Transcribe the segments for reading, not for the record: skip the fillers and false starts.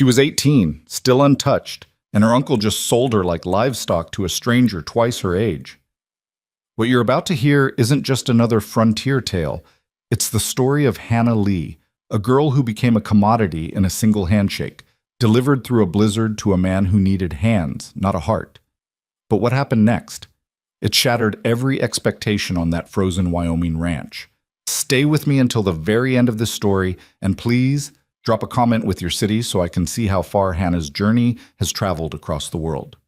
She was 18, still untouched, and her uncle just sold her like livestock to a stranger twice her age. What you're about to hear isn't just another frontier tale. It's the story of Hannah Lee, a girl who became a commodity in a single handshake, delivered through a blizzard to a man who needed hands, not a heart. But what happened next? It shattered every expectation on that frozen Wyoming ranch. Stay with me until the very end of this story, and please drop a comment with your city so I can see how far Hannah's journey has traveled across the world.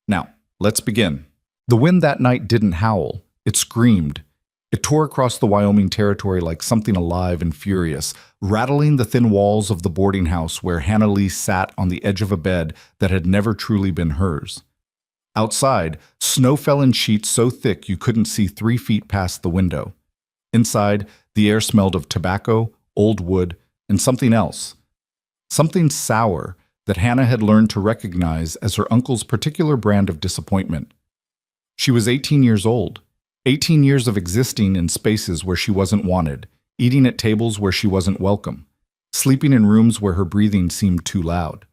Now, let's begin. The wind that night didn't howl. It screamed. It tore across the Wyoming territory like something alive and furious, rattling the thin walls of the boarding house where Hannah Lee sat on the edge of a bed that had never truly been hers. Outside, snow fell in sheets so thick you couldn't see 3 feet past the window. Inside, the air smelled of tobacco, old wood, and something else. Something sour that Hannah had learned to recognize as her uncle's particular brand of disappointment. She was 18 years old. 18 years of existing in spaces where she wasn't wanted, eating at tables where she wasn't welcome, sleeping in rooms where her breathing seemed too loud.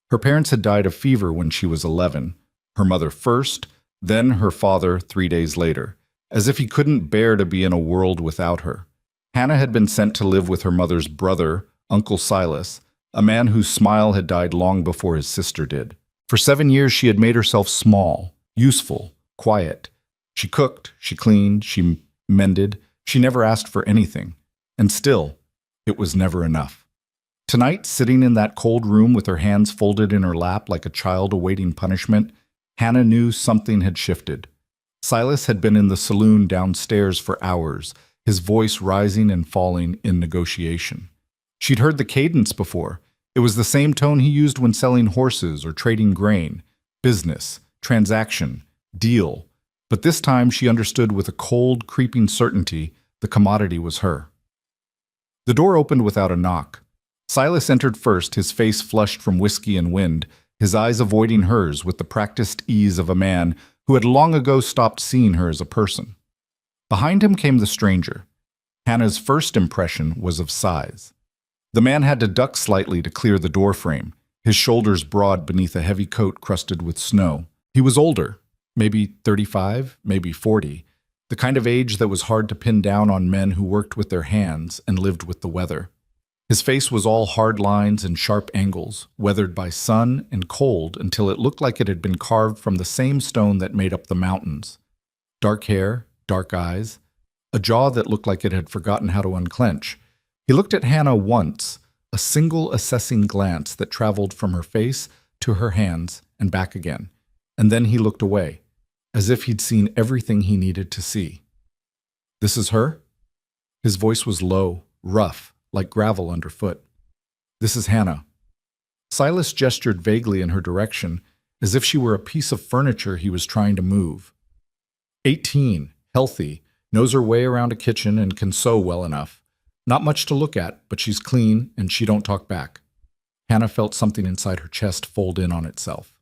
Her parents had died of fever when she was 11, her mother first, then her father 3 days later, as if he couldn't bear to be in a world without her. Hannah had been sent to live with her mother's brother, Uncle Silas, a man whose smile had died long before his sister did. For 7 years she had made herself small, useful, quiet. She cooked, she cleaned, she mended. She never asked for anything. And still, it was never enough. Tonight, sitting in that cold room with her hands folded in her lap like a child awaiting punishment, Hannah knew something had shifted. Silas had been in the saloon downstairs for hours, his voice rising and falling in negotiation. She'd heard the cadence before. It was the same tone he used when selling horses or trading grain. Business, transaction, deal. But this time she understood with a cold, creeping certainty the commodity was her. The door opened without a knock. Silas entered first, his face flushed from whiskey and wind, his eyes avoiding hers with the practiced ease of a man who had long ago stopped seeing her as a person. Behind him came the stranger. Hannah's first impression was of size. The man had to duck slightly to clear the doorframe, his shoulders broad beneath a heavy coat crusted with snow. He was older, maybe 35, maybe 40, the kind of age that was hard to pin down on men who worked with their hands and lived with the weather. His face was all hard lines and sharp angles, weathered by sun and cold until it looked like it had been carved from the same stone that made up the mountains. Dark hair, dark eyes, a jaw that looked like it had forgotten how to unclench. He looked at Hannah once, a single assessing glance that traveled from her face to her hands and back again, and then he looked away, as if he'd seen everything he needed to see. "This is her?" His voice was low, rough, like gravel underfoot. "This is Hannah." Silas gestured vaguely in her direction, as if she were a piece of furniture he was trying to move. 18, healthy, knows her way around a kitchen and can sew well enough. Not much to look at, but she's clean and she don't talk back. Hannah felt something inside her chest fold in on itself.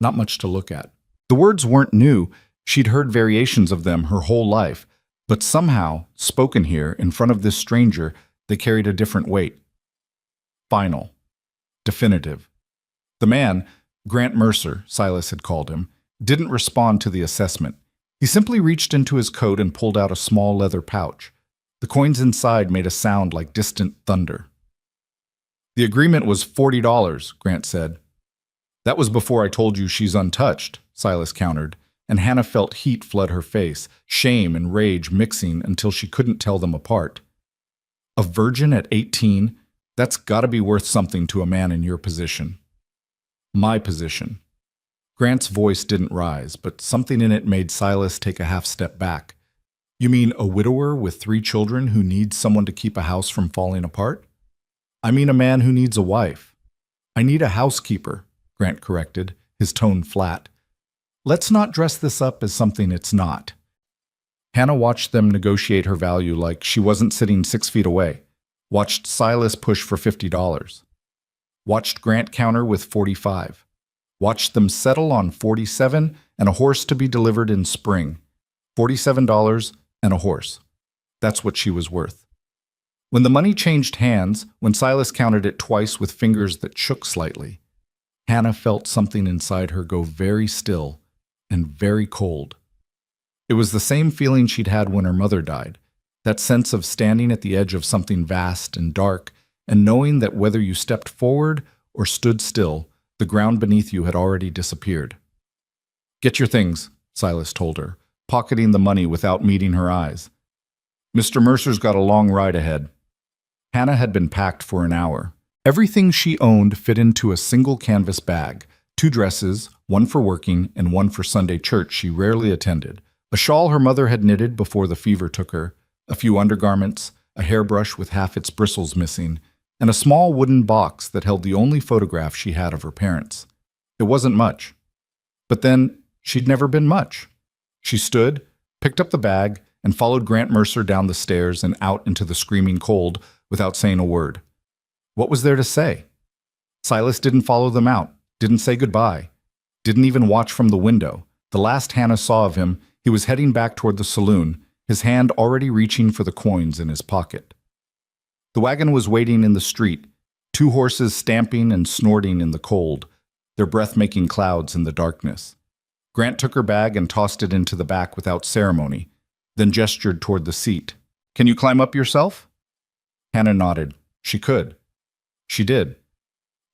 Not much to look at. The words weren't new. She'd heard variations of them her whole life, but somehow, spoken here in front of this stranger, they carried a different weight. Final. Definitive. The man, Grant Mercer, Silas had called him, didn't respond to the assessment. He simply reached into his coat and pulled out a small leather pouch. The coins inside made a sound like distant thunder. "The agreement was $40, Grant said. "That was before I told you she's untouched," Silas countered, and Hannah felt heat flood her face, shame and rage mixing until she couldn't tell them apart. A virgin at 18? That's gotta be worth something to a man in your position. My position. Grant's voice didn't rise, but something in it made Silas take a half step back. "You mean a widower with 3 children who needs someone to keep a house from falling apart?" "I mean a man who needs a wife." "I need a housekeeper," Grant corrected, his tone flat. "Let's not dress this up as something it's not." Hannah watched them negotiate her value like she wasn't sitting 6 feet away, watched Silas push for $50, watched Grant counter with 45, watched them settle on 47 and a horse to be delivered in spring. $47 and a horse. That's what she was worth. When the money changed hands, when Silas counted it twice with fingers that shook slightly, Hannah felt something inside her go very still and very cold. It was the same feeling she'd had when her mother died, that sense of standing at the edge of something vast and dark and knowing that whether you stepped forward or stood still, the ground beneath you had already disappeared. "Get your things," Silas told her, pocketing the money without meeting her eyes. "Mr. Mercer's got a long ride ahead." Hannah had been packed for an hour. Everything she owned fit into a single canvas bag, 2 dresses, one for working and one for Sunday church she rarely attended, a shawl her mother had knitted before the fever took her, a few undergarments, a hairbrush with half its bristles missing, and a small wooden box that held the only photograph she had of her parents. It wasn't much. But then, she'd never been much. She stood, picked up the bag, and followed Grant Mercer down the stairs and out into the screaming cold without saying a word. What was there to say? Silas didn't follow them out, didn't say goodbye, didn't even watch from the window. The last Hannah saw of him, he was heading back toward the saloon, his hand already reaching for the coins in his pocket. The wagon was waiting in the street, 2 horses stamping and snorting in the cold, their breath making clouds in the darkness. Grant took her bag and tossed it into the back without ceremony, then gestured toward the seat. "Can you climb up yourself?" Hannah nodded. She could. She did.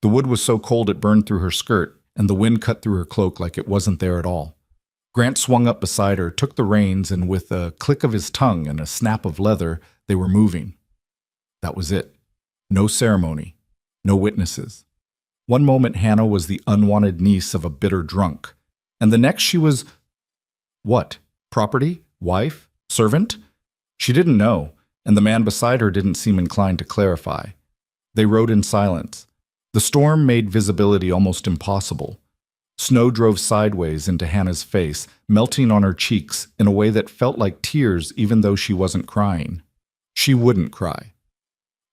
The wood was so cold it burned through her skirt, and the wind cut through her cloak like it wasn't there at all. Grant swung up beside her, took the reins, and with a click of his tongue and a snap of leather, they were moving. That was it. No ceremony. No witnesses. One moment Hannah was the unwanted niece of a bitter drunk, and the next she was... what? Property? Wife? Servant? She didn't know, and the man beside her didn't seem inclined to clarify. They rode in silence. The storm made visibility almost impossible. Snow drove sideways into Hannah's face, melting on her cheeks in a way that felt like tears even though she wasn't crying. She wouldn't cry.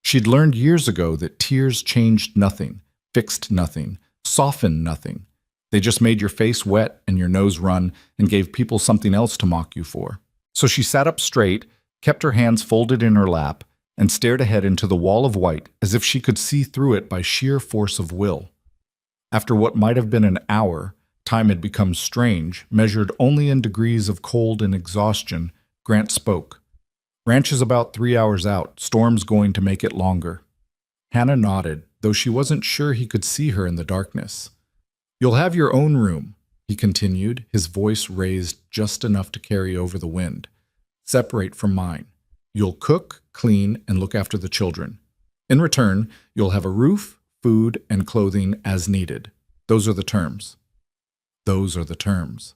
She'd learned years ago that tears changed nothing, fixed nothing, softened nothing. They just made your face wet and your nose run and gave people something else to mock you for. So she sat up straight, kept her hands folded in her lap, and stared ahead into the wall of white as if she could see through it by sheer force of will. After what might have been an hour, time had become strange, measured only in degrees of cold and exhaustion. Grant spoke. "Ranch is about 3 hours out. Storm's going to make it longer." Hannah nodded, though she wasn't sure he could see her in the darkness. "You'll have your own room," he continued, his voice raised just enough to carry over the wind. "Separate from mine. You'll cook, clean, and look after the children. In return, you'll have a roof, food, and clothing as needed. Those are the terms." Those are the terms.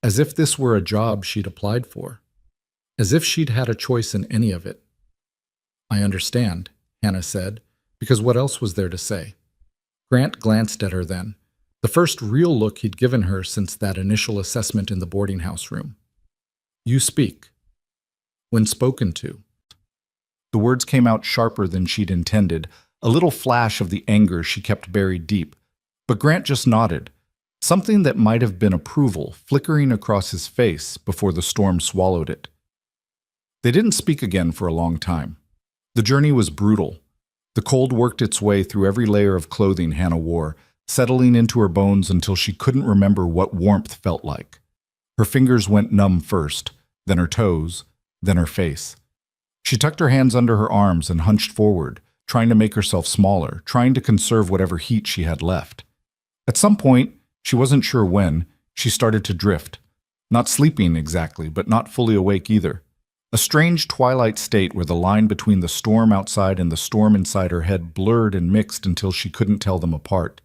As if this were a job she'd applied for. As if she'd had a choice in any of it. "I understand," Hannah said, because what else was there to say? Grant glanced at her then, the first real look he'd given her since that initial assessment in the boarding house room. "You speak. When spoken to." The words came out sharper than she'd intended, a little flash of the anger she kept buried deep. But Grant just nodded, something that might have been approval flickering across his face before the storm swallowed it. They didn't speak again for a long time. The journey was brutal. The cold worked its way through every layer of clothing Hannah wore, settling into her bones until she couldn't remember what warmth felt like. Her fingers went numb first, then her toes, then her face. She tucked her hands under her arms and hunched forward, trying to make herself smaller, trying to conserve whatever heat she had left. At some point, she wasn't sure when, she started to drift. Not sleeping exactly, but not fully awake either. A strange twilight state where the line between the storm outside and the storm inside her head blurred and mixed until she couldn't tell them apart.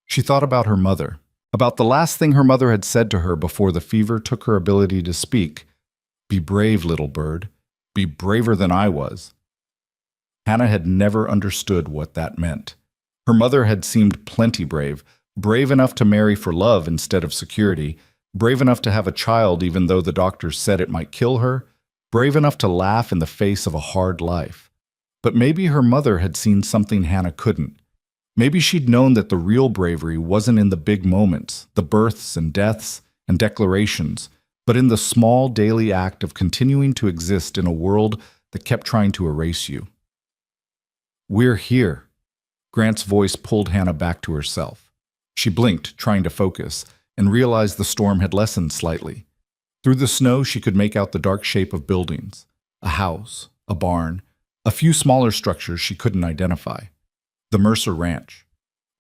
She thought about her mother, about the last thing her mother had said to her before the fever took her ability to speak. "Be brave, little bird. Be braver than I was." Hannah had never understood what that meant. Her mother had seemed plenty brave, brave enough to marry for love instead of security, brave enough to have a child even though the doctors said it might kill her, brave enough to laugh in the face of a hard life. But maybe her mother had seen something Hannah couldn't. Maybe she'd known that the real bravery wasn't in the big moments, the births and deaths and declarations, but in the small daily act of continuing to exist in a world that kept trying to erase you. We're here. Grant's voice pulled Hannah back to herself. She blinked, trying to focus, and realized the storm had lessened slightly. Through the snow, she could make out the dark shape of buildings. A house, a barn, a few smaller structures she couldn't identify. The Mercer Ranch.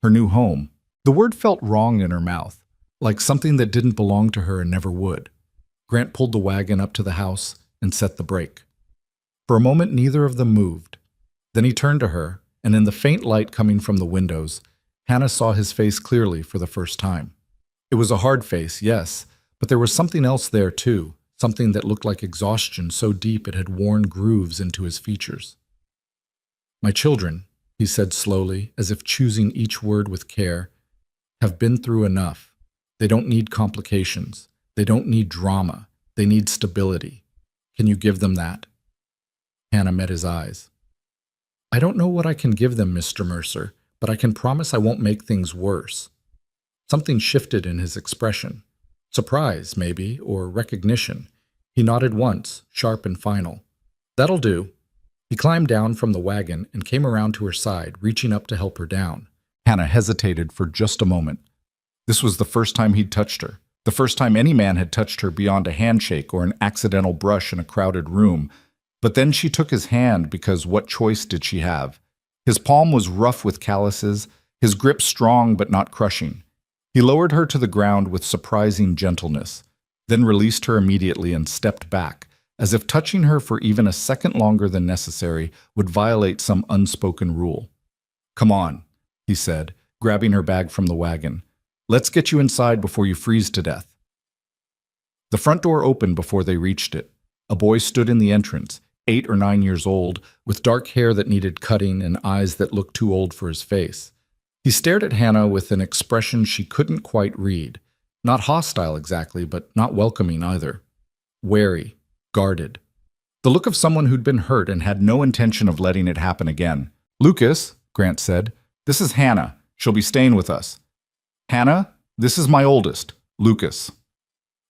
Her new home. The word felt wrong in her mouth, like something that didn't belong to her and never would. Grant pulled the wagon up to the house and set the brake. For a moment, neither of them moved. Then he turned to her, and in the faint light coming from the windows, Hannah saw his face clearly for the first time. It was a hard face, yes, but there was something else there too, something that looked like exhaustion so deep it had worn grooves into his features. "My children," he said slowly, as if choosing each word with care, "have been through enough. They don't need complications. They don't need drama. They need stability. Can you give them that?" Hannah met his eyes. "I don't know what I can give them, Mr. Mercer, but I can promise I won't make things worse." Something shifted in his expression. Surprise, maybe, or recognition. He nodded once, sharp and final. "That'll do." He climbed down from the wagon and came around to her side, reaching up to help her down. Hannah hesitated for just a moment. This was the first time he'd touched her, the first time any man had touched her beyond a handshake or an accidental brush in a crowded room. But then she took his hand because what choice did she have? His palm was rough with calluses, his grip strong but not crushing. He lowered her to the ground with surprising gentleness, then released her immediately and stepped back, as if touching her for even a second longer than necessary would violate some unspoken rule. "Come on," he said, grabbing her bag from the wagon. "Let's get you inside before you freeze to death." The front door opened before they reached it. A boy stood in the entrance, 8 or 9 years old, with dark hair that needed cutting and eyes that looked too old for his face. He stared at Hannah with an expression she couldn't quite read. Not hostile exactly, but not welcoming either. Wary, guarded. The look of someone who'd been hurt and had no intention of letting it happen again. "Lucas," Grant said, "this is Hannah. She'll be staying with us." "Hannah, this is my oldest, Lucas."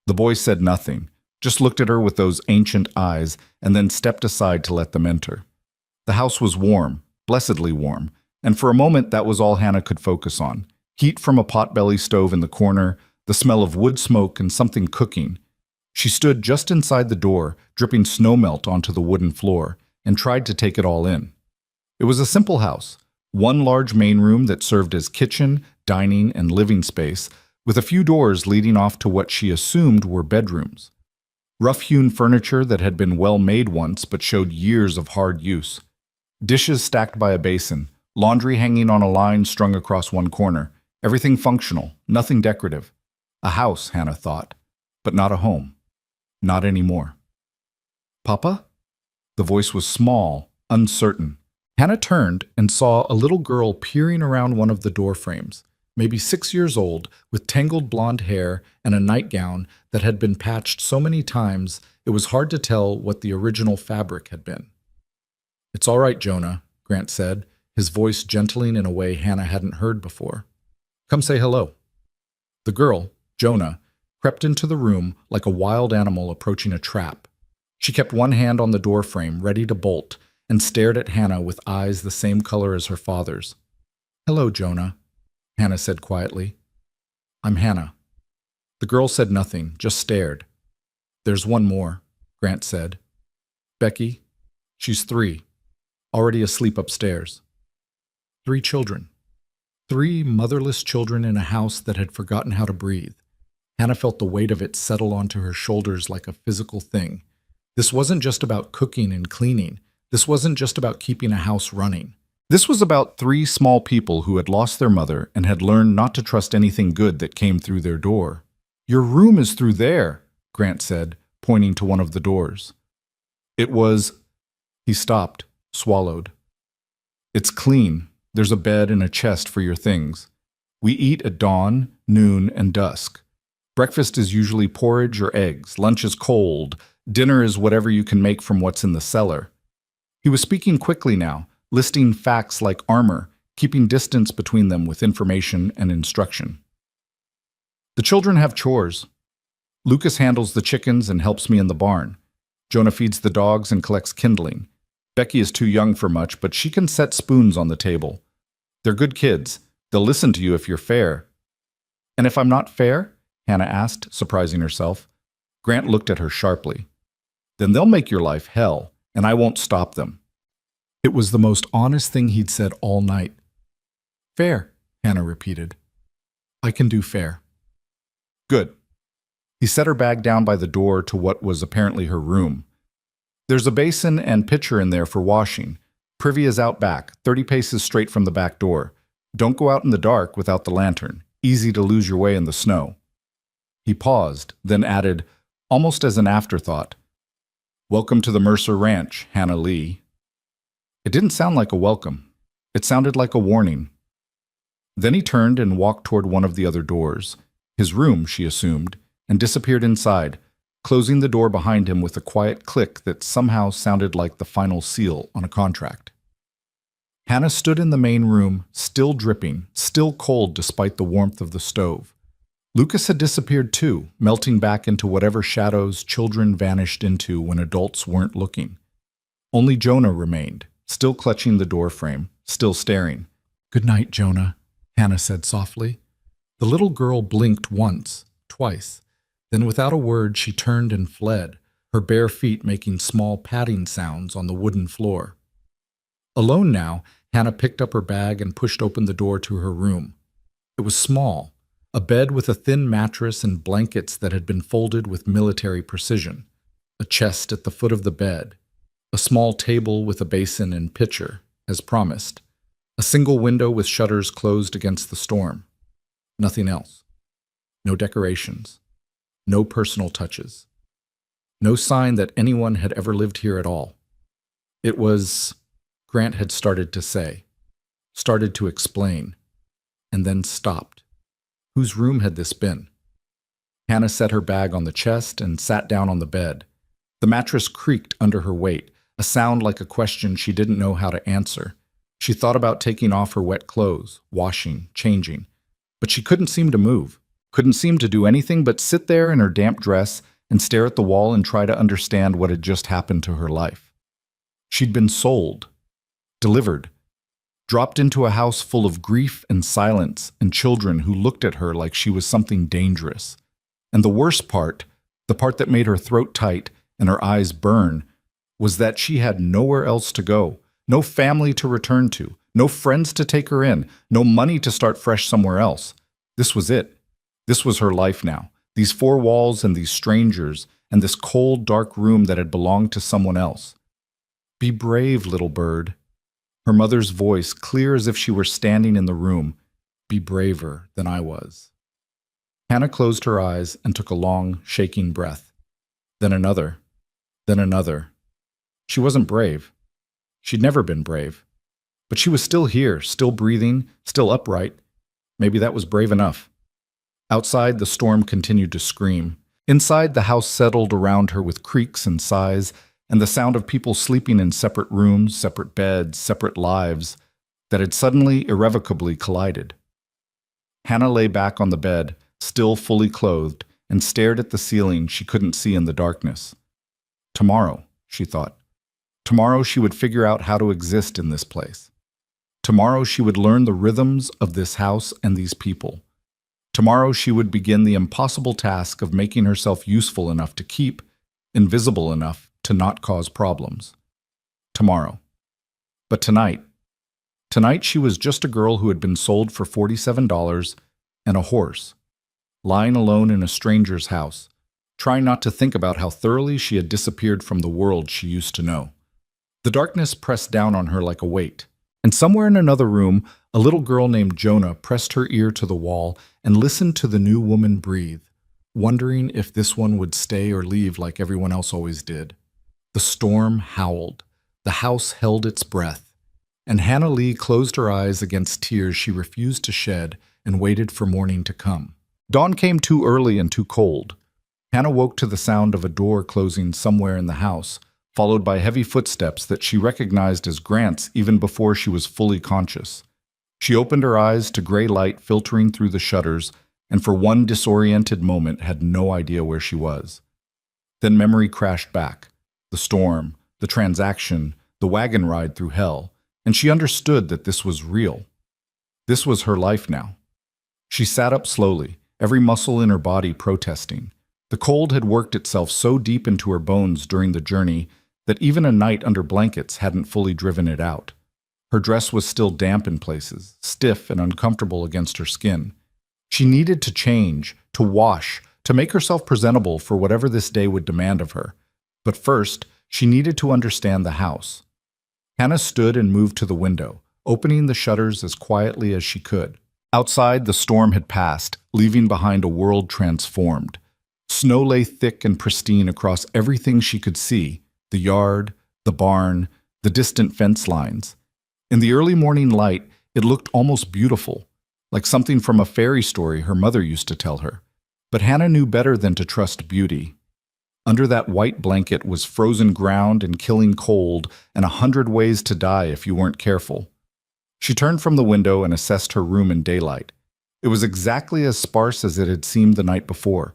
The boy said nothing, just looked at her with those ancient eyes, and then stepped aside to let them enter. The house was warm, blessedly warm, and for a moment that was all Hannah could focus on. Heat from a potbelly stove in the corner, the smell of wood smoke and something cooking. She stood just inside the door, dripping snowmelt onto the wooden floor, and tried to take it all in. It was a simple house, one large main room that served as kitchen, dining, and living space, with a few doors leading off to what she assumed were bedrooms. Rough-hewn furniture that had been well made once but showed years of hard use. Dishes stacked by a basin, laundry hanging on a line strung across one corner. Everything functional, nothing decorative. A house, Hannah thought, but not a home. Not anymore. "Papa?" The voice was small, uncertain. Hannah turned and saw a little girl peering around one of the door frames, maybe 6 years old, with tangled blonde hair and a nightgown that had been patched so many times it was hard to tell what the original fabric had been. "It's all right, Jonah," Grant said, his voice gentling in a way Hannah hadn't heard before. "Come say hello." The girl, Jonah, crept into the room like a wild animal approaching a trap. She kept one hand on the doorframe, ready to bolt, and stared at Hannah with eyes the same color as her father's. "Hello, Jonah," Hannah said quietly. "I'm Hannah." The girl said nothing, just stared. "There's one more," Grant said. "Becky. She's 3, already asleep upstairs." 3 children. 3 motherless children in a house that had forgotten how to breathe. Hannah felt the weight of it settle onto her shoulders like a physical thing. This wasn't just about cooking and cleaning. This wasn't just about keeping a house running. This was about 3 small people who had lost their mother and had learned not to trust anything good that came through their door. "Your room is through there," Grant said, pointing to one of the doors. It was... He stopped, swallowed. "It's clean. There's a bed and a chest for your things. We eat at dawn, noon, and dusk. Breakfast is usually porridge or eggs. Lunch is cold. Dinner is whatever you can make from what's in the cellar." He was speaking quickly now, listing facts like armor, keeping distance between them with information and instruction. "The children have chores. Lucas handles the chickens and helps me in the barn. Jonah feeds the dogs and collects kindling. Becky is too young for much, but she can set spoons on the table. They're good kids. They'll listen to you if you're fair." "And if I'm not fair?" Hannah asked, surprising herself. Grant looked at her sharply. "Then they'll make your life hell, and I won't stop them." It was the most honest thing he'd said all night. "Fair," Hannah repeated. "I can do fair." "Good." He set her bag down by the door to what was apparently her room. "There's a basin and pitcher in there for washing. Privy is out back, 30 paces straight from the back door. Don't go out in the dark without the lantern. Easy to lose your way in the snow." He paused, then added, almost as an afterthought, "Welcome to the Mercer Ranch, Hannah Lee." It didn't sound like a welcome. It sounded like a warning. Then he turned and walked toward one of the other doors, his room, she assumed, and disappeared inside, closing the door behind him with a quiet click that somehow sounded like the final seal on a contract. Hannah stood in the main room, still dripping, still cold despite the warmth of the stove. Lucas had disappeared too, melting back into whatever shadows children vanished into when adults weren't looking. Only Jonah remained, still clutching the doorframe, still staring. "Good night, Jonah," Hannah said softly. The little girl blinked once, twice. Then without a word she turned and fled, her bare feet making small padding sounds on the wooden floor. Alone now, Hannah picked up her bag and pushed open the door to her room. It was small, a bed with a thin mattress and blankets that had been folded with military precision, a chest at the foot of the bed, a small table with a basin and pitcher, as promised, a single window with shutters closed against the storm. Nothing else. No decorations. No personal touches. No sign that anyone had ever lived here at all. It was, Grant had started to say, started to explain, and then stopped. Whose room had this been? Hannah set her bag on the chest and sat down on the bed. The mattress creaked under her weight, a sound like a question she didn't know how to answer. She thought about taking off her wet clothes, washing, changing, but she couldn't seem to move, couldn't seem to do anything but sit there in her damp dress and stare at the wall and try to understand what had just happened to her life. She'd been sold, delivered, dropped into a house full of grief and silence and children who looked at her like she was something dangerous. And the worst part, the part that made her throat tight and her eyes burn, was that she had nowhere else to go, no family to return to, no friends to take her in, no money to start fresh somewhere else. This was it. This was her life now. These four walls and these strangers and this cold, dark room that had belonged to someone else. "Be brave, little bird." Her mother's voice, clear as if she were standing in the room. "Be braver than I was." Hannah closed her eyes and took a long, shaking breath. Then another. Then another. She wasn't brave. She'd never been brave. But she was still here, still breathing, still upright. Maybe that was brave enough. Outside, the storm continued to scream. Inside, the house settled around her with creaks and sighs, and the sound of people sleeping in separate rooms, separate beds, separate lives that had suddenly, irrevocably collided. Hannah lay back on the bed, still fully clothed, and stared at the ceiling she couldn't see in the darkness. Tomorrow, she thought. Tomorrow she would figure out how to exist in this place. Tomorrow she would learn the rhythms of this house and these people. Tomorrow she would begin the impossible task of making herself useful enough to keep, invisible enough to not cause problems. Tomorrow. But tonight she was just a girl who had been sold for $47 and a horse, lying alone in a stranger's house, trying not to think about how thoroughly she had disappeared from the world she used to know. The darkness pressed down on her like a weight, and somewhere in another room, a little girl named Jonah pressed her ear to the wall and listened to the new woman breathe, wondering if this one would stay or leave like everyone else always did. The storm howled. The house held its breath, and Hannah Lee closed her eyes against tears she refused to shed and waited for morning to come. Dawn came too early and too cold. Hannah woke to the sound of a door closing somewhere in the house, followed by heavy footsteps that she recognized as Grant's even before she was fully conscious. She opened her eyes to gray light filtering through the shutters, and for one disoriented moment had no idea where she was. Then memory crashed back. The storm, the transaction, the wagon ride through hell, and she understood that this was real. This was her life now. She sat up slowly, every muscle in her body protesting. The cold had worked itself so deep into her bones during the journey that even a night under blankets hadn't fully driven it out. Her dress was still damp in places, stiff and uncomfortable against her skin. She needed to change, to wash, to make herself presentable for whatever this day would demand of her. But first, she needed to understand the house. Hannah stood and moved to the window, opening the shutters as quietly as she could. Outside, the storm had passed, leaving behind a world transformed. Snow lay thick and pristine across everything she could see, the yard, the barn, the distant fence lines. In the early morning light, it looked almost beautiful, like something from a fairy story her mother used to tell her. But Hannah knew better than to trust beauty. Under that white blanket was frozen ground and killing cold and 100 ways to die if you weren't careful. She turned from the window and assessed her room in daylight. It was exactly as sparse as it had seemed the night before.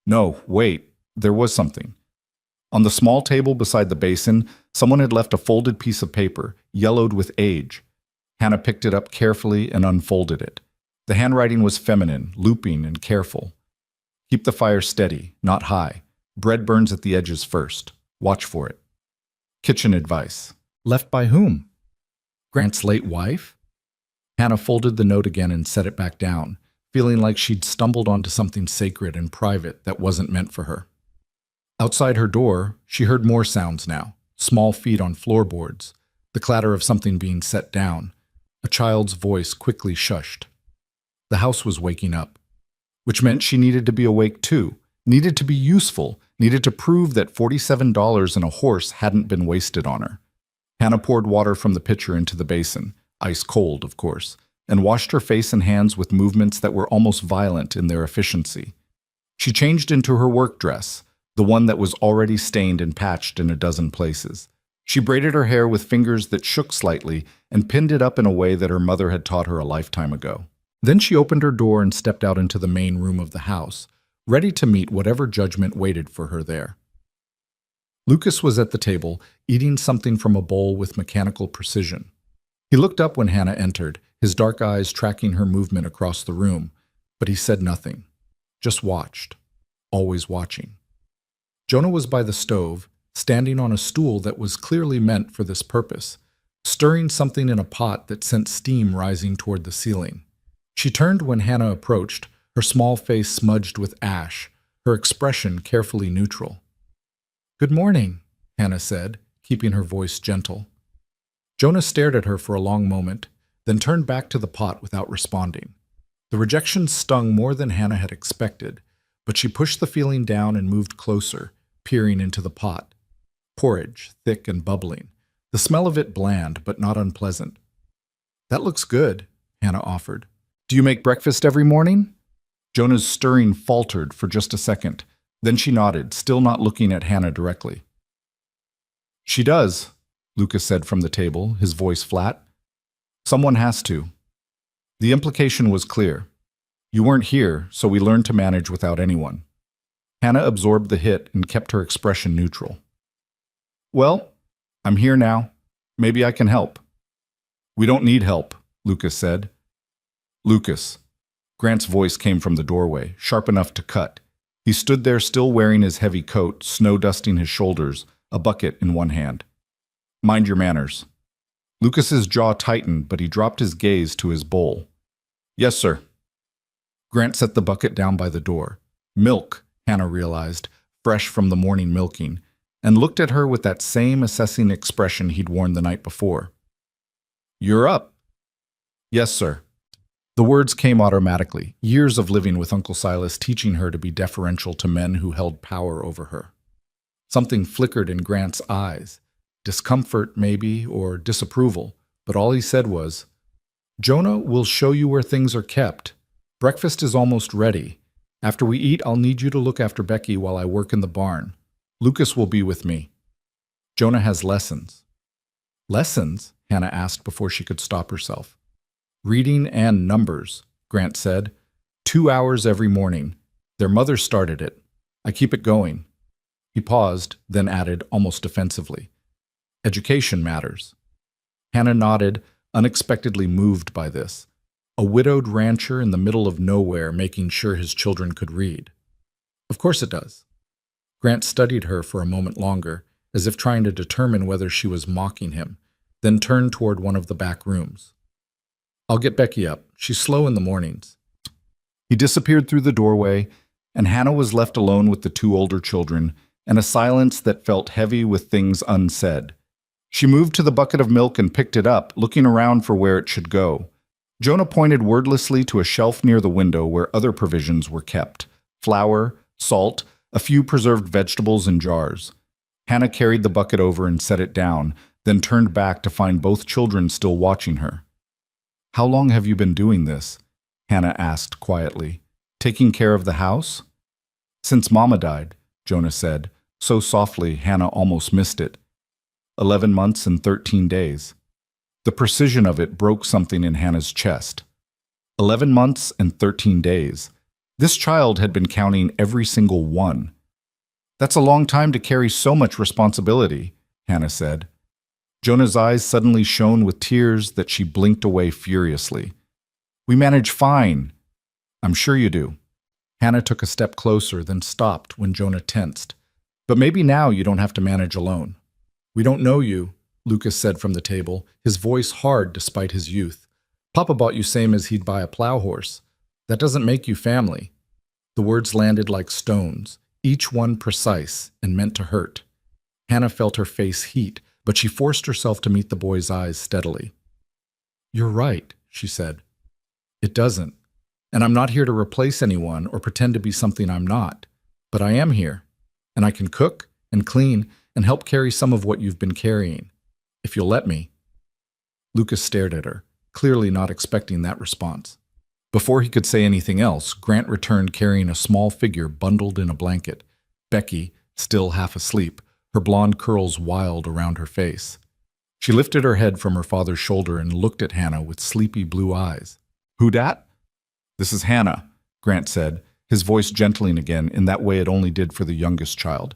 No, wait, there was something. On the small table beside the basin, someone had left a folded piece of paper, yellowed with age. Hannah picked it up carefully and unfolded it. The handwriting was feminine, looping, and careful. Keep the fire steady, not high. Bread burns at the edges first. Watch for it. Kitchen advice. Left by whom? Grant's late wife? Hannah folded the note again and set it back down, feeling like she'd stumbled onto something sacred and private that wasn't meant for her. Outside her door, she heard more sounds now, small feet on floorboards, the clatter of something being set down. A child's voice quickly shushed. The house was waking up, which meant she needed to be awake too, needed to be useful, needed to prove that $47 and a horse hadn't been wasted on her. Hannah poured water from the pitcher into the basin, ice cold, of course, and washed her face and hands with movements that were almost violent in their efficiency. She changed into her work dress, the one that was already stained and patched in a dozen places. She braided her hair with fingers that shook slightly and pinned it up in a way that her mother had taught her a lifetime ago. Then she opened her door and stepped out into the main room of the house, ready to meet whatever judgment waited for her there. Lucas was at the table, eating something from a bowl with mechanical precision. He looked up when Hannah entered, his dark eyes tracking her movement across the room, but he said nothing, just watched, always watching. Jonah was by the stove, standing on a stool that was clearly meant for this purpose, stirring something in a pot that sent steam rising toward the ceiling. She turned when Hannah approached, her small face smudged with ash, her expression carefully neutral. "Good morning," Hannah said, keeping her voice gentle. Jonah stared at her for a long moment, then turned back to the pot without responding. The rejection stung more than Hannah had expected, but she pushed the feeling down and moved closer, peering into the pot. Porridge, thick and bubbling, the smell of it bland but not unpleasant. "That looks good," Hannah offered. "Do you make breakfast every morning?" Jonah's stirring faltered for just a second. Then she nodded, still not looking at Hannah directly. "She does," Lucas said from the table, his voice flat. "Someone has to." The implication was clear. You weren't here, so we learned to manage without anyone. Hannah absorbed the hit and kept her expression neutral. "Well, I'm here now. Maybe I can help." "We don't need help," Lucas said. "Lucas." Grant's voice came from the doorway, sharp enough to cut. He stood there still wearing his heavy coat, snow dusting his shoulders, a bucket in one hand. "Mind your manners." Lucas's jaw tightened, but he dropped his gaze to his bowl. "Yes, sir." Grant set the bucket down by the door. Milk, Hannah realized, fresh from the morning milking, and looked at her with that same assessing expression he'd worn the night before. "You're up." "Yes, sir." The words came automatically, years of living with Uncle Silas teaching her to be deferential to men who held power over her. Something flickered in Grant's eyes, discomfort maybe, or disapproval, but all he said was, "Jonah will show you where things are kept. Breakfast is almost ready. After we eat, I'll need you to look after Becky while I work in the barn. Lucas will be with me. Jonah has lessons." "Lessons?" Hannah asked before she could stop herself. "Reading and numbers," Grant said. 2 hours every morning. Their mother started it. I keep it going." He paused, then added almost defensively, Education matters. Hannah nodded, unexpectedly moved by this. A widowed rancher in the middle of nowhere making sure his children could read. Of course it does. Grant studied her for a moment longer, as if trying to determine whether she was mocking him, then turned toward one of the back rooms. I'll get Becky up. She's slow in the mornings. He disappeared through the doorway, and Hannah was left alone with the two older children, and a silence that felt heavy with things unsaid. She moved to the bucket of milk and picked it up, looking around for where it should go. Jonah pointed wordlessly to a shelf near the window where other provisions were kept: flour, salt, a few preserved vegetables in jars. Hannah carried the bucket over and set it down, then turned back to find both children still watching her. "How long have you been doing this?" Hannah asked quietly. "Taking care of the house?" "Since Mama died," Jonah said, so softly Hannah almost missed it. 11 months and 13 days. The precision of it broke something in Hannah's chest. 11 months and 13 days. This child had been counting every single one. "That's a long time to carry so much responsibility," Hannah said. Jonah's eyes suddenly shone with tears that she blinked away furiously. "We manage fine." "I'm sure you do." Hannah took a step closer, then stopped when Jonah tensed. "But maybe now you don't have to manage alone." "We don't know you," Lucas said from the table, his voice hard despite his youth. "Papa bought you same as he'd buy a plow horse. That doesn't make you family." The words landed like stones, each one precise and meant to hurt. Hannah felt her face heat, but she forced herself to meet the boy's eyes steadily. "You're right," she said. "It doesn't. And I'm not here to replace anyone or pretend to be something I'm not. But I am here, and I can cook and clean and help carry some of what you've been carrying, if you'll let me." Lucas stared at her, clearly not expecting that response. Before he could say anything else, Grant returned carrying a small figure bundled in a blanket. Becky, still half asleep, her blonde curls wild around her face. She lifted her head from her father's shoulder and looked at Hannah with sleepy blue eyes. "Who dat?" "This is Hannah," Grant said, his voice gentling again in that way it only did for the youngest child.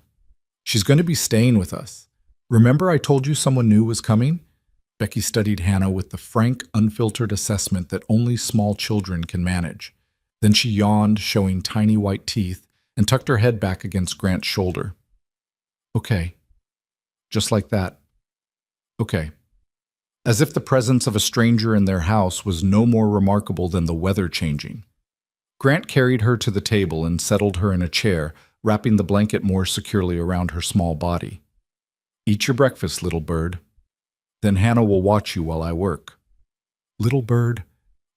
"She's going to be staying with us. Remember I told you someone new was coming?" Becky studied Hannah with the frank, unfiltered assessment that only small children can manage. Then she yawned, showing tiny white teeth, and tucked her head back against Grant's shoulder. "Okay." Just like that. "Okay." As if the presence of a stranger in their house was no more remarkable than the weather changing. Grant carried her to the table and settled her in a chair, wrapping the blanket more securely around her small body. "Eat your breakfast, little bird. Then Hannah will watch you while I work." Little bird,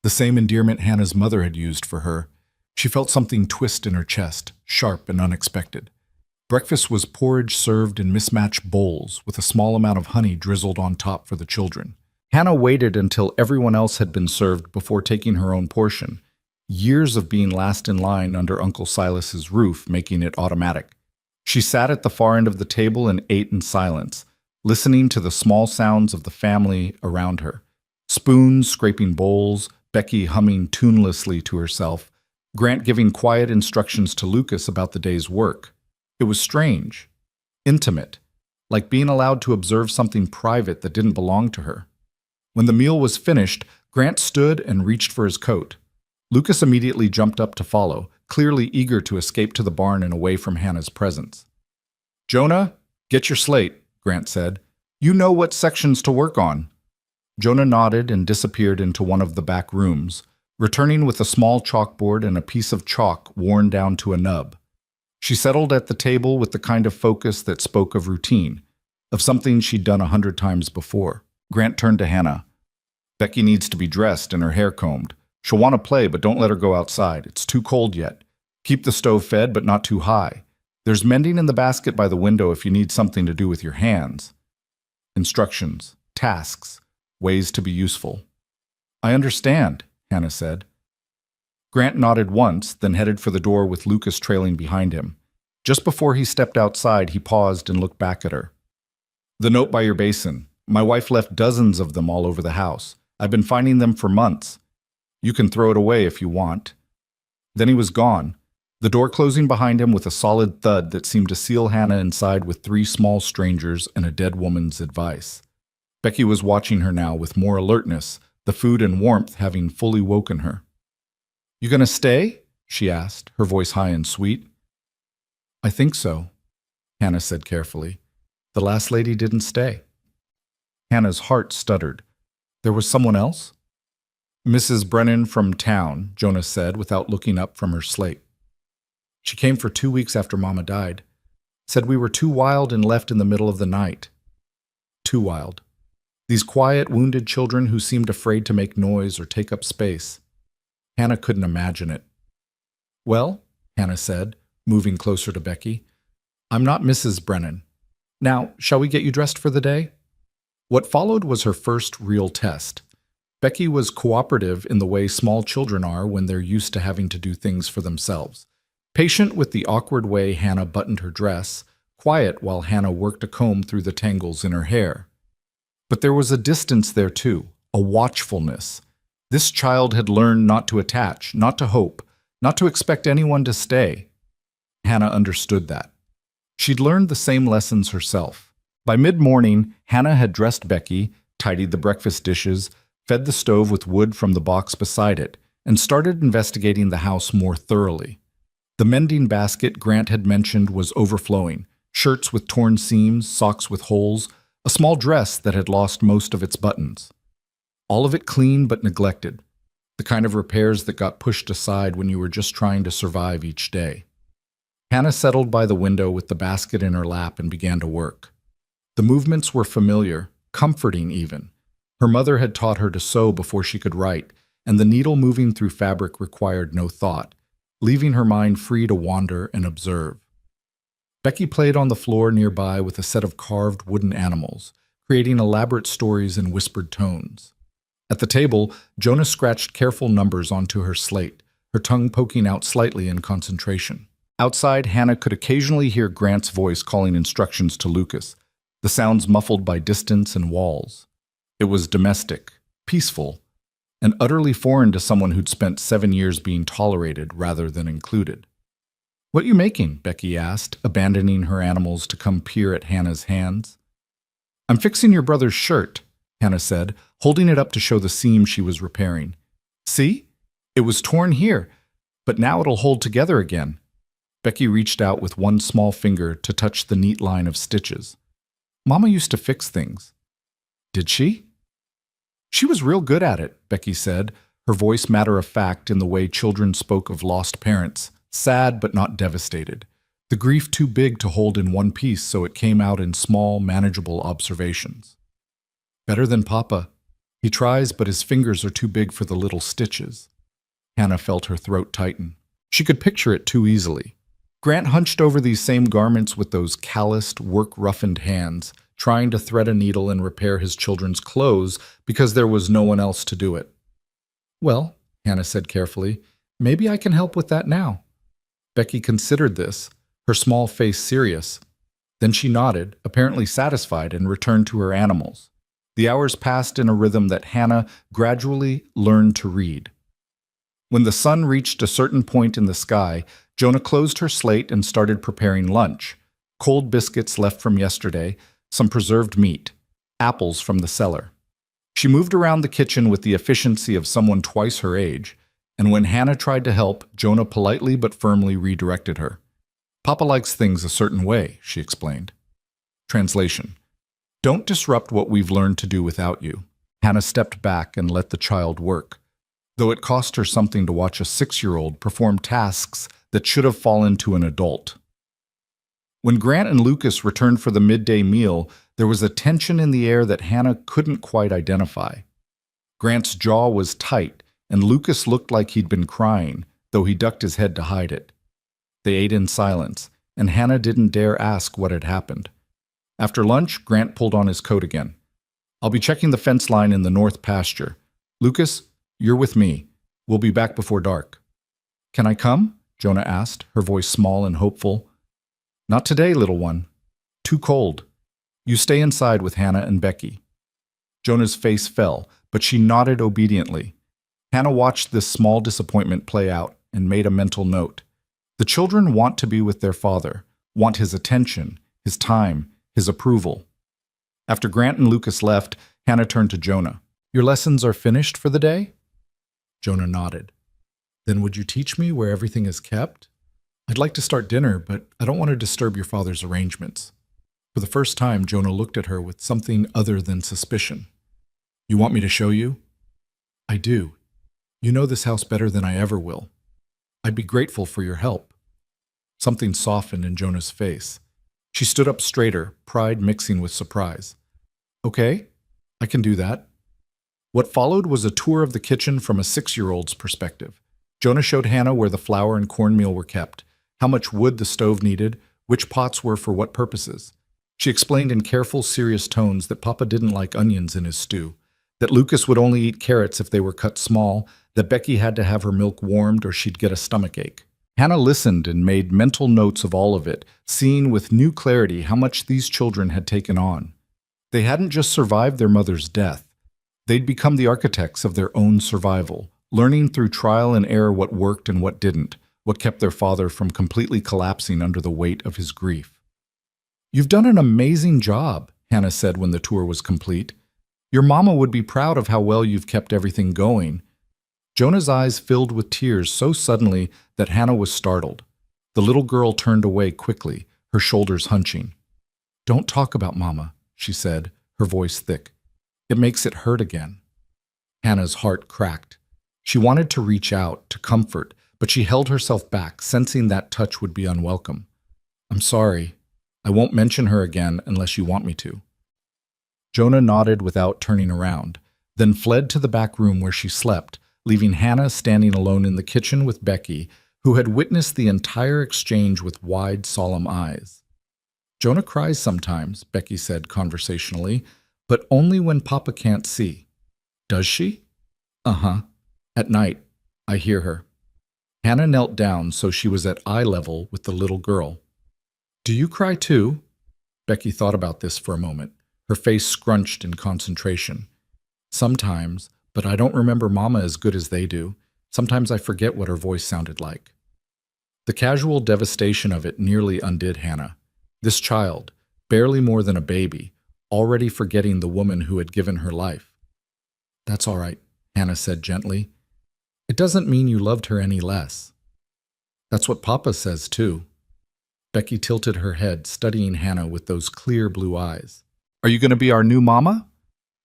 the same endearment Hannah's mother had used for her. She felt something twist in her chest, sharp and unexpected. Breakfast was porridge served in mismatched bowls, with a small amount of honey drizzled on top for the children. Hannah waited until everyone else had been served before taking her own portion, years of being last in line under Uncle Silas's roof making it automatic. She sat at the far end of the table and ate in silence, listening to the small sounds of the family around her. Spoons scraping bowls, Becky humming tunelessly to herself, Grant giving quiet instructions to Lucas about the day's work. It was strange, intimate, like being allowed to observe something private that didn't belong to her. When the meal was finished, Grant stood and reached for his coat. Lucas immediately jumped up to follow, clearly eager to escape to the barn and away from Hannah's presence. "Jonah, get your slate," Grant said. "You know what sections to work on." Jonah nodded and disappeared into one of the back rooms, returning with a small chalkboard and a piece of chalk worn down to a nub. She settled at the table with the kind of focus that spoke of routine, of something she'd done 100 times before. Grant turned to Hannah. "Becky needs to be dressed and her hair combed. She'll want to play, but don't let her go outside. It's too cold yet. Keep the stove fed, but not too high. There's mending in the basket by the window if you need something to do with your hands." Instructions, tasks, ways to be useful. "I understand," Hannah said. Grant nodded once, then headed for the door with Lucas trailing behind him. Just before he stepped outside, he paused and looked back at her. "The note by your basin. My wife left dozens of them all over the house. I've been finding them for months. You can throw it away if you want." Then he was gone, the door closing behind him with a solid thud that seemed to seal Hannah inside with three small strangers and a dead woman's advice. Becky was watching her now with more alertness, the food and warmth having fully woken her. "You gonna stay?" she asked, her voice high and sweet. "I think so," Hannah said carefully. "The last lady didn't stay." Hannah's heart stuttered. "There was someone else?" "Mrs. Brennan from town," Jonah said without looking up from her slate. "She came for 2 weeks after Mama died. Said we were too wild and left in the middle of the night." Too wild. These quiet, wounded children who seemed afraid to make noise or take up space. Hannah couldn't imagine it. "Well," Hannah said, moving closer to Becky, "I'm not Mrs. Brennan. Now, shall we get you dressed for the day?" What followed was her first real test. Becky was cooperative in the way small children are when they're used to having to do things for themselves. Patient with the awkward way Hannah buttoned her dress, quiet while Hannah worked a comb through the tangles in her hair. But there was a distance there too, a watchfulness. This child had learned not to attach, not to hope, not to expect anyone to stay. Hannah understood that. She'd learned the same lessons herself. By mid-morning, Hannah had dressed Becky, tidied the breakfast dishes, fed the stove with wood from the box beside it, and started investigating the house more thoroughly. The mending basket Grant had mentioned was overflowing, shirts with torn seams, socks with holes, a small dress that had lost most of its buttons. All of it clean but neglected, the kind of repairs that got pushed aside when you were just trying to survive each day. Hannah settled by the window with the basket in her lap and began to work. The movements were familiar, comforting even. Her mother had taught her to sew before she could write, and the needle moving through fabric required no thought, leaving her mind free to wander and observe. Becky played on the floor nearby with a set of carved wooden animals, creating elaborate stories in whispered tones. At the table, Jonah scratched careful numbers onto her slate, her tongue poking out slightly in concentration. Outside, Hannah could occasionally hear Grant's voice calling instructions to Lucas, the sounds muffled by distance and walls. It was domestic, peaceful, and utterly foreign to someone who'd spent 7 years being tolerated rather than included. "What you making?" Becky asked, abandoning her animals to come peer at Hannah's hands. "I'm fixing your brother's shirt," Hannah said, holding it up to show the seam she was repairing. "See? It was torn here, but now it'll hold together again." Becky reached out with one small finger to touch the neat line of stitches. "Mama used to fix things." "Did she?" "She was real good at it," Becky said, her voice matter-of-fact in the way children spoke of lost parents, sad but not devastated, the grief too big to hold in one piece so it came out in small, manageable observations. "Better than Papa. He tries, but his fingers are too big for the little stitches." Hannah felt her throat tighten. She could picture it too easily. Grant hunched over these same garments with those calloused, work-roughened hands, trying to thread a needle and repair his children's clothes because there was no one else to do it. "Well," Hannah said carefully, "maybe I can help with that now." Becky considered this, her small face serious. Then she nodded, apparently satisfied, and returned to her animals. The hours passed in a rhythm that Hannah gradually learned to read. When the sun reached a certain point in the sky, Jonah closed her slate and started preparing lunch. Cold biscuits left from yesterday, some preserved meat, apples from the cellar. She moved around the kitchen with the efficiency of someone twice her age, and when Hannah tried to help, Jonah politely but firmly redirected her. "Papa likes things a certain way," she explained. Translation: "Don't disrupt what we've learned to do without you." Hannah stepped back and let the child work, though it cost her something to watch a 6-year-old perform tasks that should have fallen to an adult. When Grant and Lucas returned for the midday meal, there was a tension in the air that Hannah couldn't quite identify. Grant's jaw was tight, and Lucas looked like he'd been crying, though he ducked his head to hide it. They ate in silence, and Hannah didn't dare ask what had happened. After lunch, Grant pulled on his coat again. "I'll be checking the fence line in the north pasture. Lucas, you're with me. We'll be back before dark." "Can I come?" Jonah asked, her voice small and hopeful. "Not today, little one. Too cold. You stay inside with Hannah and Becky." Jonah's face fell, but she nodded obediently. Hannah watched this small disappointment play out and made a mental note. The children want to be with their father, want his attention, his time, his approval. After Grant and Lucas left, Hannah turned to Jonah. "Your lessons are finished for the day?" Jonah nodded. "Then would you teach me where everything is kept? I'd like to start dinner, but I don't want to disturb your father's arrangements." For the first time, Jonah looked at her with something other than suspicion. "You want me to show you?" "I do. You know this house better than I ever will. I'd be grateful for your help." Something softened in Jonah's face. She stood up straighter, pride mixing with surprise. "Okay, I can do that." What followed was a tour of the kitchen from a 6-year-old's perspective. Jonah showed Hannah where the flour and cornmeal were kept, how much wood the stove needed, which pots were for what purposes. She explained in careful, serious tones that Papa didn't like onions in his stew, that Lucas would only eat carrots if they were cut small, that Becky had to have her milk warmed or she'd get a stomachache. Hannah listened and made mental notes of all of it, seeing with new clarity how much these children had taken on. They hadn't just survived their mother's death. They'd become the architects of their own survival, learning through trial and error what worked and what didn't, what kept their father from completely collapsing under the weight of his grief. "You've done an amazing job," Hannah said when the tour was complete. "Your mama would be proud of how well you've kept everything going." Jonah's eyes filled with tears so suddenly that Hannah was startled. The little girl turned away quickly, her shoulders hunching. "Don't talk about Mama," she said, her voice thick. "It makes it hurt again." Hannah's heart cracked. She wanted to reach out, to comfort, but she held herself back, sensing that touch would be unwelcome. "I'm sorry. I won't mention her again unless you want me to." Jonah nodded without turning around, then fled to the back room where she slept, leaving Hannah standing alone in the kitchen with Becky, who had witnessed the entire exchange with wide, solemn eyes. "Jonah cries sometimes," Becky said conversationally, "but only when Papa can't see." "Does she?" "Uh-huh. At night, I hear her." Hannah knelt down so she was at eye level with the little girl. "Do you cry too?" Becky thought about this for a moment, her face scrunched in concentration. "Sometimes, but I don't remember Mama as good as they do. Sometimes I forget what her voice sounded like." The casual devastation of it nearly undid Hannah. This child, barely more than a baby, already forgetting the woman who had given her life. "That's all right," Hannah said gently. "It doesn't mean you loved her any less." "That's what Papa says too." Becky tilted her head, studying Hannah with those clear blue eyes. "Are you going to be our new mama?"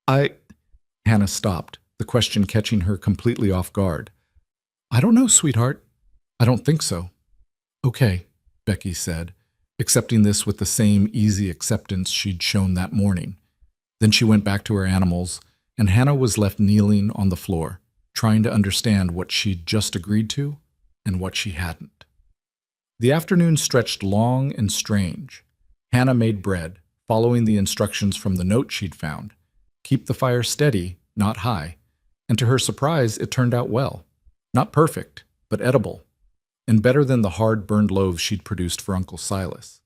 Hannah stopped, the question catching her completely off guard. "I don't know, sweetheart. I don't think so." "Okay," Becky said, accepting this with the same easy acceptance she'd shown that morning. Then she went back to her animals, and Hannah was left kneeling on the floor, trying to understand what she'd just agreed to and what she hadn't. The afternoon stretched long and strange. Hannah made bread, following the instructions from the note she'd found. Keep the fire steady, not high. And to her surprise, it turned out well. Not perfect, but edible, and better than the hard, burned loaves she'd produced for Uncle Silas.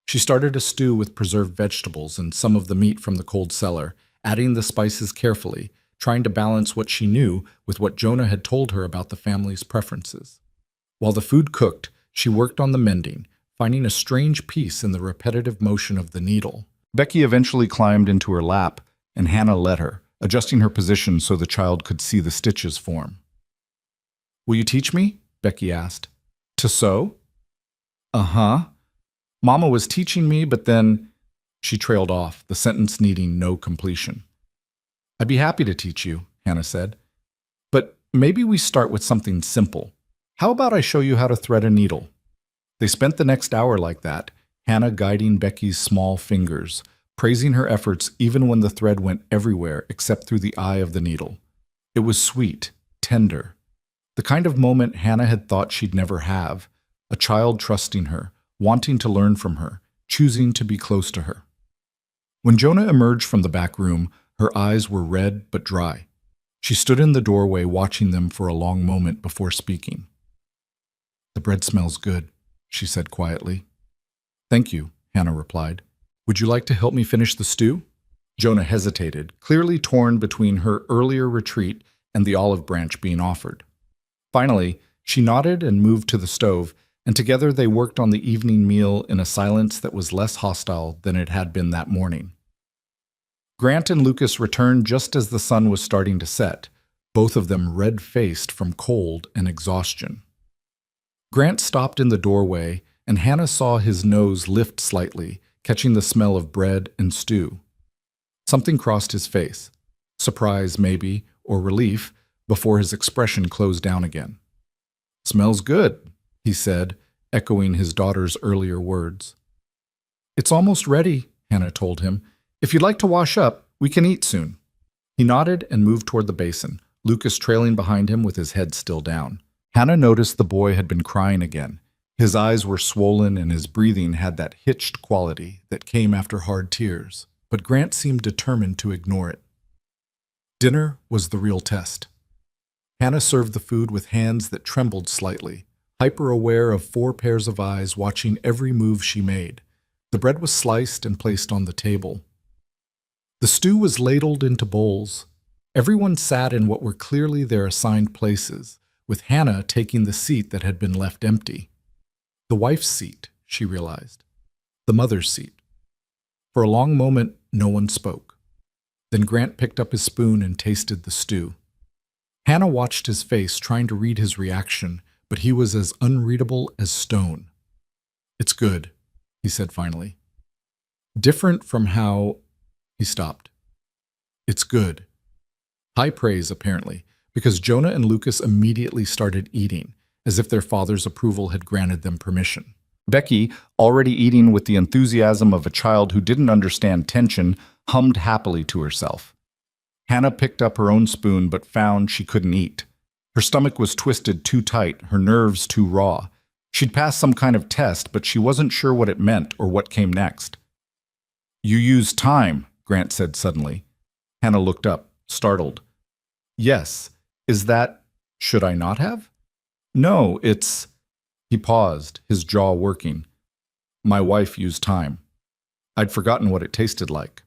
She started a stew with preserved vegetables and some of the meat from the cold cellar, adding the spices carefully, trying to balance what she knew with what Jonah had told her about the family's preferences. While the food cooked, she worked on the mending, finding a strange peace in the repetitive motion of the needle. Becky eventually climbed into her lap, and Hannah led her, adjusting her position so the child could see the stitches form. "Will you teach me?" Becky asked. "To sew?" "Uh-huh. Mama was teaching me, but then—" She trailed off, the sentence needing no completion. "I'd be happy to teach you," Hannah said. "But maybe we start with something simple. How about I show you how to thread a needle?" They spent the next hour like that, Hannah guiding Becky's small fingers, praising her efforts even when the thread went everywhere except through the eye of the needle. It was sweet, tender. The kind of moment Hannah had thought she'd never have, a child trusting her, wanting to learn from her, choosing to be close to her. When Jonah emerged from the back room, her eyes were red but dry. She stood in the doorway watching them for a long moment before speaking. "The bread smells good," she said quietly. "Thank you," Hannah replied. "Would you like to help me finish the stew?" Jonah hesitated, clearly torn between her earlier retreat and the olive branch being offered. Finally, she nodded and moved to the stove, and together they worked on the evening meal in a silence that was less hostile than it had been that morning. Grant and Lucas returned just as the sun was starting to set, both of them red-faced from cold and exhaustion. Grant stopped in the doorway, and Hannah saw his nose lift slightly, catching the smell of bread and stew. Something crossed his face, surprise maybe, or relief, before his expression closed down again. "Smells good," he said, echoing his daughter's earlier words. "It's almost ready," Hannah told him. "If you'd like to wash up, we can eat soon." He nodded and moved toward the basin, Lucas trailing behind him with his head still down. Hannah noticed the boy had been crying again. His eyes were swollen and his breathing had that hitched quality that came after hard tears, but Grant seemed determined to ignore it. Dinner was the real test. Hannah served the food with hands that trembled slightly, hyper-aware of 4 pairs of eyes watching every move she made. The bread was sliced and placed on the table. The stew was ladled into bowls. Everyone sat in what were clearly their assigned places, with Hannah taking the seat that had been left empty. The wife's seat, she realized. The mother's seat. For a long moment, no one spoke. Then Grant picked up his spoon and tasted the stew. Hannah watched his face, trying to read his reaction, but he was as unreadable as stone. "It's good," he said finally. "Different from how—" He stopped. "It's good." High praise, apparently, because Jonah and Lucas immediately started eating, as if their father's approval had granted them permission. Becky, already eating with the enthusiasm of a child who didn't understand tension, hummed happily to herself. Hannah picked up her own spoon but found she couldn't eat. Her stomach was twisted too tight, her nerves too raw. She'd passed some kind of test, but she wasn't sure what it meant or what came next. "You used time," Grant said suddenly. Hannah looked up, startled. "Yes. Is that— should I not have?" "No, it's—" He paused, his jaw working. "My wife used time. I'd forgotten what it tasted like."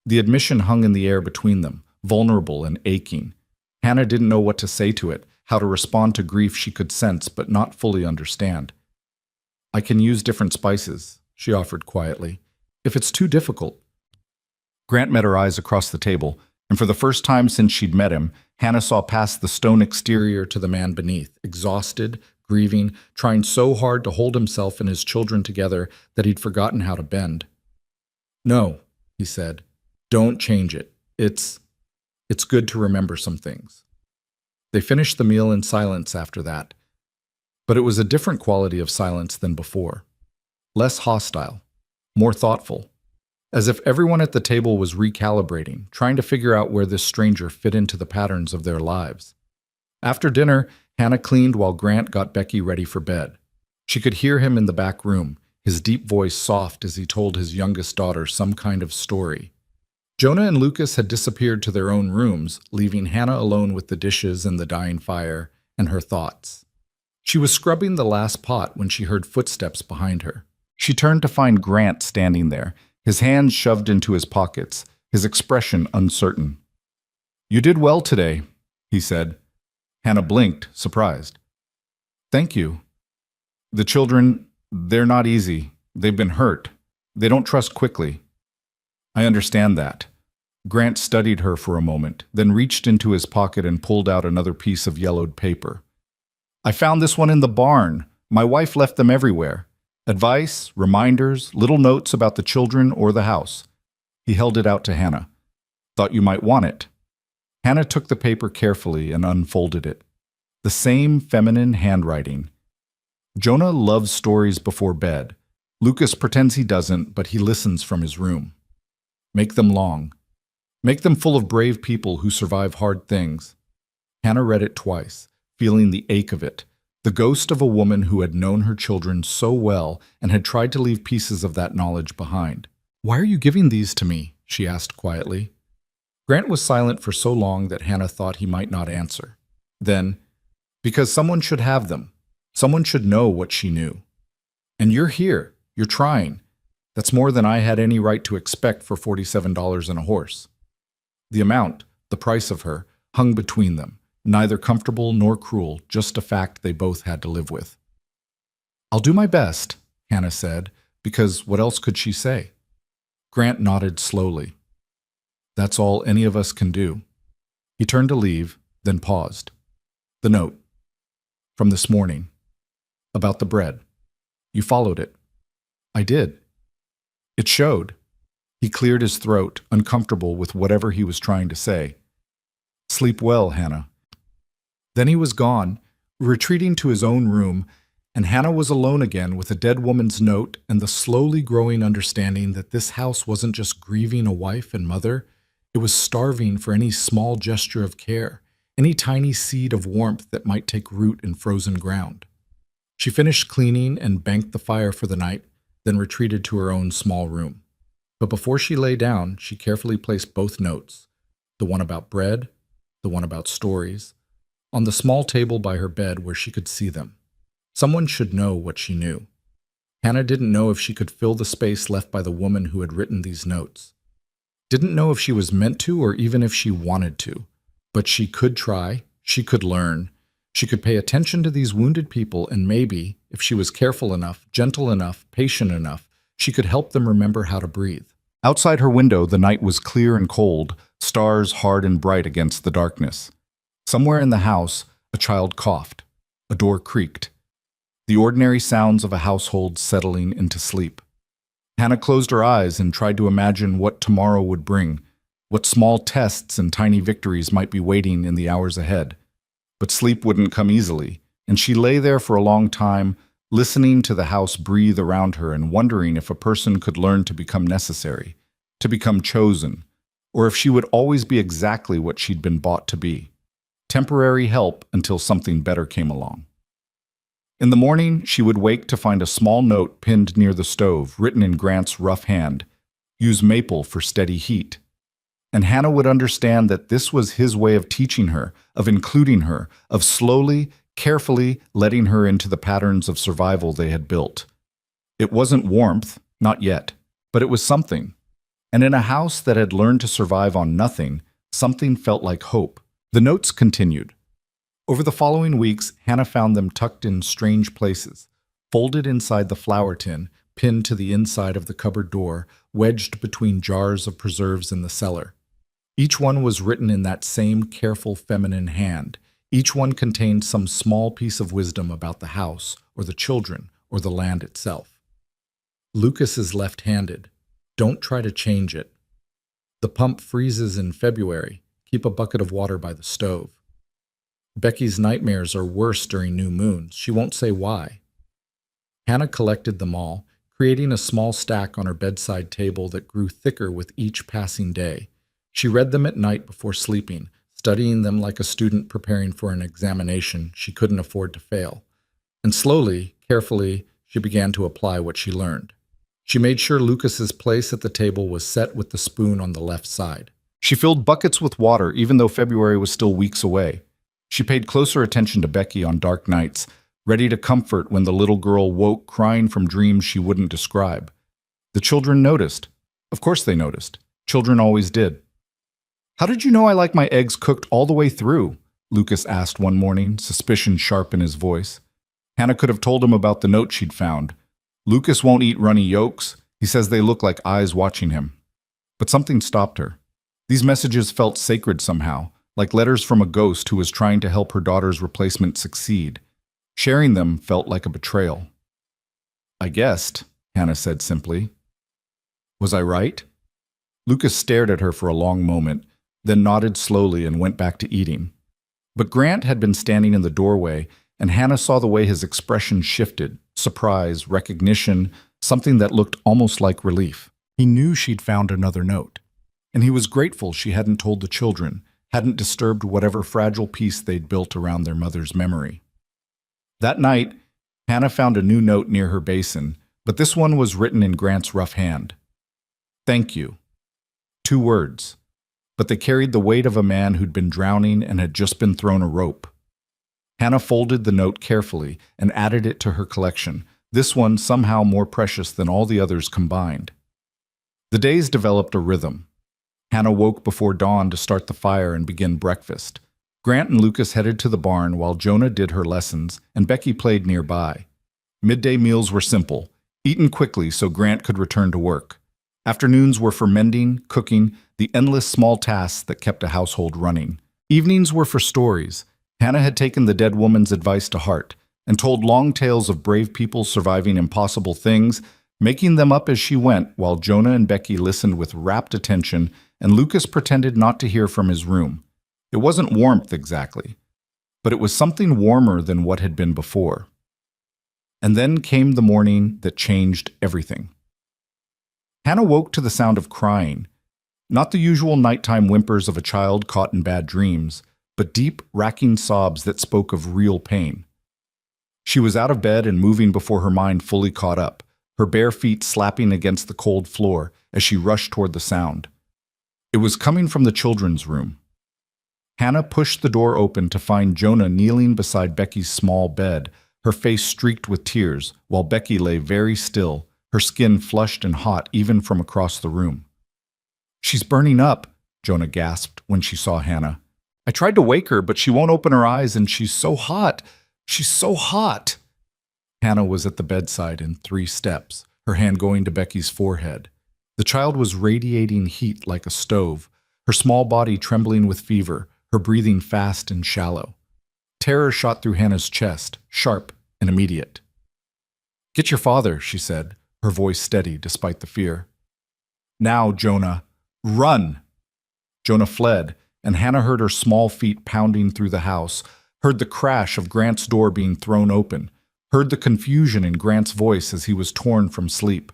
The admission hung in the air between them, vulnerable and aching. Hannah didn't know what to say to it, how to respond to grief she could sense but not fully understand. "I can use different spices," she offered quietly, "if it's too difficult." Grant met her eyes across the table, and for the first time since she'd met him, Hannah saw past the stone exterior to the man beneath, exhausted, grieving, trying so hard to hold himself and his children together that he'd forgotten how to bend. "No," he said. "Don't change it. It's good to remember some things." They finished the meal in silence after that. But it was a different quality of silence than before. Less hostile, more thoughtful. As if everyone at the table was recalibrating, trying to figure out where this stranger fit into the patterns of their lives. After dinner, Hannah cleaned while Grant got Becky ready for bed. She could hear him in the back room, his deep voice soft as he told his youngest daughter some kind of story. Jonah and Lucas had disappeared to their own rooms, leaving Hannah alone with the dishes and the dying fire and her thoughts. She was scrubbing the last pot when she heard footsteps behind her. She turned to find Grant standing there, his hands shoved into his pockets, his expression uncertain. "You did well today," he said. Hannah blinked, surprised. "Thank you. The children, they're not easy. They've been hurt. They don't trust quickly." "I understand that." Grant studied her for a moment, then reached into his pocket and pulled out another piece of yellowed paper. "I found this one in the barn. My wife left them everywhere. Advice, reminders, little notes about the children or the house." He held it out to Hannah. "Thought you might want it." Hannah took the paper carefully and unfolded it. The same feminine handwriting. Jonah loves stories before bed. Lucas pretends he doesn't, but he listens from his room. Make them long. Make them full of brave people who survive hard things. Hannah read it twice, feeling the ache of it, the ghost of a woman who had known her children so well and had tried to leave pieces of that knowledge behind. "Why are you giving these to me?" she asked quietly. Grant was silent for so long that Hannah thought he might not answer. Then, "Because someone should have them. Someone should know what she knew. And you're here. You're trying. That's more than I had any right to expect for $47 and a horse." The amount, the price of her, hung between them, neither comfortable nor cruel, just a fact they both had to live with. I'll do my best, Hannah said, because what else could she say? Grant nodded slowly. That's all any of us can do. He turned to leave, then paused. The note. From this morning. About the bread. You followed it. I did. It showed. He cleared his throat, uncomfortable with whatever he was trying to say. Sleep well, Hannah. Then he was gone, retreating to his own room, and Hannah was alone again with a dead woman's note and the slowly growing understanding that this house wasn't just grieving a wife and mother, it was starving for any small gesture of care, any tiny seed of warmth that might take root in frozen ground. She finished cleaning and banked the fire for the night, then retreated to her own small room. But before she lay down, she carefully placed both notes, the one about bread, the one about stories, on the small table by her bed where she could see them. Someone should know what she knew. Hannah didn't know if she could fill the space left by the woman who had written these notes. Didn't know if she was meant to or even if she wanted to. But she could try, she could learn, she could pay attention to these wounded people, and maybe, if she was careful enough, gentle enough, patient enough, she could help them remember how to breathe. Outside her window, the night was clear and cold, stars hard and bright against the darkness. Somewhere in the house, a child coughed. A door creaked. The ordinary sounds of a household settling into sleep. Hannah closed her eyes and tried to imagine what tomorrow would bring, what small tests and tiny victories might be waiting in the hours ahead. But sleep wouldn't come easily, and she lay there for a long time, listening to the house breathe around her and wondering if a person could learn to become necessary, to become chosen, or if she would always be exactly what she'd been bought to be. Temporary help until something better came along. In the morning, she would wake to find a small note pinned near the stove, written in Grant's rough hand, "Use maple for steady heat." And Hannah would understand that this was his way of teaching her, of including her, of slowly, carefully letting her into the patterns of survival they had built. It wasn't warmth, not yet, but it was something. And in a house that had learned to survive on nothing, something felt like hope. The notes continued. Over the following weeks, Hannah found them tucked in strange places, folded inside the flour tin, pinned to the inside of the cupboard door, wedged between jars of preserves in the cellar. Each one was written in that same careful feminine hand. Each one contained some small piece of wisdom about the house, or the children, or the land itself. Lucas is left-handed. Don't try to change it. The pump freezes in February. Keep a bucket of water by the stove. Becky's nightmares are worse during new moons. She won't say why. Hannah collected them all, creating a small stack on her bedside table that grew thicker with each passing day. She read them at night before sleeping, studying them like a student preparing for an examination she couldn't afford to fail. And slowly, carefully, she began to apply what she learned. She made sure Lucas's place at the table was set with the spoon on the left side. She filled buckets with water even though February was still weeks away. She paid closer attention to Becky on dark nights, ready to comfort when the little girl woke crying from dreams she wouldn't describe. The children noticed. Of course they noticed. Children always did. "How did you know I like my eggs cooked all the way through?" Lucas asked one morning, suspicion sharp in his voice. Hannah could have told him about the note she'd found. Lucas won't eat runny yolks. He says they look like eyes watching him. But something stopped her. These messages felt sacred somehow, like letters from a ghost who was trying to help her daughter's replacement succeed. Sharing them felt like a betrayal. "I guessed," Hannah said simply. "Was I right?" Lucas stared at her for a long moment, then nodded slowly and went back to eating. But Grant had been standing in the doorway, and Hannah saw the way his expression shifted, surprise, recognition, something that looked almost like relief. He knew she'd found another note, and he was grateful she hadn't told the children, hadn't disturbed whatever fragile piece they'd built around their mother's memory. That night, Hannah found a new note near her basin, but this one was written in Grant's rough hand. "Thank you." 2 words, but they carried the weight of a man who'd been drowning and had just been thrown a rope. Hannah folded the note carefully and added it to her collection, this one somehow more precious than all the others combined. The days developed a rhythm. Hannah woke before dawn to start the fire and begin breakfast. Grant and Lucas headed to the barn while Jonah did her lessons and Becky played nearby. Midday meals were simple, eaten quickly so Grant could return to work. Afternoons were for mending, cooking, the endless small tasks that kept a household running. Evenings were for stories. Hannah had taken the dead woman's advice to heart and told long tales of brave people surviving impossible things, making them up as she went while Jonah and Becky listened with rapt attention and Lucas pretended not to hear from his room. It wasn't warmth exactly, but it was something warmer than what had been before. And then came the morning that changed everything. Hannah woke to the sound of crying, not the usual nighttime whimpers of a child caught in bad dreams, but deep, racking sobs that spoke of real pain. She was out of bed and moving before her mind fully caught up, her bare feet slapping against the cold floor as she rushed toward the sound. It was coming from the children's room. Hannah pushed the door open to find Jonah kneeling beside Becky's small bed, her face streaked with tears, while Becky lay very still, her skin flushed and hot even from across the room. "She's burning up," Jonah gasped when she saw Hannah. "I tried to wake her, but she won't open her eyes and she's so hot. She's so hot." Hannah was at the bedside in 3 steps, her hand going to Becky's forehead. The child was radiating heat like a stove, her small body trembling with fever, her breathing fast and shallow. Terror shot through Hannah's chest, sharp and immediate. "Get your father," she said, her voice steady despite the fear. "Now, Jonah, run!" Jonah fled, and Hannah heard her small feet pounding through the house, heard the crash of Grant's door being thrown open, heard the confusion in Grant's voice as he was torn from sleep.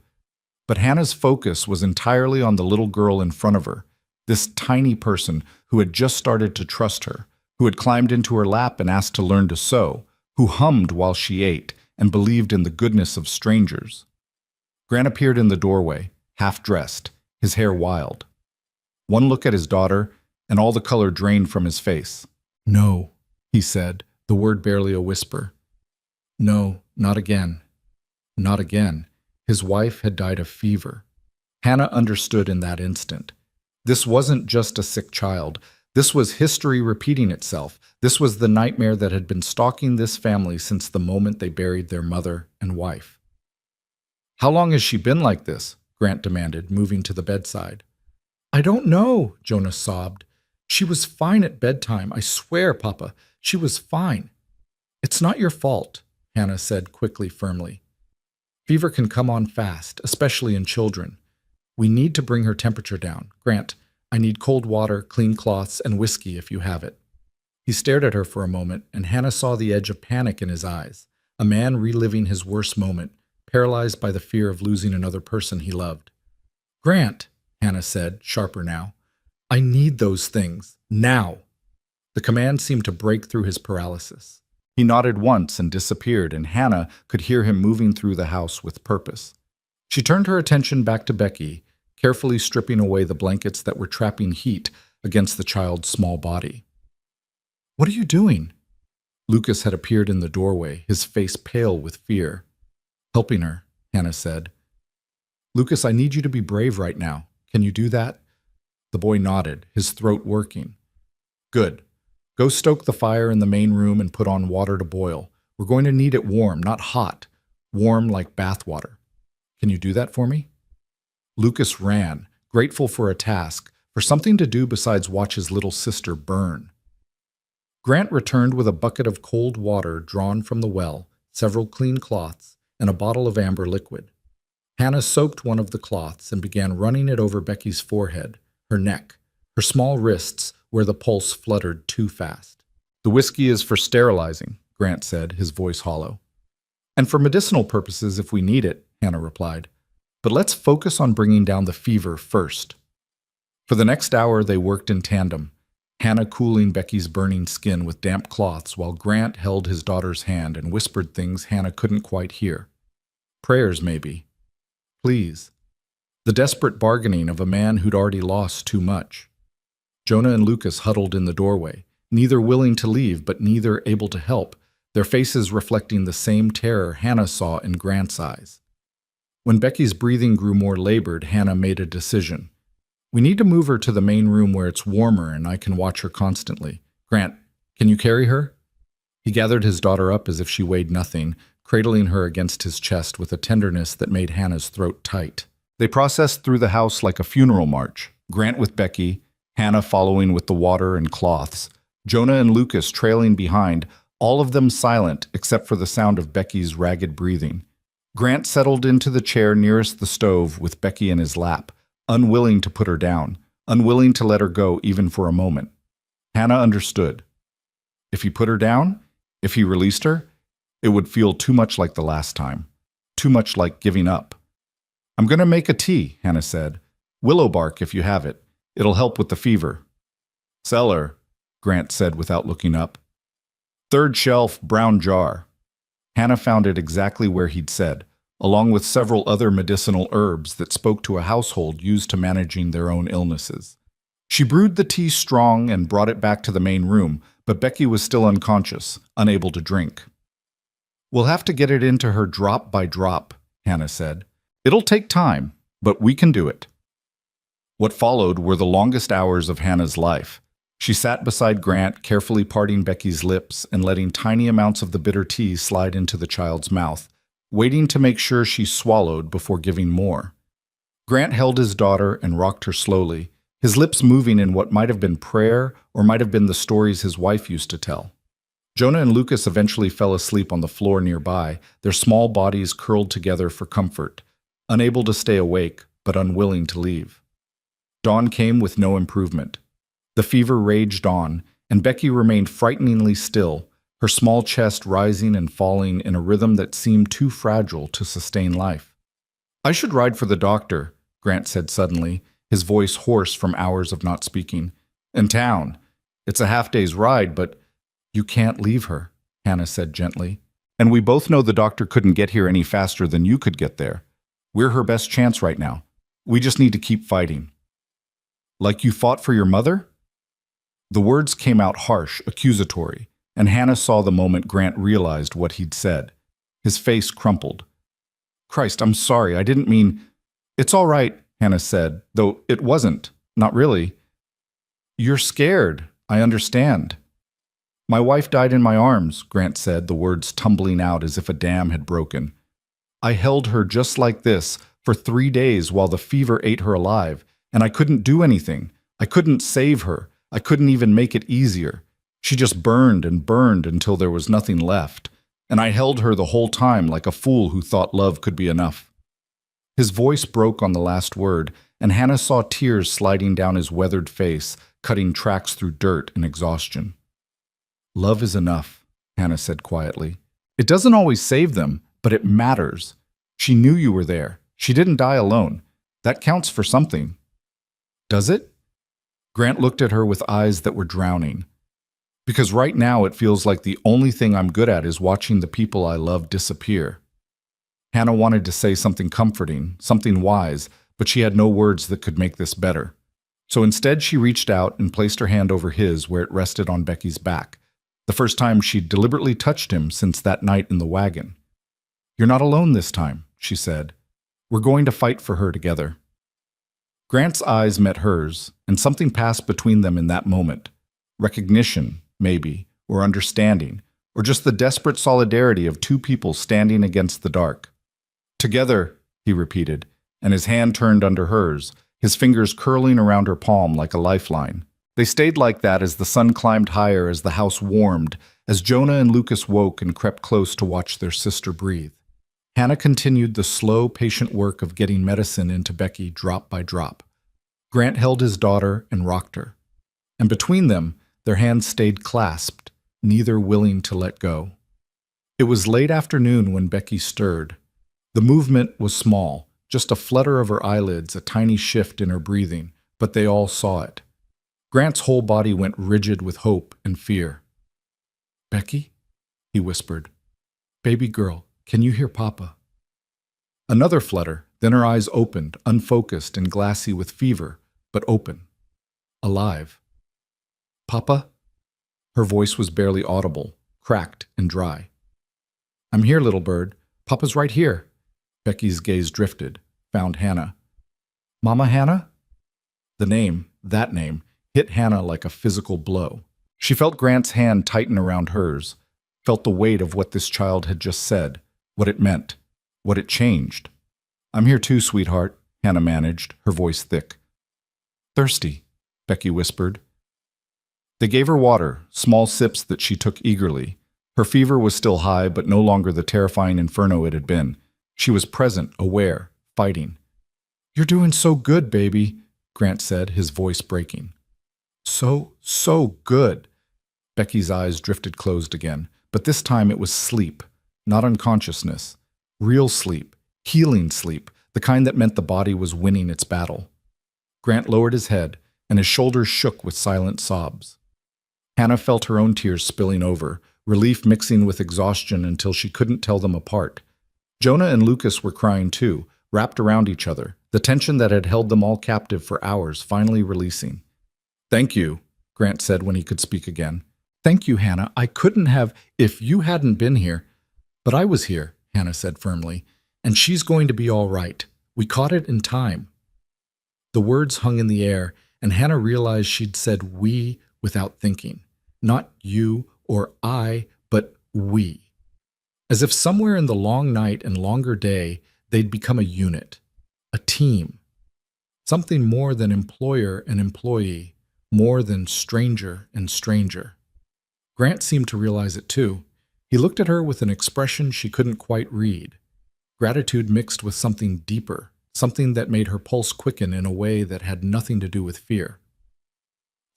But Hannah's focus was entirely on the little girl in front of her, this tiny person who had just started to trust her, who had climbed into her lap and asked to learn to sew, who hummed while she ate and believed in the goodness of strangers. Grant appeared in the doorway, half-dressed, his hair wild. One look at his daughter, and all the color drained from his face. "No," he said, the word barely a whisper. "No, not again. Not again." His wife had died of fever. Hannah understood in that instant. This wasn't just a sick child. This was history repeating itself. This was the nightmare that had been stalking this family since the moment they buried their mother and wife. "How long has she been like this?" Grant demanded, moving to the bedside. "I don't know," Jonah sobbed. "She was fine at bedtime. I swear, Papa, she was fine." "It's not your fault," Hannah said quickly, firmly. "Fever can come on fast, especially in children. We need to bring her temperature down. Grant, I need cold water, clean cloths, and whiskey if you have it." He stared at her for a moment, and Hannah saw the edge of panic in his eyes, a man reliving his worst moment, paralyzed by the fear of losing another person he loved. "Grant," Hannah said, sharper now, "I need those things, now." The command seemed to break through his paralysis. He nodded once and disappeared, and Hannah could hear him moving through the house with purpose. She turned her attention back to Becky, carefully stripping away the blankets that were trapping heat against the child's small body. "What are you doing?" Lucas had appeared in the doorway, his face pale with fear. "Helping her," Hannah said. "Lucas, I need you to be brave right now. Can you do that?" The boy nodded, his throat working. "Good. Go stoke the fire in the main room and put on water to boil. We're going to need it warm, not hot. Warm like bath water. Can you do that for me?" Lucas ran, grateful for a task, for something to do besides watch his little sister burn. Grant returned with a bucket of cold water drawn from the well, several clean cloths, and a bottle of amber liquid. Hannah soaked one of the cloths and began running it over Becky's forehead, her neck, her small wrists where the pulse fluttered too fast. "The whiskey is for sterilizing," Grant said, his voice hollow. "And for medicinal purposes if we need it," Hannah replied. "But let's focus on bringing down the fever first." For the next hour they worked in tandem, Hannah cooling Becky's burning skin with damp cloths while Grant held his daughter's hand and whispered things Hannah couldn't quite hear. Prayers, maybe. Please. The desperate bargaining of a man who'd already lost too much. Jonah and Lucas huddled in the doorway, neither willing to leave but neither able to help, their faces reflecting the same terror Hannah saw in Grant's eyes. When Becky's breathing grew more labored, Hannah made a decision. "We need to move her to the main room where it's warmer and I can watch her constantly. Grant, can you carry her?" He gathered his daughter up as if she weighed nothing, cradling her against his chest with a tenderness that made Hannah's throat tight. They processed through the house like a funeral march, Grant with Becky, Hannah following with the water and cloths, Jonah and Lucas trailing behind, all of them silent except for the sound of Becky's ragged breathing. Grant settled into the chair nearest the stove with Becky in his lap, unwilling to put her down, unwilling to let her go even for a moment. Hannah understood. If he put her down, if he released her, it would feel too much like the last time, too much like giving up. "I'm going to make a tea," Hannah said. "Willow bark if you have it. It'll help with the fever." "Cellar," Grant said without looking up. "Third shelf, brown jar." Hannah found it exactly where he'd said, along with several other medicinal herbs that spoke to a household used to managing their own illnesses. She brewed the tea strong and brought it back to the main room, but Becky was still unconscious, unable to drink. "We'll have to get it into her drop by drop," Hannah said. "It'll take time, but we can do it." What followed were the longest hours of Hannah's life. She sat beside Grant, carefully parting Becky's lips and letting tiny amounts of the bitter tea slide into the child's mouth, waiting to make sure she swallowed before giving more. Grant held his daughter and rocked her slowly, his lips moving in what might have been prayer or might have been the stories his wife used to tell. Jonah and Lucas eventually fell asleep on the floor nearby, their small bodies curled together for comfort, unable to stay awake but unwilling to leave. Dawn came with no improvement. The fever raged on, and Becky remained frighteningly still, her small chest rising and falling in a rhythm that seemed too fragile to sustain life. "I should ride for the doctor," Grant said suddenly, his voice hoarse from hours of not speaking. "In town. It's a half-day's ride, but—" "You can't leave her," Hannah said gently. "And we both know the doctor couldn't get here any faster than you could get there. We're her best chance right now. We just need to keep fighting." "Like you fought for your mother?" The words came out harsh, accusatory, and Hannah saw the moment Grant realized what he'd said. His face crumpled. "Christ, I'm sorry, I didn't mean—" "It's all right," Hannah said, "though it wasn't. Not really." "You're scared. I understand." "My wife died in my arms," Grant said, the words tumbling out as if a dam had broken. "I held her just like this for 3 days while the fever ate her alive, and I couldn't do anything. I couldn't save her. I couldn't even make it easier. She just burned and burned until there was nothing left, and I held her the whole time like a fool who thought love could be enough." His voice broke on the last word, and Hannah saw tears sliding down his weathered face, cutting tracks through dirt and exhaustion. "Love is enough," Hannah said quietly. "It doesn't always save them, but it matters. She knew you were there. She didn't die alone. That counts for something." "Does it?" Grant looked at her with eyes that were drowning. "Because right now it feels like the only thing I'm good at is watching the people I love disappear." Hannah wanted to say something comforting, something wise, but she had no words that could make this better. So instead she reached out and placed her hand over his where it rested on Becky's back, the first time she'd deliberately touched him since that night in the wagon. "You're not alone this time," she said. "We're going to fight for her together." Grant's eyes met hers, and something passed between them in that moment. Recognition, maybe, or understanding, or just the desperate solidarity of two people standing against the dark. "Together," he repeated, and his hand turned under hers, his fingers curling around her palm like a lifeline. They stayed like that as the sun climbed higher, as the house warmed, as Jonah and Lucas woke and crept close to watch their sister breathe. Hannah continued the slow, patient work of getting medicine into Becky drop by drop. Grant held his daughter and rocked her. And between them, their hands stayed clasped, neither willing to let go. It was late afternoon when Becky stirred. The movement was small, just a flutter of her eyelids, a tiny shift in her breathing, but they all saw it. Grant's whole body went rigid with hope and fear. "Becky?" he whispered. "Baby girl, can you hear Papa?" Another flutter, then her eyes opened, unfocused and glassy with fever, but open. Alive. "Papa?" Her voice was barely audible, cracked and dry. "I'm here, little bird. Papa's right here." Becky's gaze drifted, found Hannah. "Mama Hannah?" The name, that name, hit Hannah like a physical blow. She felt Grant's hand tighten around hers, felt the weight of what this child had just said, what it meant, what it changed. "I'm here too, sweetheart," Hannah managed, her voice thick. "Thirsty," Becky whispered. They gave her water, small sips that she took eagerly. Her fever was still high, but no longer the terrifying inferno it had been. She was present, aware, fighting. "You're doing so good, baby," Grant said, his voice breaking. So good." Becky's eyes drifted closed again, but this time it was sleep, not unconsciousness. Real sleep, healing sleep, the kind that meant the body was winning its battle. Grant lowered his head, and his shoulders shook with silent sobs. Hannah felt her own tears spilling over, relief mixing with exhaustion until she couldn't tell them apart. Jonah and Lucas were crying too, wrapped around each other, the tension that had held them all captive for hours finally releasing. "Thank you," Grant said when he could speak again. "Thank you, Hannah. I couldn't have if you hadn't been here." "But I was here," Hannah said firmly, "and she's going to be all right. We caught it in time." The words hung in the air, and Hannah realized she'd said "we" without thinking. Not you or I, but we. As if somewhere in the long night and longer day, they'd become a unit, a team. Something more than employer and employee, more than stranger and stranger. Grant seemed to realize it too. He looked at her with an expression she couldn't quite read. Gratitude mixed with something deeper, something that made her pulse quicken in a way that had nothing to do with fear.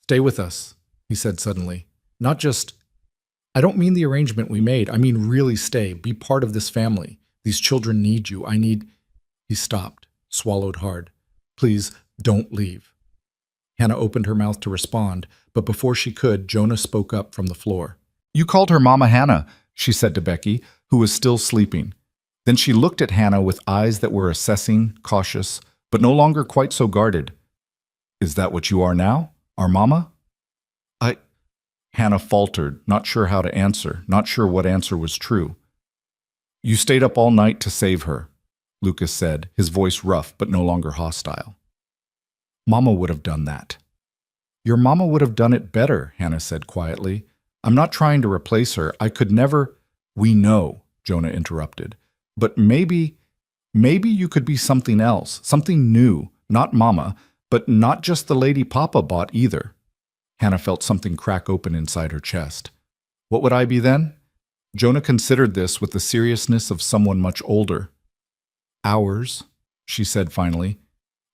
"Stay with us," he said suddenly. "Not just, I don't mean the arrangement we made. I mean really stay, be part of this family. These children need you. I need—" He stopped, swallowed hard. "Please, don't leave." Hannah opened her mouth to respond, but before she could, Jonah spoke up from the floor. "You called her Mama Hannah," she said to Becky, who was still sleeping. Then she looked at Hannah with eyes that were assessing, cautious, but no longer quite so guarded. "Is that what you are now? Our mama?" Hannah faltered, not sure how to answer, not sure what answer was true. "You stayed up all night to save her," Lucas said, his voice rough but no longer hostile. "Mama would have done that." "Your mama would have done it better," Hannah said quietly. "I'm not trying to replace her. I could never—" "We know," Jonah interrupted. "But maybe you could be something else, something new, not Mama, but not just the lady Papa bought either." Hannah felt something crack open inside her chest. "What would I be then?" Jonah considered this with the seriousness of someone much older. "Ours," she said finally.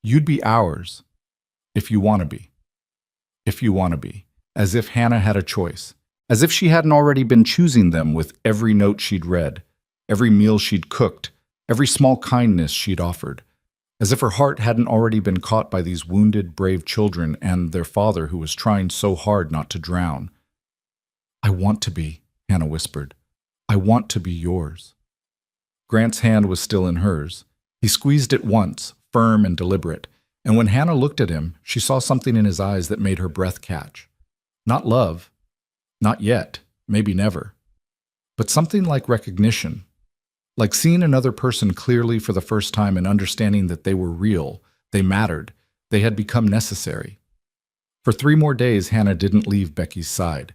"You'd be ours. If you want to be. If you want to be." As if Hannah had a choice. As if she hadn't already been choosing them with every note she'd read, every meal she'd cooked, every small kindness she'd offered. As if her heart hadn't already been caught by these wounded, brave children and their father who was trying so hard not to drown. "I want to be," Hannah whispered. "I want to be yours." Grant's hand was still in hers. He squeezed it once, firm and deliberate, and when Hannah looked at him, she saw something in his eyes that made her breath catch. Not love. Not yet. Maybe never. But something like recognition. Like seeing another person clearly for the first time and understanding that they were real, they mattered, they had become necessary. For 3 more days, Hannah didn't leave Becky's side.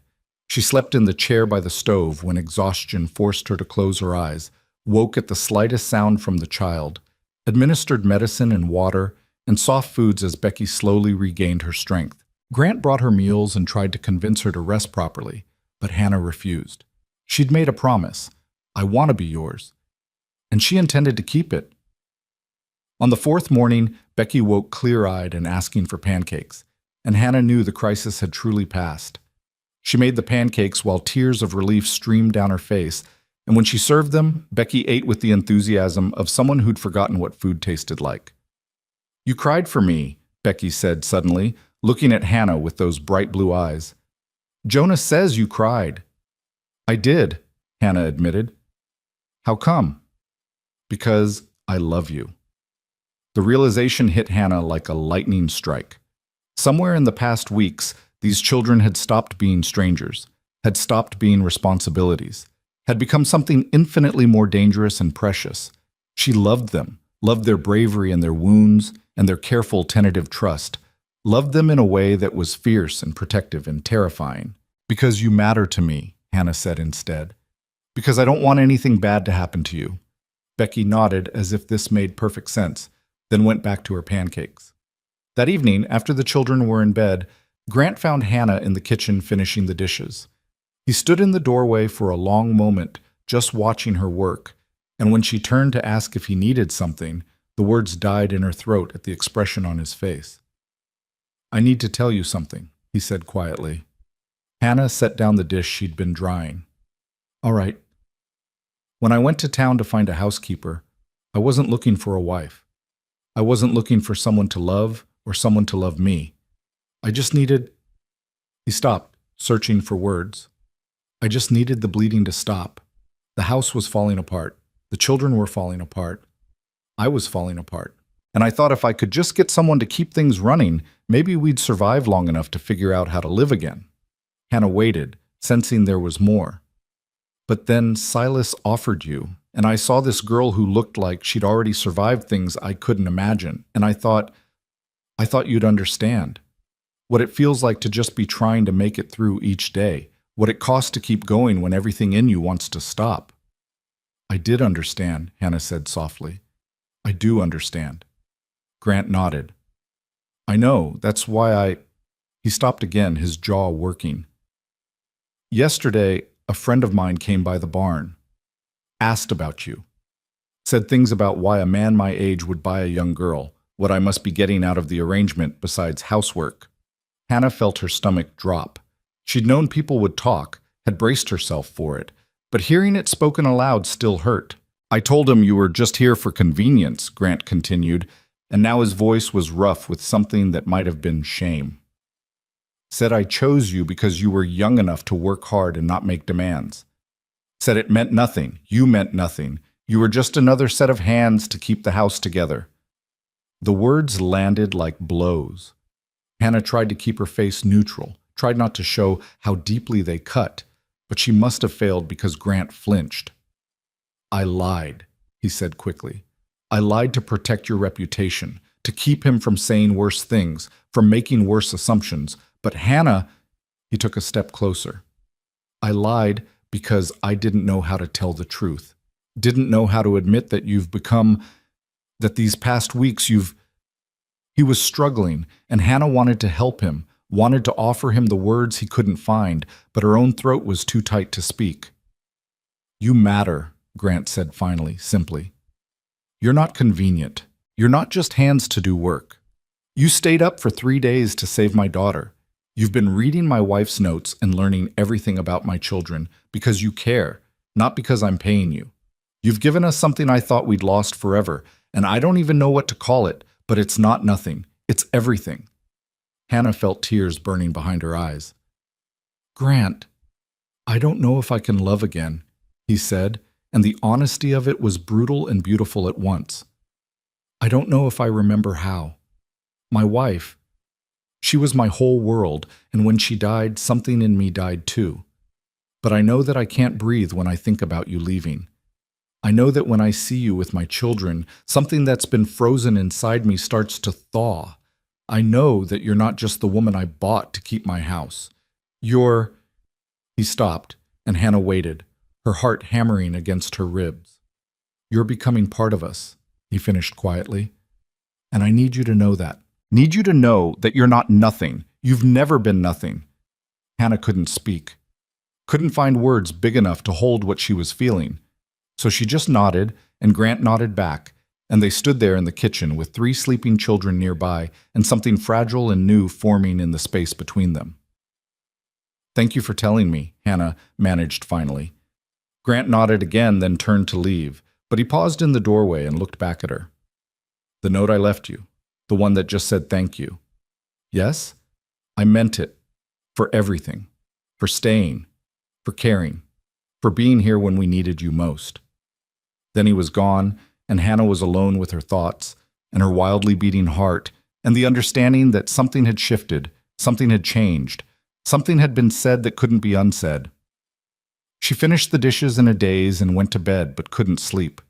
She slept in the chair by the stove when exhaustion forced her to close her eyes, woke at the slightest sound from the child, administered medicine and water, and soft foods as Becky slowly regained her strength. Grant brought her meals and tried to convince her to rest properly, but Hannah refused. She'd made a promise. "I want to be yours." And she intended to keep it. On the 4th morning, Becky woke clear-eyed and asking for pancakes, and Hannah knew the crisis had truly passed. She made the pancakes while tears of relief streamed down her face, and when she served them, Becky ate with the enthusiasm of someone who'd forgotten what food tasted like. "You cried for me," Becky said suddenly, looking at Hannah with those bright blue eyes. "Jonah says you cried." "I did," Hannah admitted. "How come?" "Because I love you." The realization hit Hannah like a lightning strike. Somewhere in the past weeks, these children had stopped being strangers, had stopped being responsibilities, had become something infinitely more dangerous and precious. She loved them, loved their bravery and their wounds and their careful, tentative trust, loved them in a way that was fierce and protective and terrifying. "Because you matter to me," Hannah said instead. Because I don't want anything bad to happen to you. Becky nodded as if this made perfect sense, then went back to her pancakes. That evening, after the children were in bed, Grant found Hannah in the kitchen finishing the dishes. He stood in the doorway for a long moment, just watching her work, and when she turned to ask if he needed something, the words died in her throat at the expression on his face. "I need to tell you something," he said quietly. Hannah set down the dish she'd been drying. "All right. When I went to town to find a housekeeper, I wasn't looking for a wife. I wasn't looking for someone to love or someone to love me. I just needed—" He stopped, searching for words. "I just needed the bleeding to stop. The house was falling apart. The children were falling apart. I was falling apart. And I thought if I could just get someone to keep things running, maybe we'd survive long enough to figure out how to live again." Hannah waited, sensing there was more. "But then Silas offered you, and I saw this girl who looked like she'd already survived things I couldn't imagine, and I thought you'd understand. What it feels like to just be trying to make it through each day, what it costs to keep going when everything in you wants to stop." "I did understand," Hannah said softly. "I do understand." Grant nodded. "I know, that's why I—" He stopped again, his jaw working. "Yesterday, a friend of mine came by the barn, asked about you, said things about why a man my age would buy a young girl, what I must be getting out of the arrangement besides housework." Hannah felt her stomach drop. She'd known people would talk, had braced herself for it, but hearing it spoken aloud still hurt. "I told him you were just here for convenience," Grant continued, and now his voice was rough with something that might have been shame. "Said I chose you because you were young enough to work hard and not make demands. Said it meant nothing, you meant nothing, you were just another set of hands to keep the house together." The words landed like blows. Hannah tried to keep her face neutral, tried not to show how deeply they cut, but she must have failed because Grant flinched. "I lied," he said quickly. "I lied to protect your reputation, to keep him from saying worse things, from making worse assumptions. But Hannah—" He took a step closer. "I lied because I didn't know how to tell the truth. Didn't know how to admit that that these past weeks you've—" He was struggling, and Hannah wanted to help him, wanted to offer him the words he couldn't find, but her own throat was too tight to speak. "You matter," Grant said finally, simply. "You're not convenient. You're not just hands to do work. You stayed up for 3 days to save my daughter. You've been reading my wife's notes and learning everything about my children because you care, not because I'm paying you. You've given us something I thought we'd lost forever, and I don't even know what to call it, but it's not nothing. It's everything." Hannah felt tears burning behind her eyes. "Grant, I don't know if I can love again," he said, and the honesty of it was brutal and beautiful at once. "I don't know if I remember how. My wife, she was my whole world, and when she died, something in me died too. But I know that I can't breathe when I think about you leaving. I know that when I see you with my children, something that's been frozen inside me starts to thaw. I know that you're not just the woman I bought to keep my house. You're—" He stopped, and Hannah waited, her heart hammering against her ribs. "You're becoming part of us," he finished quietly. "And I need you to know that. Need you to know that you're not nothing. You've never been nothing." Hannah couldn't speak, couldn't find words big enough to hold what she was feeling. So she just nodded, and Grant nodded back, and they stood there in the kitchen with 3 sleeping children nearby and something fragile and new forming in the space between them. "Thank you for telling me," Hannah managed finally. Grant nodded again, then turned to leave, but he paused in the doorway and looked back at her. "The note I left you, the one that just said thank you. Yes? I meant it. For everything. For staying. For caring. For being here when we needed you most." Then he was gone, and Hannah was alone with her thoughts, and her wildly beating heart, and the understanding that something had shifted, something had changed, something had been said that couldn't be unsaid. She finished the dishes in a daze and went to bed, but couldn't sleep.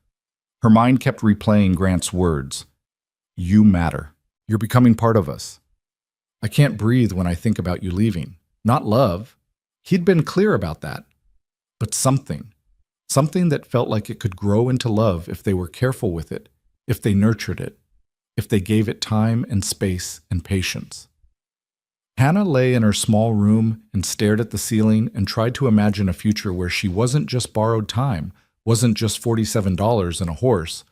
Her mind kept replaying Grant's words. "You matter. You're becoming part of us. I can't breathe when I think about you leaving. Not love." He'd been clear about that. But something something that felt like it could grow into love if they were careful with it, if they nurtured it, if they gave it time and space and patience. Hannah lay in her small room and stared at the ceiling and tried to imagine a future where she wasn't just borrowed time, wasn't just $47 and a horse,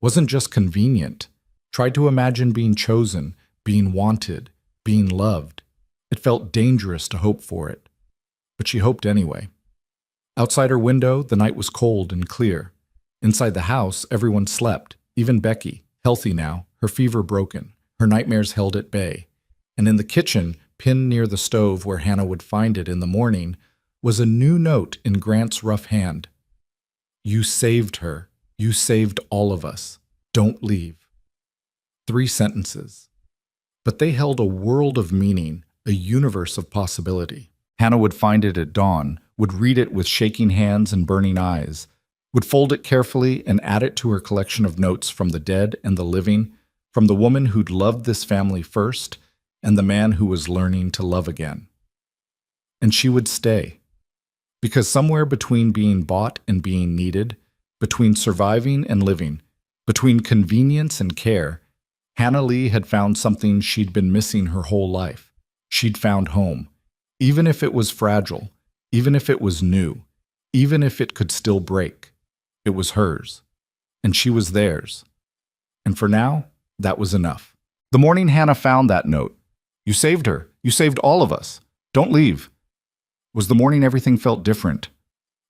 wasn't just convenient. Tried to imagine being chosen, being wanted, being loved. It felt dangerous to hope for it, but she hoped anyway. Outside her window, the night was cold and clear. Inside the house, everyone slept, even Becky, healthy now, her fever broken, her nightmares held at bay. And in the kitchen, pinned near the stove where Hannah would find it in the morning, was a new note in Grant's rough hand. "You saved her. You saved all of us. Don't leave." 3 sentences. But they held a world of meaning, a universe of possibility. Hannah would find it at dawn, would read it with shaking hands and burning eyes, would fold it carefully and add it to her collection of notes from the dead and the living, from the woman who'd loved this family first, and the man who was learning to love again. And she would stay. Because somewhere between being bought and being needed, between surviving and living, between convenience and care, Hannah Lee had found something she'd been missing her whole life. She'd found home. Even if it was fragile, even if it was new, even if it could still break, it was hers. And she was theirs. And for now, that was enough. The morning Hannah found that note, "You saved her. You saved all of us. Don't leave," was the morning everything felt different.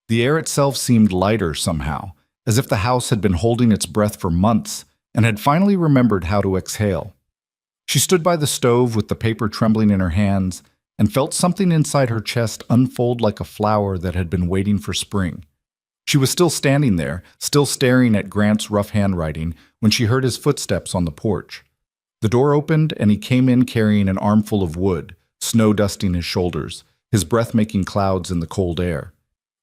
The air itself seemed lighter somehow, as if the house had been holding its breath for months and had finally remembered how to exhale. She stood by the stove with the paper trembling in her hands and felt something inside her chest unfold like a flower that had been waiting for spring. She was still standing there, still staring at Grant's rough handwriting, when she heard his footsteps on the porch. The door opened and he came in carrying an armful of wood, snow dusting his shoulders, his breath making clouds in the cold air.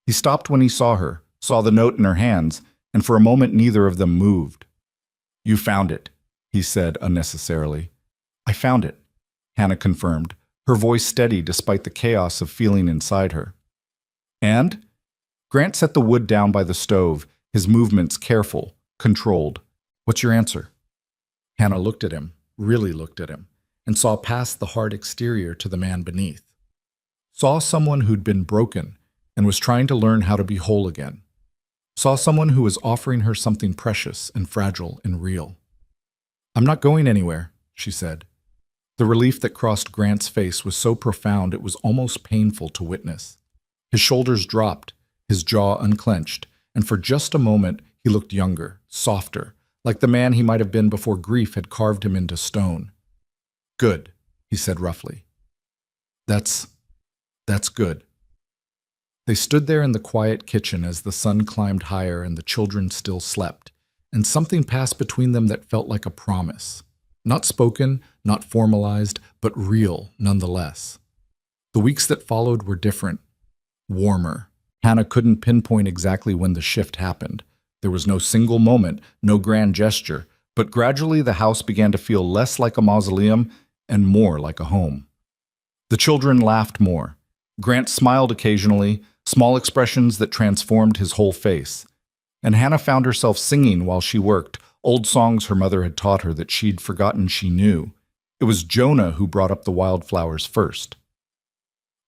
He stopped when he saw her, saw the note in her hands, and for a moment neither of them moved. "You found it," he said unnecessarily. "I found it," Hannah confirmed, her voice steady despite the chaos of feeling inside her. "And?" Grant set the wood down by the stove, his movements careful, controlled. "What's your answer?" Hannah looked at him, really looked at him, and saw past the hard exterior to the man beneath. Saw someone who'd been broken and was trying to learn how to be whole again. Saw someone who was offering her something precious and fragile and real. "I'm not going anywhere," she said. The relief that crossed Grant's face was so profound it was almost painful to witness. His shoulders dropped, his jaw unclenched, and for just a moment he looked younger, softer, like the man he might have been before grief had carved him into stone. "Good," he said roughly. That's good." They stood there in the quiet kitchen as the sun climbed higher and the children still slept, and something passed between them that felt like a promise. Not spoken, not formalized, but real nonetheless. The weeks that followed were different, warmer. Hannah couldn't pinpoint exactly when the shift happened. There was no single moment, no grand gesture, but gradually the house began to feel less like a mausoleum and more like a home. The children laughed more. Grant smiled occasionally, small expressions that transformed his whole face. And Hannah found herself singing while she worked, old songs her mother had taught her that she'd forgotten she knew. It was Jonah who brought up the wildflowers first.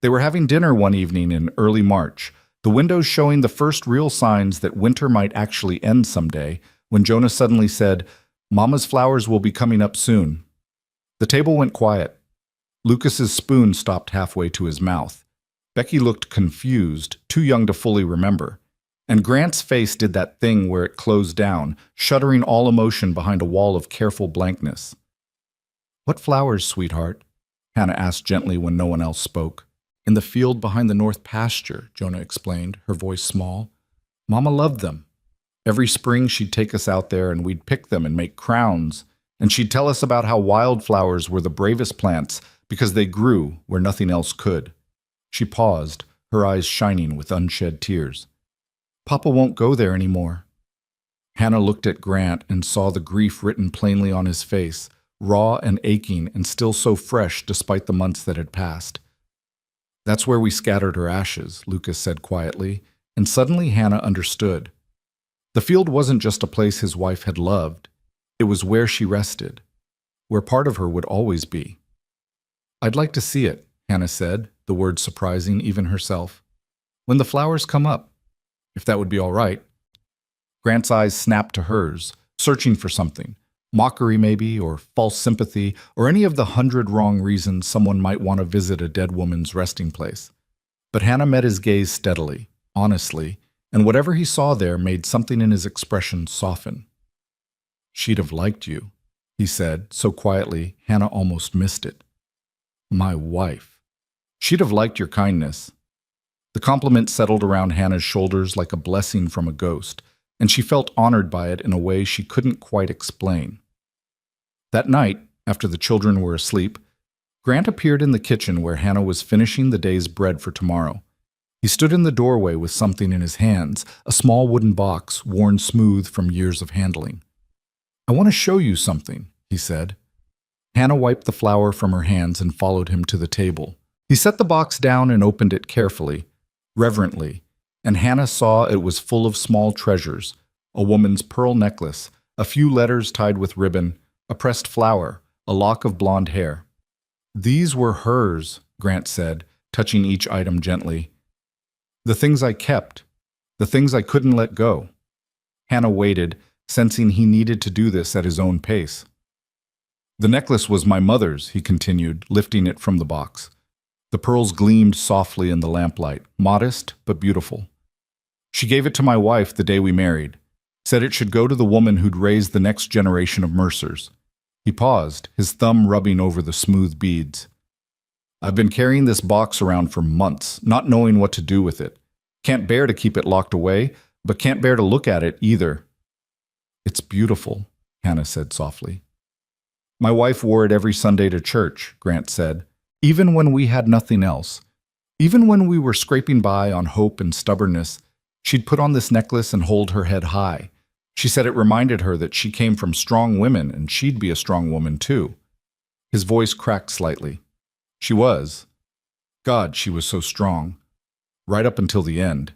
They were having dinner one evening in early March, the windows showing the first real signs that winter might actually end someday, when Jonah suddenly said, "Mama's flowers will be coming up soon." The table went quiet. Lucas's spoon stopped halfway to his mouth. Becky looked confused, too young to fully remember. And Grant's face did that thing where it closed down, shuttering all emotion behind a wall of careful blankness. "What flowers, sweetheart?" Hannah asked gently when no one else spoke. "In the field behind the north pasture," Jonah explained, her voice small. "Mama loved them. Every spring she'd take us out there and we'd pick them and make crowns, and she'd tell us about how wildflowers were the bravest plants because they grew where nothing else could." She paused, her eyes shining with unshed tears. "Papa won't go there anymore." Hannah looked at Grant and saw the grief written plainly on his face, raw and aching and still so fresh despite the months that had passed. "That's where we scattered her ashes," Lucas said quietly, and suddenly Hannah understood. The field wasn't just a place his wife had loved, it was where she rested, where part of her would always be. "I'd like to see it," Hannah said, the word surprising even herself. "When the flowers come up, if that would be all right." Grant's eyes snapped to hers, searching for something. Mockery maybe, or false sympathy, or any of the 100 wrong reasons someone might want to visit a dead woman's resting place. But Hannah met his gaze steadily, honestly, and whatever he saw there made something in his expression soften. "She'd have liked you," he said, so quietly Hannah almost missed it. "My wife. She'd have liked your kindness." The compliment settled around Hannah's shoulders like a blessing from a ghost, and she felt honored by it in a way she couldn't quite explain. That night, after the children were asleep, Grant appeared in the kitchen where Hannah was finishing the day's bread for tomorrow. He stood in the doorway with something in his hands, a small wooden box worn smooth from years of handling. "I want to show you something," he said. Hannah wiped the flour from her hands and followed him to the table. He set the box down and opened it carefully, reverently, and Hannah saw it was full of small treasures: a woman's pearl necklace, a few letters tied with ribbon, a pressed flower, a lock of blonde hair. "These were hers," Grant said, touching each item gently. "The things I kept, the things I couldn't let go." Hannah waited, sensing he needed to do this at his own pace. "The necklace was my mother's," he continued, lifting it from the box. The pearls gleamed softly in the lamplight, modest but beautiful. "She gave it to my wife the day we married, said it should go to the woman who'd raise the next generation of Mercers." He paused, his thumb rubbing over the smooth beads. "I've been carrying this box around for months, not knowing what to do with it. Can't bear to keep it locked away, but can't bear to look at it either." "It's beautiful," Hannah said softly. "My wife wore it every Sunday to church," Grant said, "even when we had nothing else. Even when we were scraping by on hope and stubbornness, she'd put on this necklace and hold her head high. She said it reminded her that she came from strong women and she'd be a strong woman too." His voice cracked slightly. "She was. God, she was so strong. Right up until the end."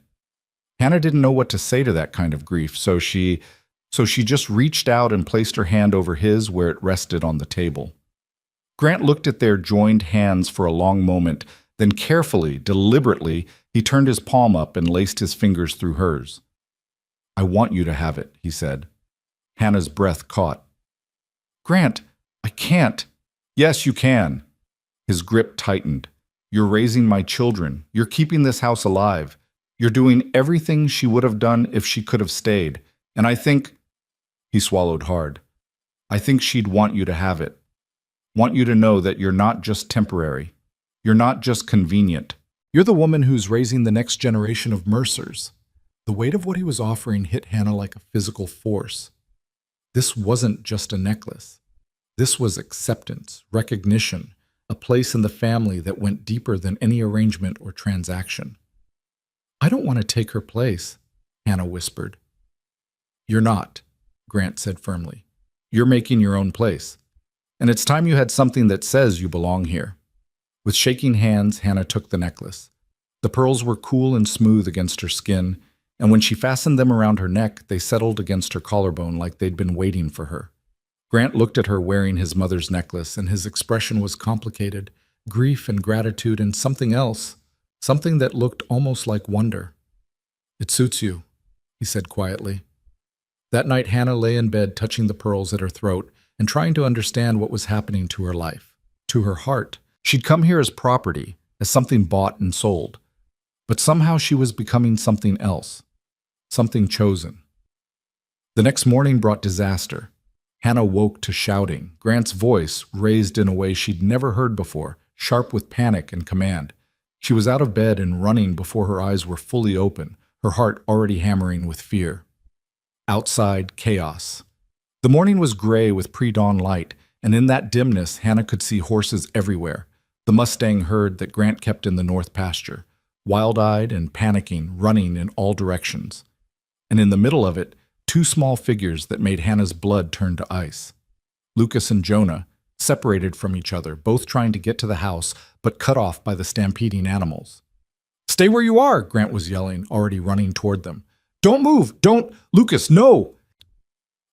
Hannah didn't know what to say to that kind of grief, so she just reached out and placed her hand over his where it rested on the table. Grant looked at their joined hands for a long moment, then carefully, deliberately, he turned his palm up and laced his fingers through hers. "I want you to have it," he said. Hannah's breath caught. "Grant, I can't." "Yes, you can." His grip tightened. "You're raising my children. You're keeping this house alive. You're doing everything she would have done if she could have stayed. And I think—" He swallowed hard. "I think she'd want you to have it. Want you to know that you're not just temporary. You're not just convenient. You're the woman who's raising the next generation of Mercers." The weight of what he was offering hit Hannah like a physical force. This wasn't just a necklace. This was acceptance, recognition, a place in the family that went deeper than any arrangement or transaction. "I don't want to take her place," Hannah whispered. "You're not," Grant said firmly. "You're making your own place. And it's time you had something that says you belong here." With shaking hands, Hannah took the necklace. The pearls were cool and smooth against her skin, and when she fastened them around her neck, they settled against her collarbone like they'd been waiting for her. Grant looked at her wearing his mother's necklace, and his expression was complicated, grief and gratitude and something else, something that looked almost like wonder. "It suits you," he said quietly. That night, Hannah lay in bed touching the pearls at her throat and trying to understand what was happening to her life, to her heart. She'd come here as property, as something bought and sold. But somehow she was becoming something else, something chosen. The next morning brought disaster. Hannah woke to shouting, Grant's voice raised in a way she'd never heard before, sharp with panic and command. She was out of bed and running before her eyes were fully open, her heart already hammering with fear. Outside, chaos. The morning was gray with pre-dawn light, and in that dimness Hannah could see horses everywhere, the Mustang herd that Grant kept in the north pasture, wild-eyed and panicking, running in all directions. And in the middle of it, two small figures that made Hannah's blood turn to ice. Lucas and Jonah, separated from each other, both trying to get to the house, but cut off by the stampeding animals. Stay where you are, Grant was yelling, already running toward them. Don't move! Don't! Lucas, no!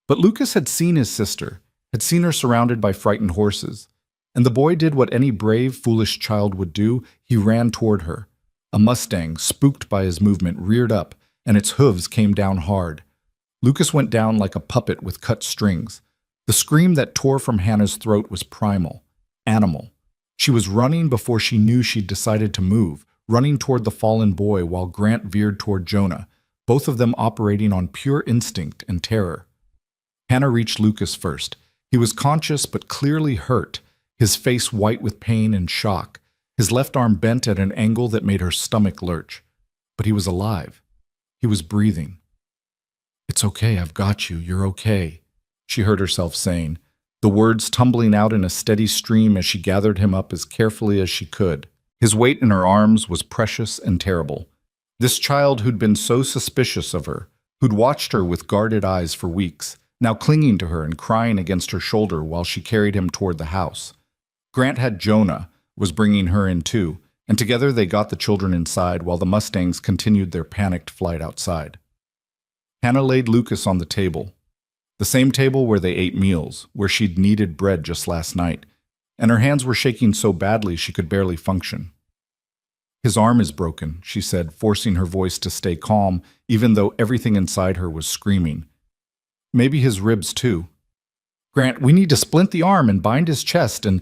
But Lucas had seen his sister, had seen her surrounded by frightened horses, and the boy did what any brave, foolish child would do. He ran toward her. A Mustang, spooked by his movement, reared up, and its hooves came down hard. Lucas went down like a puppet with cut strings. The scream that tore from Hannah's throat was primal, animal. She was running before she knew she'd decided to move, running toward the fallen boy while Grant veered toward Jonah, both of them operating on pure instinct and terror. Hannah reached Lucas first. He was conscious but clearly hurt, his face white with pain and shock, his left arm bent at an angle that made her stomach lurch. But he was alive. He was breathing. "It's okay, I've got you, you're okay," she heard herself saying, the words tumbling out in a steady stream as she gathered him up as carefully as she could. His weight in her arms was precious and terrible. This child who'd been so suspicious of her, who'd watched her with guarded eyes for weeks, now clinging to her and crying against her shoulder while she carried him toward the house. Grant had Jonah, was bringing her in too, and together they got the children inside while the Mustangs continued their panicked flight outside. Hannah laid Lucas on the table, the same table where they ate meals, where she'd kneaded bread just last night, and her hands were shaking so badly she could barely function. "His arm is broken," she said, forcing her voice to stay calm, even though everything inside her was screaming. "Maybe his ribs too. Grant, we need to splint the arm and bind his chest and—"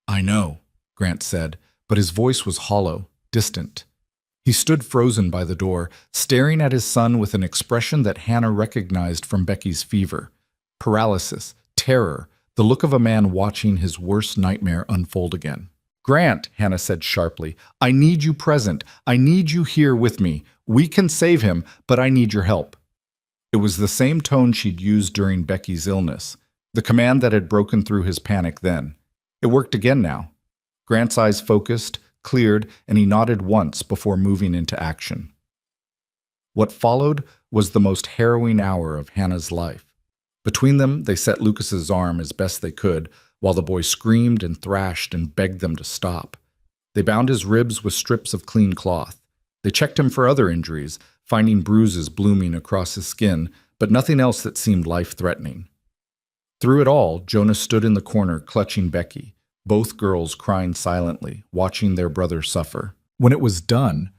"I know," Grant said, but his voice was hollow, distant. He stood frozen by the door, staring at his son with an expression that Hannah recognized from Becky's fever. Paralysis, terror, the look of a man watching his worst nightmare unfold again. "Grant," Hannah said sharply, "I need you present. I need you here with me. We can save him, but I need your help." It was the same tone she'd used during Becky's illness, the command that had broken through his panic then. It worked again now. Grant's eyes focused, cleared, and he nodded once before moving into action. What followed was the most harrowing hour of Hannah's life. Between them, they set Lucas's arm as best they could, while the boy screamed and thrashed and begged them to stop. They bound his ribs with strips of clean cloth. They checked him for other injuries, finding bruises blooming across his skin, but nothing else that seemed life-threatening. Through it all, Jonah stood in the corner clutching Becky, both girls crying silently, watching their brother suffer. When it was done,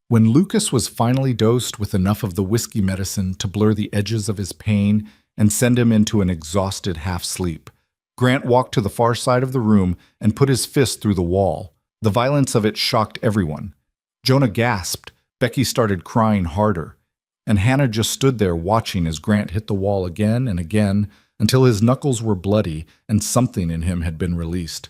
when Lucas was finally dosed with enough of the whiskey medicine to blur the edges of his pain and send him into an exhausted half-sleep, Grant walked to the far side of the room and put his fist through the wall. The violence of it shocked everyone. Jonah gasped, Becky started crying harder, and Hannah just stood there watching as Grant hit the wall again and again until his knuckles were bloody and something in him had been released.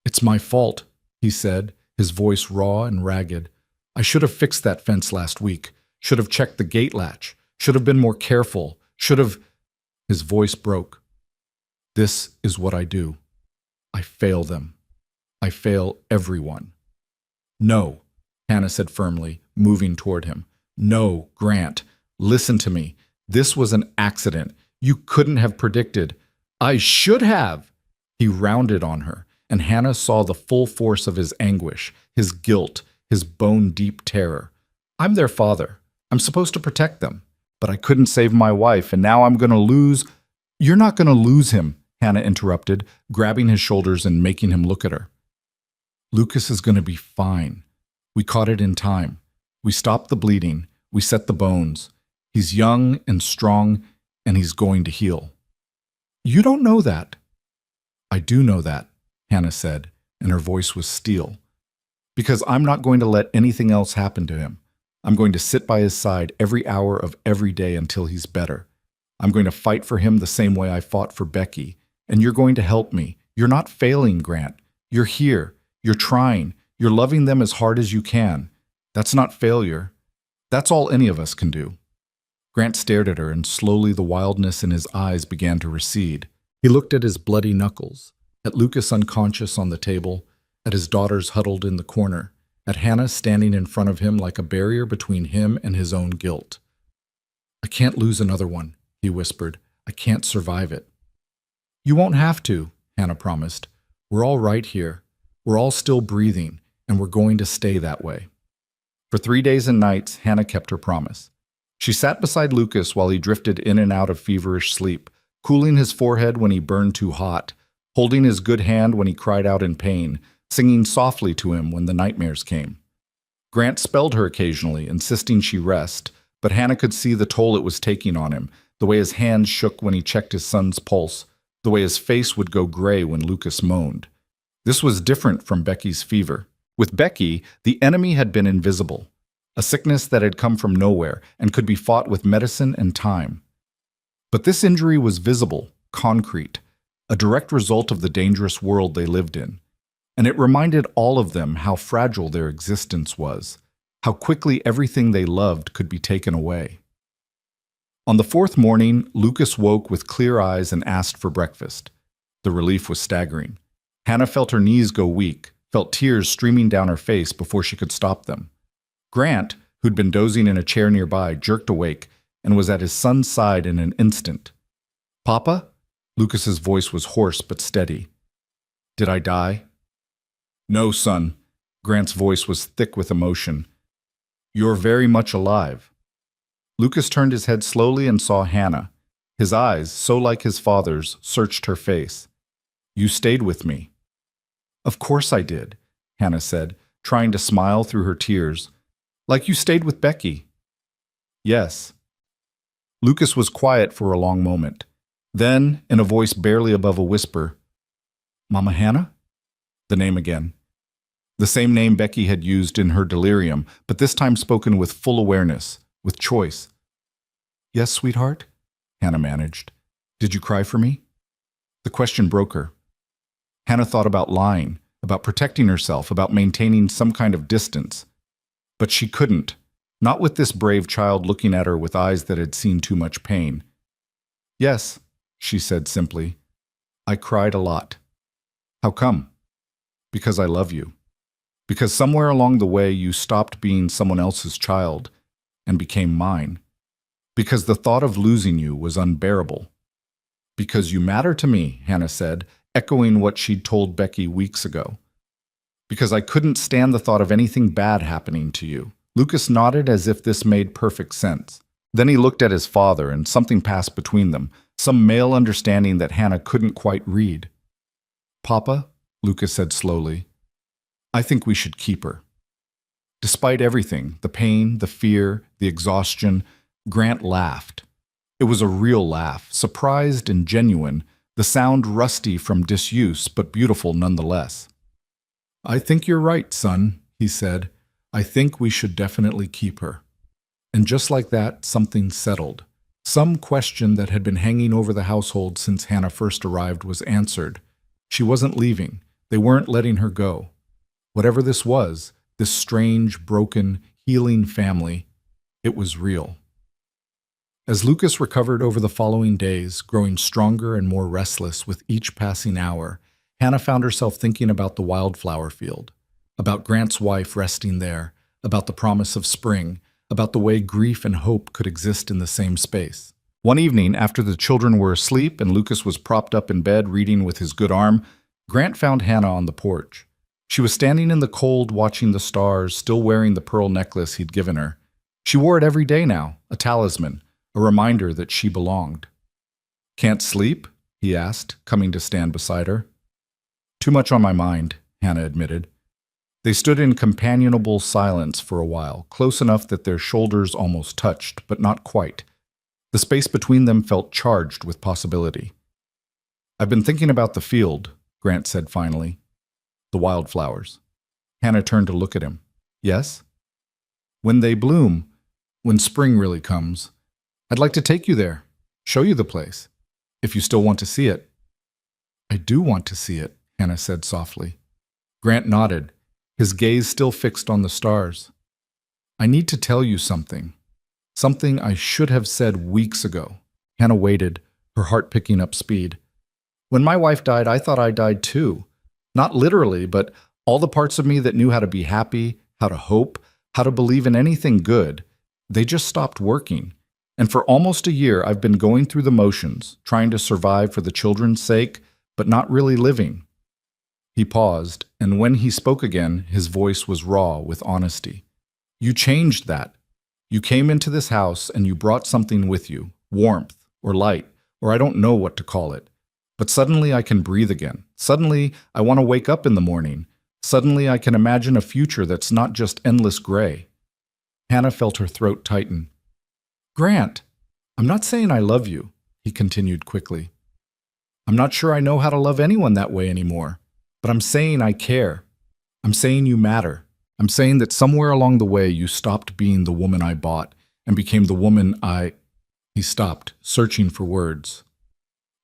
"It's my fault," he said, his voice raw and ragged. "I should have fixed that fence last week, should have checked the gate latch, should have been more careful, should have—" His voice broke. "This is what I do. I fail them. I fail everyone." "No," Hannah said firmly, moving toward him. "No, Grant, listen to me. This was an accident. You couldn't have predicted." "I should have!" He rounded on her, and Hannah saw the full force of his anguish, his guilt, his bone-deep terror. "I'm their father. I'm supposed to protect them. But I couldn't save my wife, and now I'm going to lose—" "You're not going to lose him," Hannah interrupted, grabbing his shoulders and making him look at her. "Lucas is going to be fine. We caught it in time. We stopped the bleeding. We set the bones. He's young and strong, and he's going to heal." "You don't know that." "I do know that," Hannah said, and her voice was steel. "Because I'm not going to let anything else happen to him. I'm going to sit by his side every hour of every day until he's better. I'm going to fight for him the same way I fought for Becky, and you're going to help me. You're not failing, Grant. You're here. You're trying. You're loving them as hard as you can. That's not failure. That's all any of us can do." Grant stared at her, and slowly the wildness in his eyes began to recede. He looked at his bloody knuckles, at Lucas unconscious on the table, at his daughters huddled in the corner, at Hannah standing in front of him like a barrier between him and his own guilt. "I can't lose another one," he whispered. "I can't survive it." "You won't have to," Hannah promised. "We're all right here. We're all still breathing, and we're going to stay that way." For 3 days and nights, Hannah kept her promise. She sat beside Lucas while he drifted in and out of feverish sleep, cooling his forehead when he burned too hot, holding his good hand when he cried out in pain, singing softly to him when the nightmares came. Grant spelled her occasionally, insisting she rest, but Hannah could see the toll it was taking on him, the way his hands shook when he checked his son's pulse, the way his face would go gray when Lucas moaned. This was different from Becky's fever. With Becky, the enemy had been invisible, a sickness that had come from nowhere and could be fought with medicine and time. But this injury was visible, concrete, a direct result of the dangerous world they lived in. And it reminded all of them how fragile their existence was, how quickly everything they loved could be taken away. On the fourth morning, Lucas woke with clear eyes and asked for breakfast. The relief was staggering. Hannah felt her knees go weak, felt tears streaming down her face before she could stop them. Grant, who'd been dozing in a chair nearby, jerked awake and was at his son's side in an instant. "Papa?" Lucas's voice was hoarse but steady. "Did I die?" "No, son." Grant's voice was thick with emotion. "You're very much alive." Lucas turned his head slowly and saw Hannah. His eyes, so like his father's, searched her face. "You stayed with me." "Of course I did," Hannah said, trying to smile through her tears. "Like you stayed with Becky." "Yes." Lucas was quiet for a long moment. Then, in a voice barely above a whisper, "Mama Hannah?" The name again. The same name Becky had used in her delirium, but this time spoken with full awareness, with choice. "Yes, sweetheart?" Hannah managed. "Did you cry for me?" The question broke her. Hannah thought about lying, about protecting herself, about maintaining some kind of distance. But she couldn't, not with this brave child looking at her with eyes that had seen too much pain. "Yes," she said simply. "I cried a lot." "How come?" "Because I love you. Because somewhere along the way you stopped being someone else's child and became mine. Because the thought of losing you was unbearable. Because you matter to me," Hannah said, echoing what she'd told Becky weeks ago. "Because I couldn't stand the thought of anything bad happening to you." Lucas nodded as if this made perfect sense. Then he looked at his father, and something passed between them, some male understanding that Hannah couldn't quite read. "Papa," Lucas said slowly, "I think we should keep her." Despite everything, the pain, the fear, the exhaustion, Grant laughed. It was a real laugh, surprised and genuine, the sound rusty from disuse but beautiful nonetheless. "I think you're right, son," he said. "I think we should definitely keep her." And just like that, something settled. Some question that had been hanging over the household since Hannah first arrived was answered. She wasn't leaving. They weren't letting her go. Whatever this was, this strange, broken, healing family, it was real. As Lucas recovered over the following days, growing stronger and more restless with each passing hour, Hannah found herself thinking about the wildflower field, about Grant's wife resting there, about the promise of spring, about the way grief and hope could exist in the same space. One evening, after the children were asleep and Lucas was propped up in bed reading with his good arm, Grant found Hannah on the porch. She was standing in the cold watching the stars, still wearing the pearl necklace he'd given her. She wore it every day now, a talisman, a reminder that she belonged. "Can't sleep?" he asked, coming to stand beside her. "Too much on my mind," Hannah admitted. They stood in companionable silence for a while, close enough that their shoulders almost touched, but not quite. The space between them felt charged with possibility. "I've been thinking about the field," Grant said finally. "The wildflowers." Hannah turned to look at him. "Yes?" "When they bloom, when spring really comes, I'd like to take you there, show you the place, if you still want to see it." "I do want to see it," Hannah said softly. Grant nodded, his gaze still fixed on the stars. "I need to tell you something. Something I should have said weeks ago." Hannah waited, her heart picking up speed. "When my wife died, I thought I died too. Not literally, but all the parts of me that knew how to be happy, how to hope, how to believe in anything good, they just stopped working. And for almost a year, I've been going through the motions, trying to survive for the children's sake, but not really living." He paused, and when he spoke again, his voice was raw with honesty. You changed that. You came into this house and you brought something with you, warmth or light, or I don't know what to call it. But suddenly I can breathe again. Suddenly I want to wake up in the morning. Suddenly I can imagine a future that's not just endless gray. Hannah felt her throat tighten. Grant, I'm not saying I love you, he continued quickly. I'm not sure I know how to love anyone that way anymore, but I'm saying I care. I'm saying you matter. I'm saying that somewhere along the way you stopped being the woman I bought and became the woman I... He stopped, searching for words.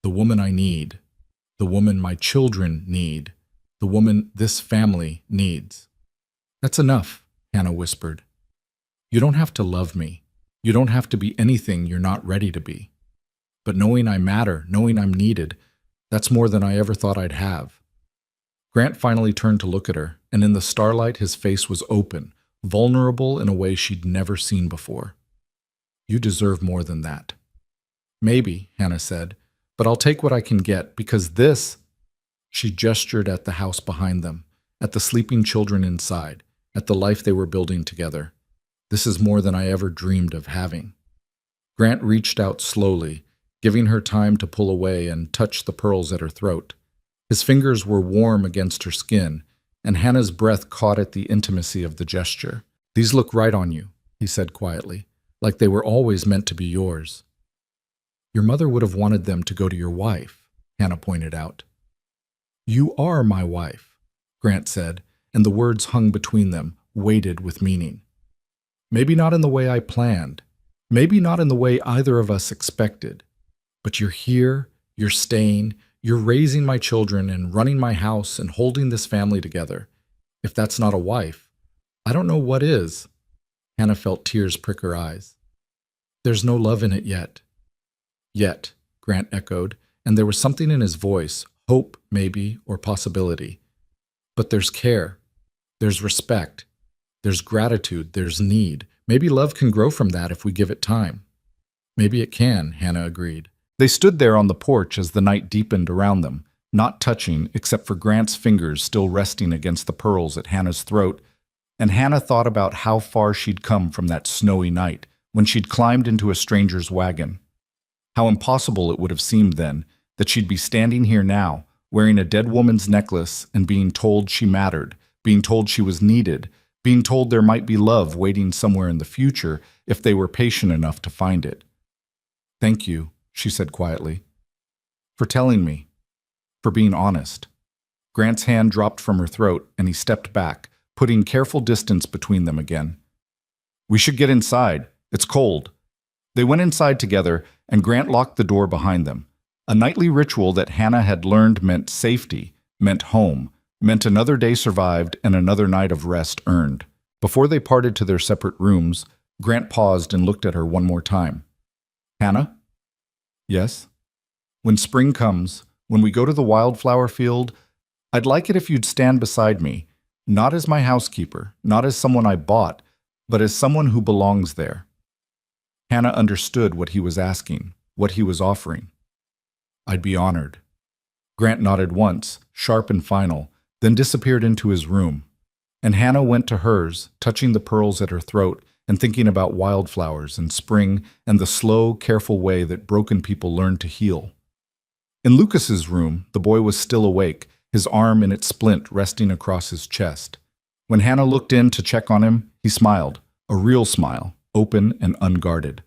The woman I need. The woman my children need. The woman this family needs. That's enough, Hannah whispered. You don't have to love me. You don't have to be anything you're not ready to be. But knowing I matter, knowing I'm needed, that's more than I ever thought I'd have. Grant finally turned to look at her, and in the starlight his face was open, vulnerable in a way she'd never seen before. You deserve more than that. Maybe, Hannah said, but I'll take what I can get, because this... She gestured at the house behind them, at the sleeping children inside, at the life they were building together. This is more than I ever dreamed of having. Grant reached out slowly, giving her time to pull away and touch the pearls at her throat. His fingers were warm against her skin, and Hannah's breath caught at the intimacy of the gesture. These look right on you, he said quietly, like they were always meant to be yours. Your mother would have wanted them to go to your wife, Hannah pointed out. You are my wife, Grant said, and the words hung between them, weighted with meaning. Maybe not in the way I planned, maybe not in the way either of us expected, but you're here, you're staying, you're raising my children and running my house and holding this family together. If that's not a wife, I don't know what is. Hannah felt tears prick her eyes. There's no love in it yet. Yet, Grant echoed, and there was something in his voice, hope maybe, or possibility. But there's care, there's respect, there's gratitude, there's need. Maybe love can grow from that if we give it time. Maybe it can, Hannah agreed. They stood there on the porch as the night deepened around them, not touching except for Grant's fingers still resting against the pearls at Hannah's throat, and Hannah thought about how far she'd come from that snowy night when she'd climbed into a stranger's wagon. How impossible it would have seemed then that she'd be standing here now, wearing a dead woman's necklace and being told she mattered, being told she was needed, being told there might be love waiting somewhere in the future if they were patient enough to find it. Thank you, she said quietly, for telling me, for being honest. Grant's hand dropped from her throat and he stepped back, putting careful distance between them again. We should get inside. It's cold. They went inside together and Grant locked the door behind them. A nightly ritual that Hannah had learned meant safety, meant home, meant another day survived and another night of rest earned. Before they parted to their separate rooms, Grant paused and looked at her one more time. Hannah? Yes? When spring comes, when we go to the wildflower field, I'd like it if you'd stand beside me, not as my housekeeper, not as someone I bought, but as someone who belongs there. Hannah understood what he was asking, what he was offering. I'd be honored. Grant nodded once, sharp and final, then disappeared into his room. And Hannah went to hers, touching the pearls at her throat and thinking about wildflowers and spring and the slow, careful way that broken people learn to heal. In Lucas's room, the boy was still awake, his arm in its splint resting across his chest. When Hannah looked in to check on him, he smiled, a real smile, open and unguarded.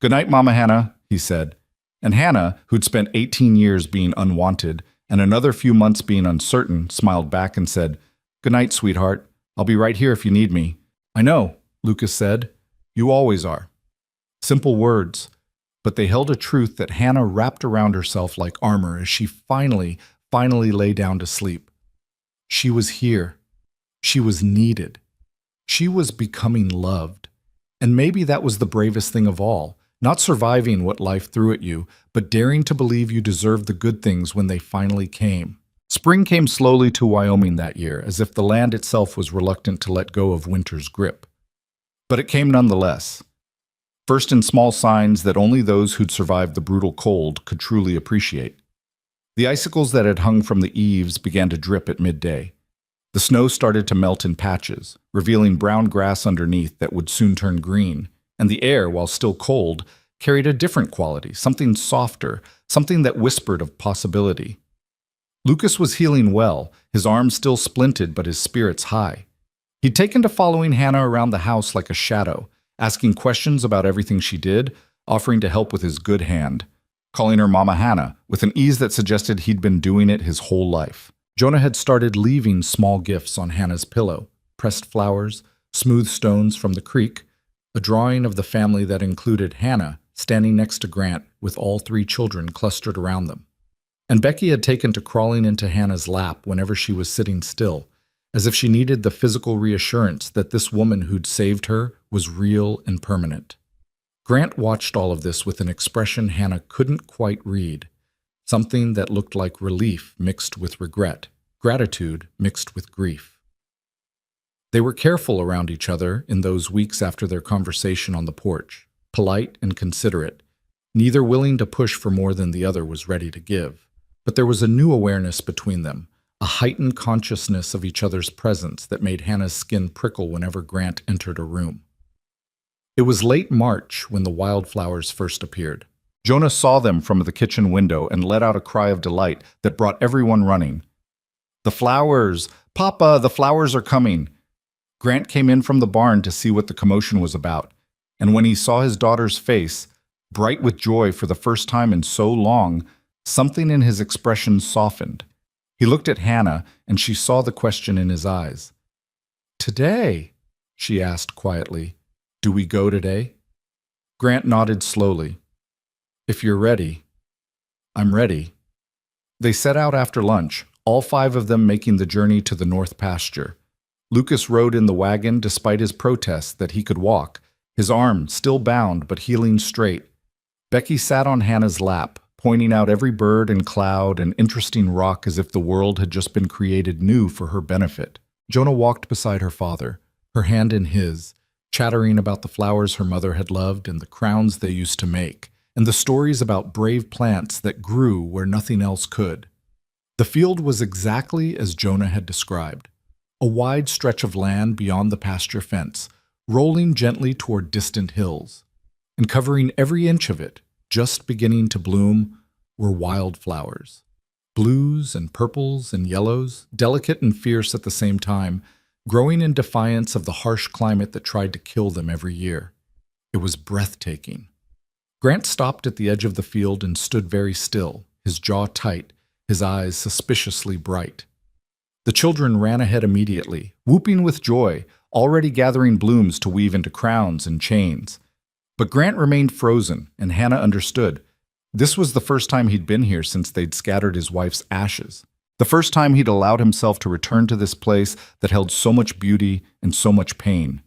Good night, Mama Hannah, he said. And Hannah, who'd spent 18 years being unwanted and another few months being uncertain, smiled back and said, Good night, sweetheart. I'll be right here if you need me. I know, Lucas said. You always are. Simple words, but they held a truth that Hannah wrapped around herself like armor as she finally lay down to sleep. She was here. She was needed. She was becoming loved. And maybe that was the bravest thing of all. Not surviving what life threw at you, but daring to believe you deserved the good things when they finally came. Spring came slowly to Wyoming that year, as if the land itself was reluctant to let go of winter's grip. But it came nonetheless. First in small signs that only those who'd survived the brutal cold could truly appreciate. The icicles that had hung from the eaves began to drip at midday. The snow started to melt in patches, revealing brown grass underneath that would soon turn green, and the air, while still cold, carried a different quality, something softer, something that whispered of possibility. Lucas was healing well, his arms still splinted but his spirits high. He'd taken to following Hannah around the house like a shadow, asking questions about everything she did, offering to help with his good hand, calling her Mama Hannah with an ease that suggested he'd been doing it his whole life. Jonah had started leaving small gifts on Hannah's pillow, pressed flowers, smooth stones from the creek, a drawing of the family that included Hannah standing next to Grant with all three children clustered around them. And Becky had taken to crawling into Hannah's lap whenever she was sitting still, as if she needed the physical reassurance that this woman who'd saved her was real and permanent. Grant watched all of this with an expression Hannah couldn't quite read, something that looked like relief mixed with regret, gratitude mixed with grief. They were careful around each other in those weeks after their conversation on the porch, polite and considerate, neither willing to push for more than the other was ready to give. But there was a new awareness between them, a heightened consciousness of each other's presence that made Hannah's skin prickle whenever Grant entered a room. It was late March when the wildflowers first appeared. Jonah saw them from the kitchen window and let out a cry of delight that brought everyone running. "The flowers! Papa, the flowers are coming!" Grant came in from the barn to see what the commotion was about, and when he saw his daughter's face, bright with joy for the first time in so long, something in his expression softened. He looked at Hannah, and she saw the question in his eyes. "Today?" she asked quietly. "Do we go today?" Grant nodded slowly. "If you're ready." "I'm ready." They set out after lunch, all five of them making the journey to the north pasture. Lucas rode in the wagon despite his protests that he could walk, his arm still bound but healing straight. Becky sat on Hannah's lap, pointing out every bird and cloud and interesting rock as if the world had just been created new for her benefit. Jonah walked beside her father, her hand in his, chattering about the flowers her mother had loved and the crowns they used to make, and the stories about brave plants that grew where nothing else could. The field was exactly as Jonah had described, a wide stretch of land beyond the pasture fence, rolling gently toward distant hills, and covering every inch of it, just beginning to bloom, were wildflowers. Blues and purples and yellows, delicate and fierce at the same time, growing in defiance of the harsh climate that tried to kill them every year. It was breathtaking. Grant stopped at the edge of the field and stood very still, his jaw tight, his eyes suspiciously bright. The children ran ahead immediately, whooping with joy, already gathering blooms to weave into crowns and chains. But Grant remained frozen, and Hannah understood. This was the first time he'd been here since they'd scattered his wife's ashes. The first time he'd allowed himself to return to this place that held so much beauty and so much pain.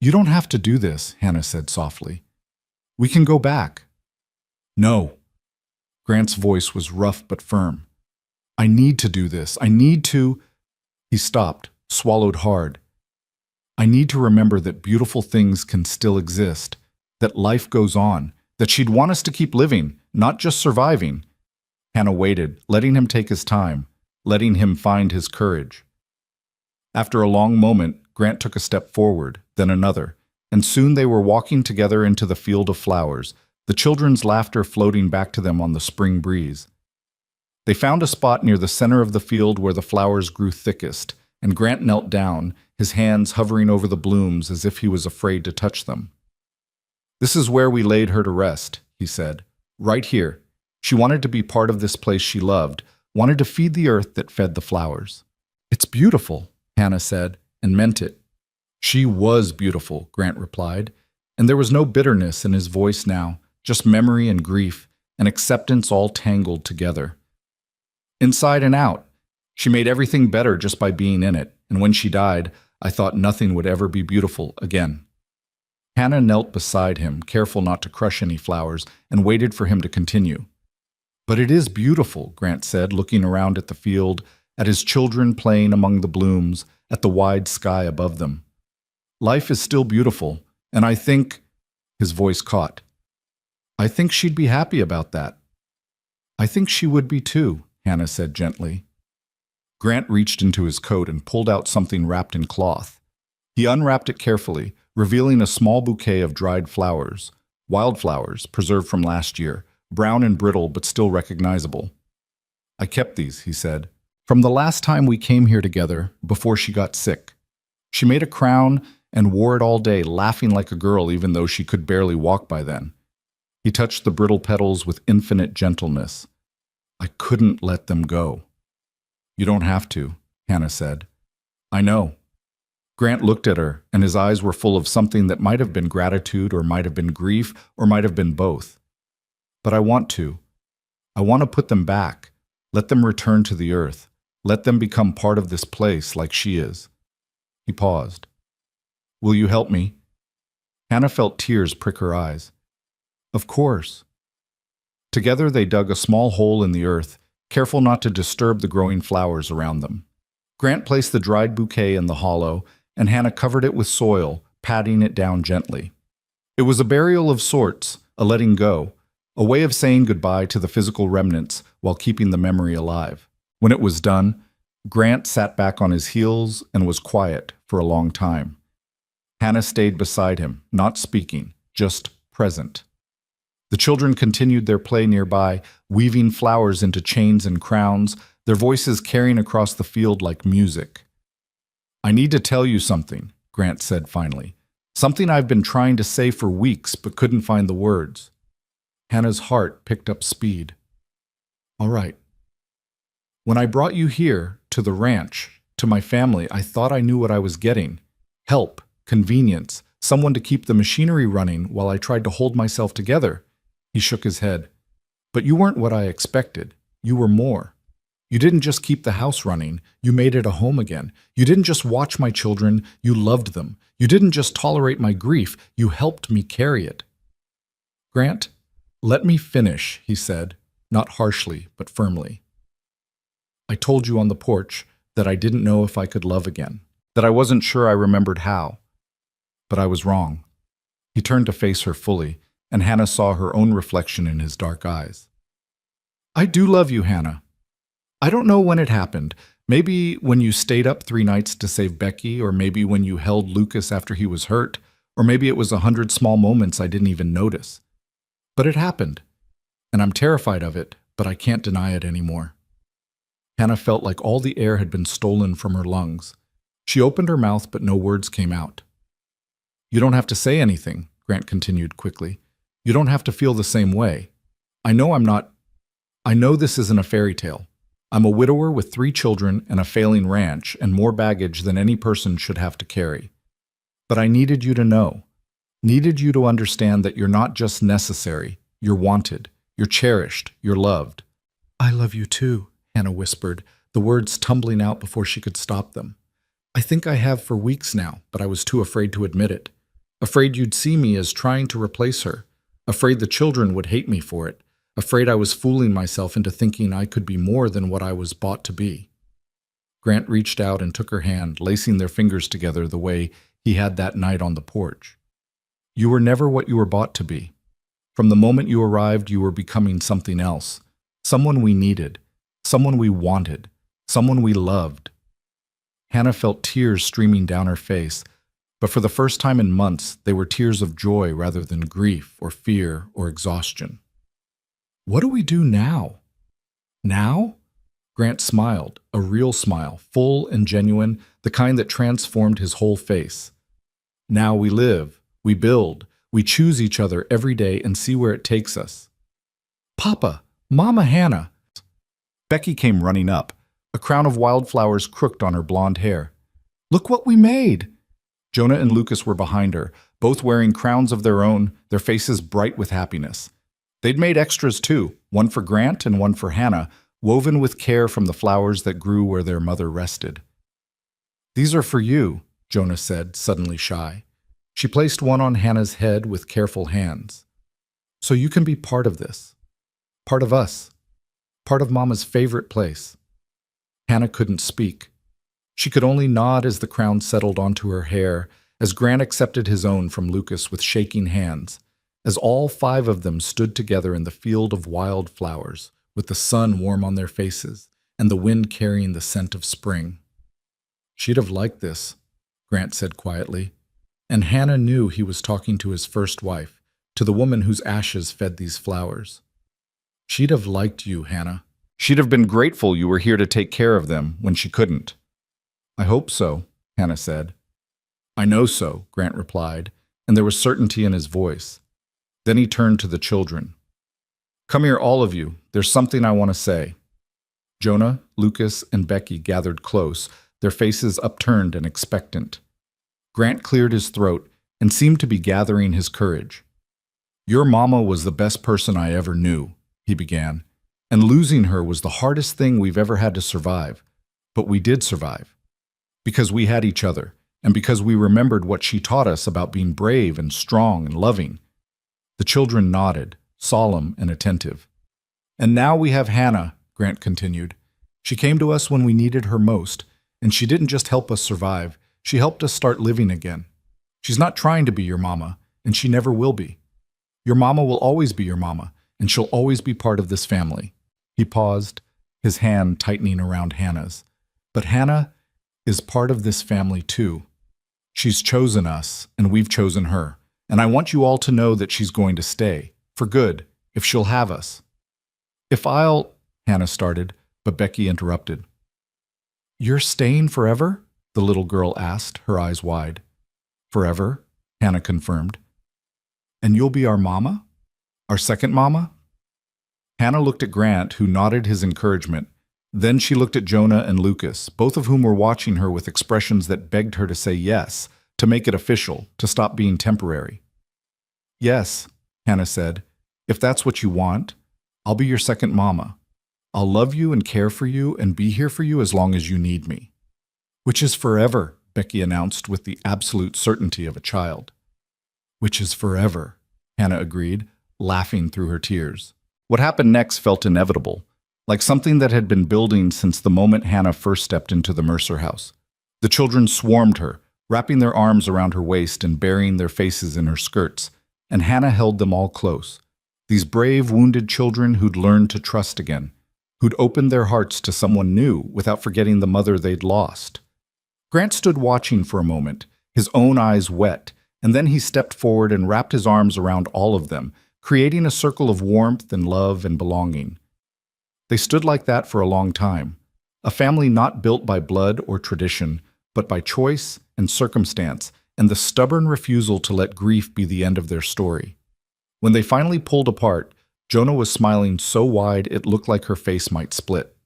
"You don't have to do this," Hannah said softly. "We can go back." "No." Grant's voice was rough but firm. "I need to do this. I need to—" He stopped, swallowed hard. "I need to remember that beautiful things can still exist, that life goes on, that she'd want us to keep living, not just surviving." Hannah waited, letting him take his time, letting him find his courage. After a long moment, Grant took a step forward, then another, and soon they were walking together into the field of flowers, the children's laughter floating back to them on the spring breeze. They found a spot near the center of the field where the flowers grew thickest, and Grant knelt down, his hands hovering over the blooms as if he was afraid to touch them. "This is where we laid her to rest," he said. "Right here. She wanted to be part of this place she loved, wanted to feed the earth that fed the flowers." "It's beautiful," Hannah said, and meant it. "She was beautiful," Grant replied, and there was no bitterness in his voice now, just memory and grief, and acceptance all tangled together. "Inside and out. She made everything better just by being in it, and when she died, I thought nothing would ever be beautiful again." Hannah knelt beside him, careful not to crush any flowers, and waited for him to continue. "But it is beautiful," Grant said, looking around at the field, at his children playing among the blooms, at the wide sky above them. "Life is still beautiful, and I think—" His voice caught. "I think she'd be happy about that." "I think she would be too," Hannah said gently. Grant reached into his coat and pulled out something wrapped in cloth. He unwrapped it carefully, revealing a small bouquet of dried flowers, wildflowers preserved from last year, brown and brittle but still recognizable. I kept these, he said, from the last time we came here together, before she got sick. She made a crown and wore it all day, laughing like a girl even though she could barely walk by then. He touched the brittle petals with infinite gentleness. I couldn't let them go. You don't have to, Hannah said. I know. Grant looked at her, and his eyes were full of something that might have been gratitude or might have been grief or might have been both. But I want to. I want to put them back. Let them return to the earth. Let them become part of this place like she is. He paused. Will you help me? Hannah felt tears prick her eyes. Of course. Together they dug a small hole in the earth, careful not to disturb the growing flowers around them. Grant placed the dried bouquet in the hollow, and Hannah covered it with soil, patting it down gently. It was a burial of sorts, a letting go, a way of saying goodbye to the physical remnants while keeping the memory alive. When it was done, Grant sat back on his heels and was quiet for a long time. Hannah stayed beside him, not speaking, just present. The children continued their play nearby, weaving flowers into chains and crowns, their voices carrying across the field like music. I need to tell you something, Grant said finally. Something I've been trying to say for weeks but couldn't find the words. Hannah's heart picked up speed. All right. When I brought you here, to the ranch, to my family, I thought I knew what I was getting. Help, convenience, someone to keep the machinery running while I tried to hold myself together. He shook his head. But you weren't what I expected. You were more. You didn't just keep the house running. You made it a home again. You didn't just watch my children. You loved them. You didn't just tolerate my grief. You helped me carry it. Grant, let me finish, he said, not harshly, but firmly. I told you on the porch that I didn't know if I could love again, that I wasn't sure I remembered how. But I was wrong. He turned to face her fully, and Hannah saw her own reflection in his dark eyes. I do love you, Hannah. I don't know when it happened. Maybe when you stayed up 3 nights to save Becky, or maybe when you held Lucas after he was hurt, or maybe it was 100 small moments I didn't even notice. But it happened, and I'm terrified of it, but I can't deny it anymore. Hannah felt like all the air had been stolen from her lungs. She opened her mouth, but no words came out. You don't have to say anything, Grant continued quickly. You don't have to feel the same way. I know this isn't a fairy tale. I'm a widower with 3 children and a failing ranch and more baggage than any person should have to carry. But I needed you to know. Needed you to understand that you're not just necessary, you're wanted, you're cherished, you're loved. I love you too, Hannah whispered, the words tumbling out before she could stop them. I think I have for weeks now, but I was too afraid to admit it. Afraid you'd see me as trying to replace her. Afraid the children would hate me for it. Afraid I was fooling myself into thinking I could be more than what I was bought to be. Grant reached out and took her hand, lacing their fingers together the way he had that night on the porch. You were never what you were bought to be. From the moment you arrived, you were becoming something else. Someone we needed. Someone we wanted. Someone we loved. Hannah felt tears streaming down her face, but for the first time in months, they were tears of joy rather than grief or fear or exhaustion. What do we do now? Now? Grant smiled, a real smile, full and genuine, the kind that transformed his whole face. Now we live, we build, we choose each other every day and see where it takes us. Papa, Mama Hannah. Becky came running up, a crown of wildflowers crooked on her blonde hair. Look what we made! Jonah and Lucas were behind her, both wearing crowns of their own, their faces bright with happiness. They'd made extras too, one for Grant and one for Hannah, woven with care from the flowers that grew where their mother rested. These are for you, Jonah said, suddenly shy. She placed one on Hannah's head with careful hands. So you can be part of this. Part of us. Part of Mama's favorite place. Hannah couldn't speak. She could only nod as the crown settled onto her hair, as Grant accepted his own from Lucas with shaking hands, as all 5 of them stood together in the field of wild flowers, with the sun warm on their faces, and the wind carrying the scent of spring. "She'd have liked this," Grant said quietly, and Hannah knew he was talking to his first wife, to the woman whose ashes fed these flowers. "She'd have liked you, Hannah. She'd have been grateful you were here to take care of them when she couldn't." "I hope so," Hannah said. "I know so," Grant replied, and there was certainty in his voice. Then he turned to the children. "Come here, all of you. There's something I want to say." Jonah, Lucas, and Becky gathered close, their faces upturned and expectant. Grant cleared his throat and seemed to be gathering his courage. "Your mama was the best person I ever knew," he began, "and losing her was the hardest thing we've ever had to survive. But we did survive. Because we had each other, and because we remembered what she taught us about being brave and strong and loving." The children nodded, solemn and attentive. "And now we have Hannah," Grant continued. "She came to us when we needed her most, and she didn't just help us survive, she helped us start living again. She's not trying to be your mama, and she never will be. Your mama will always be your mama, and she'll always be part of this family." He paused, his hand tightening around Hannah's. "But Hannah is part of this family too. She's chosen us, and we've chosen her, and I want you all to know that she's going to stay, for good, if she'll have us." Hannah started, but Becky interrupted. "You're staying forever?" the little girl asked, her eyes wide. "Forever," Hannah confirmed. "And you'll be our mama? Our second mama?" Hannah looked at Grant, who nodded his encouragement. Then she looked at Jonah and Lucas, both of whom were watching her with expressions that begged her to say yes, to make it official, to stop being temporary. "Yes," Hannah said, "if that's what you want, I'll be your second mama. I'll love you and care for you and be here for you as long as you need me." "Which is forever," Becky announced with the absolute certainty of a child. "Which is forever," Hannah agreed, laughing through her tears. What happened next felt inevitable, like something that had been building since the moment Hannah first stepped into the Mercer house. The children swarmed her, wrapping their arms around her waist and burying their faces in her skirts, and Hannah held them all close. These brave, wounded children who'd learned to trust again, who'd opened their hearts to someone new without forgetting the mother they'd lost. Grant stood watching for a moment, his own eyes wet, and then he stepped forward and wrapped his arms around all of them, creating a circle of warmth and love and belonging. They stood like that for a long time, a family not built by blood or tradition, but by choice and circumstance, and the stubborn refusal to let grief be the end of their story. When they finally pulled apart, Jonah was smiling so wide it looked like her face might split.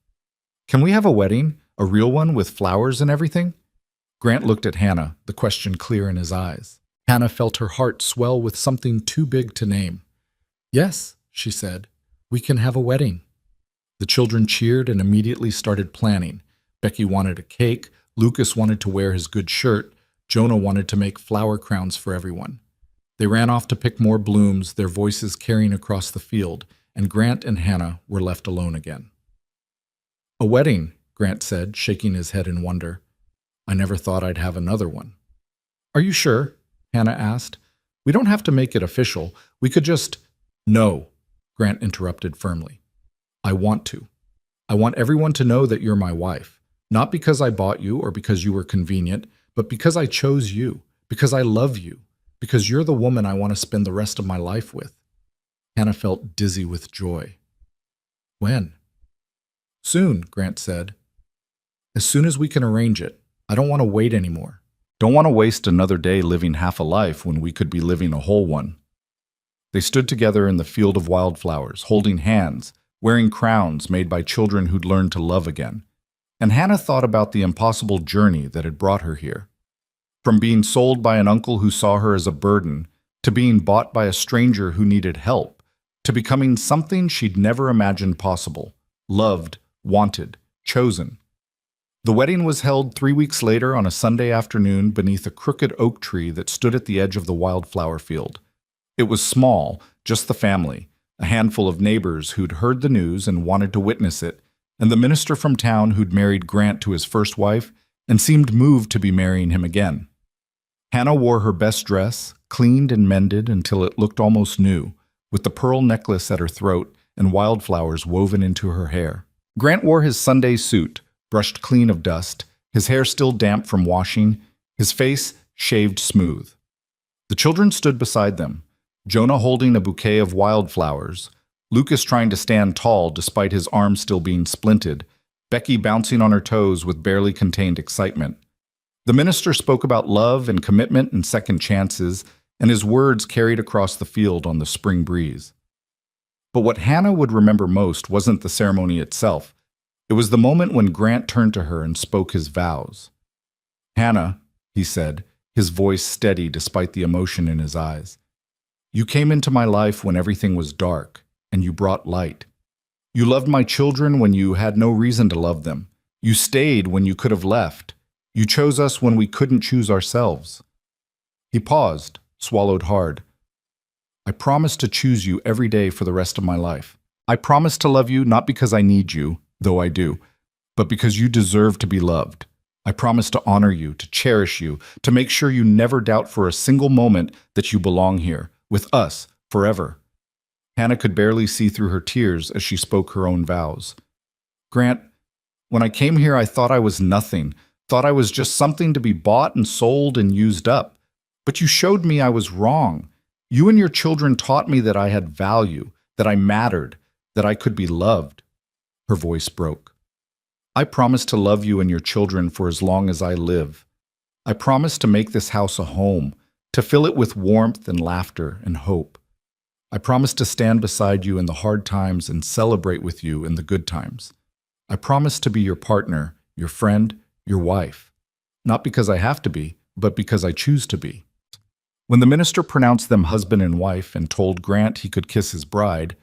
"Can we have a wedding, a real one with flowers and everything?" Grant looked at Hannah, the question clear in his eyes. Hannah felt her heart swell with something too big to name. "Yes," she said, "we can have a wedding." The children cheered and immediately started planning. Becky wanted a cake, Lucas wanted to wear his good shirt, Jonah wanted to make flower crowns for everyone. They ran off to pick more blooms, their voices carrying across the field, and Grant and Hannah were left alone again. "A wedding," Grant said, shaking his head in wonder. "I never thought I'd have another one." "Are you sure?" Hannah asked. "We don't have to make it official. We could just—" "No," Grant interrupted firmly. "I want to. I want everyone to know that you're my wife, not because I bought you or because you were convenient, but because I chose you, because I love you, because you're the woman I want to spend the rest of my life with." Hannah felt dizzy with joy. "When?" "Soon," Grant said. "As soon as we can arrange it. I don't want to wait anymore. Don't want to waste another day living half a life when we could be living a whole one." They stood together in the field of wildflowers, holding hands, wearing crowns made by children who'd learned to love again. And Hannah thought about the impossible journey that had brought her here. From being sold by an uncle who saw her as a burden, to being bought by a stranger who needed help, to becoming something she'd never imagined possible, loved, wanted, chosen. The wedding was held 3 weeks later on a Sunday afternoon beneath a crooked oak tree that stood at the edge of the wildflower field. It was small, just the family, a handful of neighbors who'd heard the news and wanted to witness it, and the minister from town who'd married Grant to his first wife and seemed moved to be marrying him again. Hannah wore her best dress, cleaned and mended until it looked almost new, with the pearl necklace at her throat and wildflowers woven into her hair. Grant wore his Sunday suit, brushed clean of dust, his hair still damp from washing, his face shaved smooth. The children stood beside them, Jonah holding a bouquet of wildflowers, Lucas trying to stand tall despite his arm still being splinted, Becky bouncing on her toes with barely contained excitement. The minister spoke about love and commitment and second chances, and his words carried across the field on the spring breeze. But what Hannah would remember most wasn't the ceremony itself. It was the moment when Grant turned to her and spoke his vows. "Hannah," he said, his voice steady despite the emotion in his eyes, "you came into my life when everything was dark, and you brought light. You loved my children when you had no reason to love them. You stayed when you could have left. You chose us when we couldn't choose ourselves." He paused, swallowed hard. "I promise to choose you every day for the rest of my life. I promise to love you not because I need you, though I do, but because you deserve to be loved. I promise to honor you, to cherish you, to make sure you never doubt for a single moment that you belong here, with us, forever." Hannah could barely see through her tears as she spoke her own vows. "Grant, when I came here I thought I was nothing, thought I was just something to be bought and sold and used up. But you showed me I was wrong. You and your children taught me that I had value, that I mattered, that I could be loved." Her voice broke. "I promise to love you and your children for as long as I live. I promise to make this house a home, to fill it with warmth and laughter and hope. I promise to stand beside you in the hard times and celebrate with you in the good times. I promise to be your partner, your friend, your wife. Not because I have to be, but because I choose to be." When the minister pronounced them husband and wife and told Grant he could kiss his bride,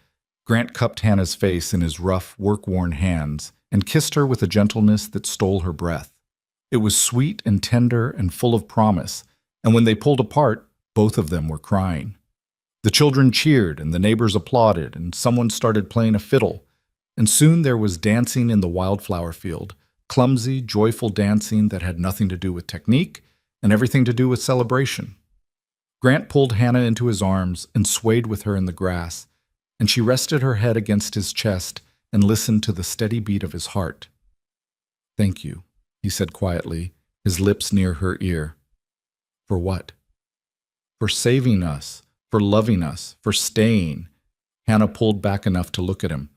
Grant cupped Hannah's face in his rough, work-worn hands and kissed her with a gentleness that stole her breath. It was sweet and tender and full of promise, and when they pulled apart, both of them were crying. The children cheered, and the neighbors applauded, and someone started playing a fiddle, and soon there was dancing in the wildflower field, clumsy, joyful dancing that had nothing to do with technique and everything to do with celebration. Grant pulled Hannah into his arms and swayed with her in the grass, and she rested her head against his chest and listened to the steady beat of his heart. "Thank you," he said quietly, his lips near her ear. "For what?" "For saving us, for loving us, for staying." Hannah pulled back enough to look at him.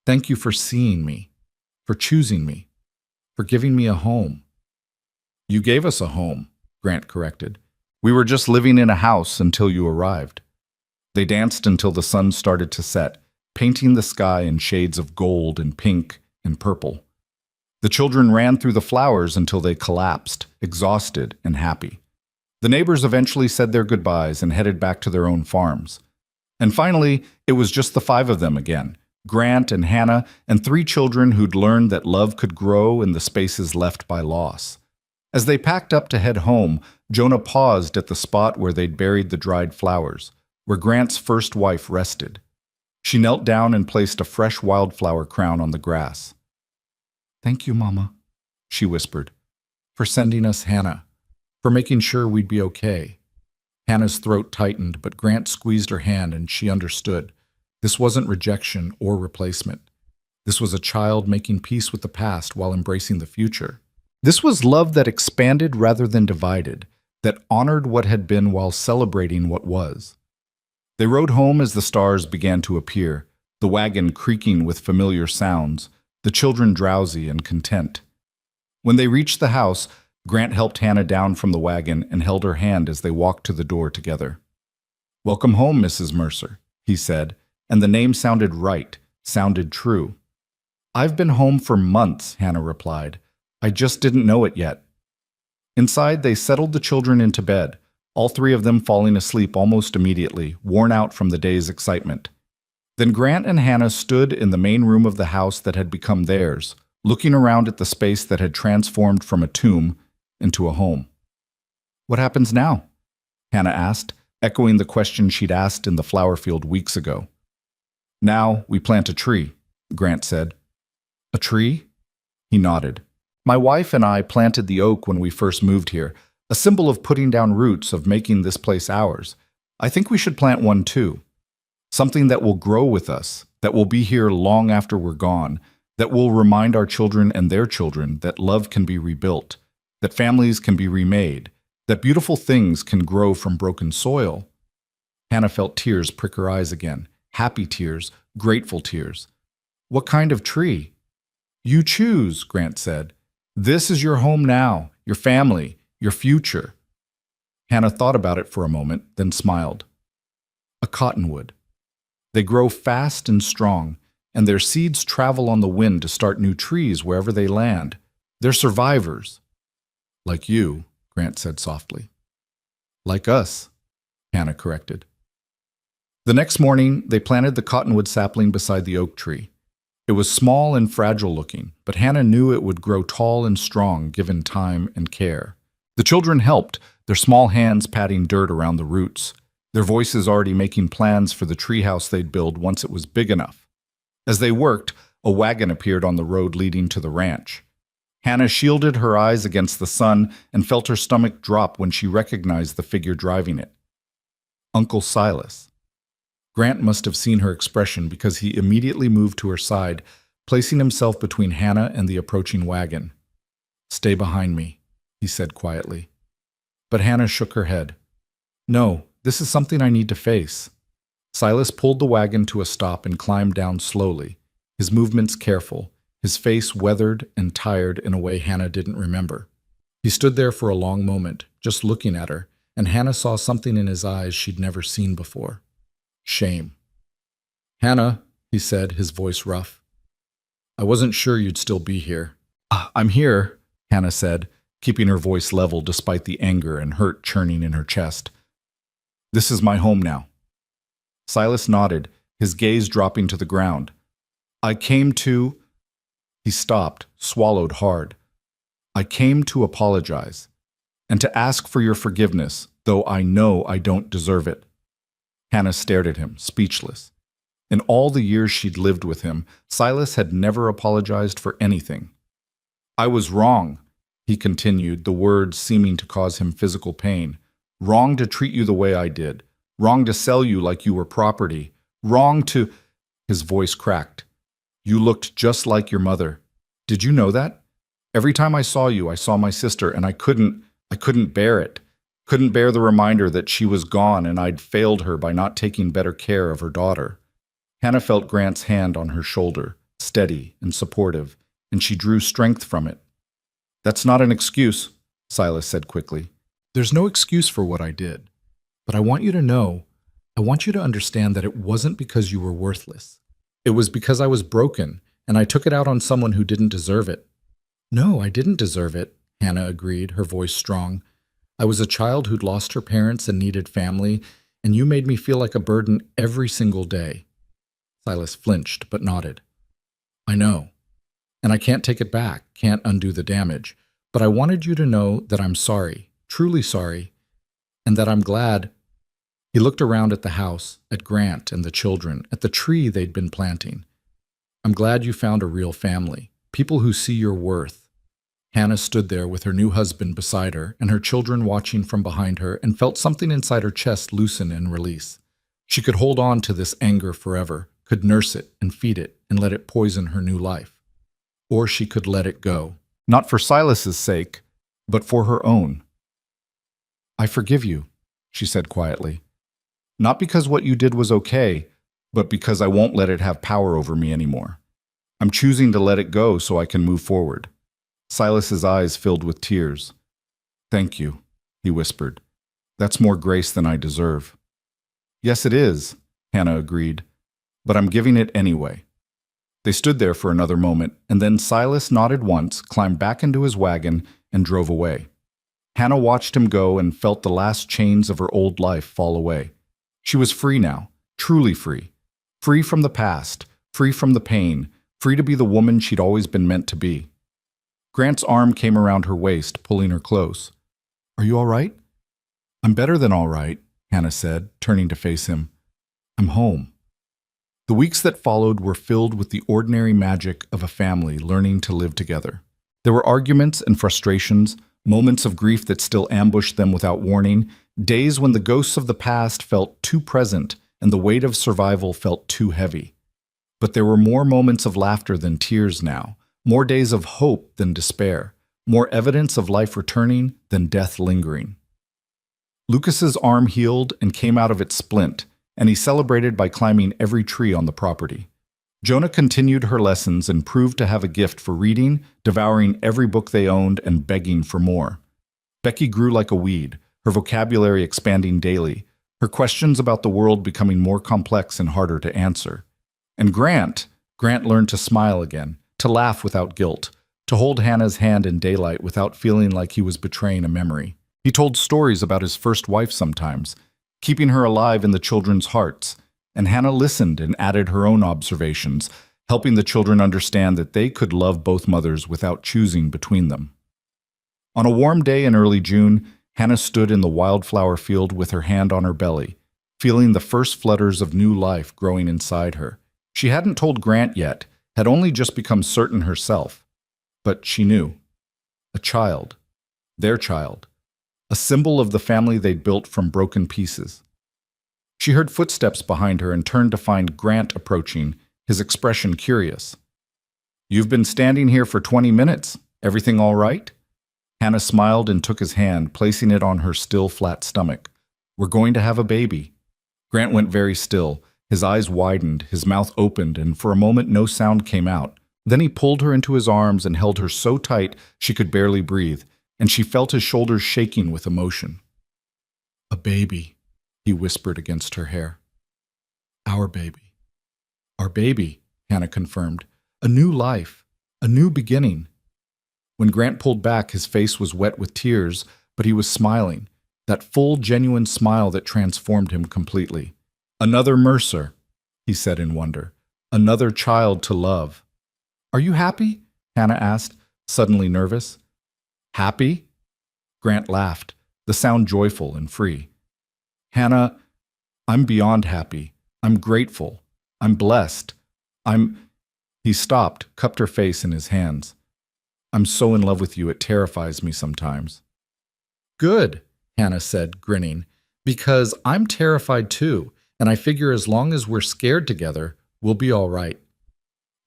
"Thank you for seeing me, for choosing me, for giving me a home." "You gave us a home," Grant corrected. "We were just living in a house until you arrived." They danced until the sun started to set, painting the sky in shades of gold and pink and purple. The children ran through the flowers until they collapsed, exhausted and happy. The neighbors eventually said their goodbyes and headed back to their own farms. And finally, it was just the five of them again, Grant and Hannah and three children who'd learned that love could grow in the spaces left by loss. As they packed up to head home, Jonah paused at the spot where they'd buried the dried flowers, where Grant's first wife rested. She knelt down and placed a fresh wildflower crown on the grass. "Thank you, Mama," she whispered, "for sending us Hannah, for making sure we'd be okay." Hannah's throat tightened, but Grant squeezed her hand and she understood. This wasn't rejection or replacement. This was a child making peace with the past while embracing the future. This was love that expanded rather than divided, that honored what had been while celebrating what was. They rode home as the stars began to appear, the wagon creaking with familiar sounds, the children drowsy and content. When they reached the house, Grant helped Hannah down from the wagon and held her hand as they walked to the door together. "Welcome home, Mrs. Mercer," he said, and the name sounded right, sounded true. "I've been home for months," Hannah replied. "I just didn't know it yet." Inside, they settled the children into bed, all three of them falling asleep almost immediately, worn out from the day's excitement. Then Grant and Hannah stood in the main room of the house that had become theirs, looking around at the space that had transformed from a tomb into a home. "What happens now?" Hannah asked, echoing the question she'd asked in the flower field weeks ago. "Now we plant a tree," Grant said. "A tree?" He nodded. "My wife and I planted the oak when we first moved here, a symbol of putting down roots, of making this place ours. I think we should plant one too. Something that will grow with us, that will be here long after we're gone, that will remind our children and their children that love can be rebuilt, that families can be remade, that beautiful things can grow from broken soil. Hannah felt tears prick her eyes again, happy tears, grateful tears. What kind of tree? You choose, Grant said. This is your home now, your family, your future. Hannah thought about it for a moment, then smiled. A cottonwood. They grow fast and strong, and their seeds travel on the wind to start new trees wherever they land. They're survivors. Like you, Grant said softly. Like us, Hannah corrected. The next morning, they planted the cottonwood sapling beside the oak tree. It was small and fragile looking, but Hannah knew it would grow tall and strong given time and care. The children helped, their small hands patting dirt around the roots, their voices already making plans for the treehouse they'd build once it was big enough. As they worked, a wagon appeared on the road leading to the ranch. Hannah shielded her eyes against the sun and felt her stomach drop when she recognized the figure driving it. Uncle Silas. Grant must have seen her expression because he immediately moved to her side, placing himself between Hannah and the approaching wagon. "Stay behind me," he said quietly. But Hannah shook her head. "No, this is something I need to face." Silas pulled the wagon to a stop and climbed down slowly, his movements careful, his face weathered and tired in a way Hannah didn't remember. He stood there for a long moment, just looking at her, and Hannah saw something in his eyes she'd never seen before. Shame. "Hannah," he said, his voice rough. "I wasn't sure you'd still be here." "I'm here," Hannah said, keeping her voice level despite the anger and hurt churning in her chest. "This is my home now." Silas nodded, his gaze dropping to the ground. "I came to—" He stopped, swallowed hard. "I came to apologize, and to ask for your forgiveness, though I know I don't deserve it." Hannah stared at him, speechless. In all the years she'd lived with him, Silas had never apologized for anything. "I was wrong," he continued, the words seeming to cause him physical pain. "Wrong to treat you the way I did. Wrong to sell you like you were property. Wrong to—" His voice cracked. "You looked just like your mother. Did you know that? Every time I saw you, I saw my sister, and I couldn't bear it. Couldn't bear the reminder that she was gone and I'd failed her by not taking better care of her daughter." Hannah felt Grant's hand on her shoulder, steady and supportive, and she drew strength from it. "That's not an excuse," Silas said quickly. "There's no excuse for what I did. But I want you to understand that it wasn't because you were worthless. It was because I was broken, and I took it out on someone who didn't deserve it." "No, I didn't deserve it," Hannah agreed, her voice strong. "I was a child who'd lost her parents and needed family, and you made me feel like a burden every single day." Silas flinched, but nodded. "I know. And I can't take it back, can't undo the damage. But I wanted you to know that I'm sorry, truly sorry, and that I'm glad." He looked around at the house, at Grant and the children, at the tree they'd been planting. "I'm glad you found a real family, people who see your worth." Hannah stood there with her new husband beside her and her children watching from behind her and felt something inside her chest loosen and release. She could hold on to this anger forever, could nurse it and feed it and let it poison her new life. Or she could let it go, not for Silas's sake, but for her own. "I forgive you," she said quietly. "Not because what you did was okay, but because I won't let it have power over me anymore. I'm choosing to let it go so I can move forward." Silas's eyes filled with tears. "Thank you," he whispered. "That's more grace than I deserve." "Yes, it is," Hannah agreed, "but I'm giving it anyway." They stood there for another moment, and then Silas nodded once, climbed back into his wagon, and drove away. Hannah watched him go and felt the last chains of her old life fall away. She was free now, truly free. Free from the past, free from the pain, free to be the woman she'd always been meant to be. Grant's arm came around her waist, pulling her close. "Are you all right?" "I'm better than all right," Hannah said, turning to face him. "I'm home." The weeks that followed were filled with the ordinary magic of a family learning to live together. There were arguments and frustrations, moments of grief that still ambushed them without warning, days when the ghosts of the past felt too present and the weight of survival felt too heavy. But there were more moments of laughter than tears now, more days of hope than despair, more evidence of life returning than death lingering. Lucas's arm healed and came out of its splint, and he celebrated by climbing every tree on the property. Jonah continued her lessons and proved to have a gift for reading, devouring every book they owned, and begging for more. Becky grew like a weed, her vocabulary expanding daily, her questions about the world becoming more complex and harder to answer. And Grant learned to smile again, to laugh without guilt, to hold Hannah's hand in daylight without feeling like he was betraying a memory. He told stories about his first wife sometimes, keeping her alive in the children's hearts, and Hannah listened and added her own observations, helping the children understand that they could love both mothers without choosing between them. On a warm day in early June, Hannah stood in the wildflower field with her hand on her belly, feeling the first flutters of new life growing inside her. She hadn't told Grant yet, had only just become certain herself. But she knew. A child. Their child. A symbol of the family they'd built from broken pieces. She heard footsteps behind her and turned to find Grant approaching, his expression curious. "You've been standing here for 20 minutes. Everything all right?" Hannah smiled and took his hand, placing it on her still flat stomach. "We're going to have a baby." Grant went very still. His eyes widened, his mouth opened, and for a moment no sound came out. Then he pulled her into his arms and held her so tight she could barely breathe, and she felt his shoulders shaking with emotion. "A baby," he whispered against her hair. "Our baby." "Our baby," Hannah confirmed. "A new life, a new beginning." When Grant pulled back, his face was wet with tears, but he was smiling, that full, genuine smile that transformed him completely. "Another Mercer," he said in wonder. "Another child to love." "Are you happy?" Hannah asked, suddenly nervous. "Happy?" Grant laughed, the sound joyful and free. "Hannah, I'm beyond happy. I'm grateful. I'm blessed. He stopped, cupped her face in his hands. "I'm so in love with you, it terrifies me sometimes." "Good," Hannah said, grinning, "because I'm terrified too, and I figure as long as we're scared together, we'll be all right."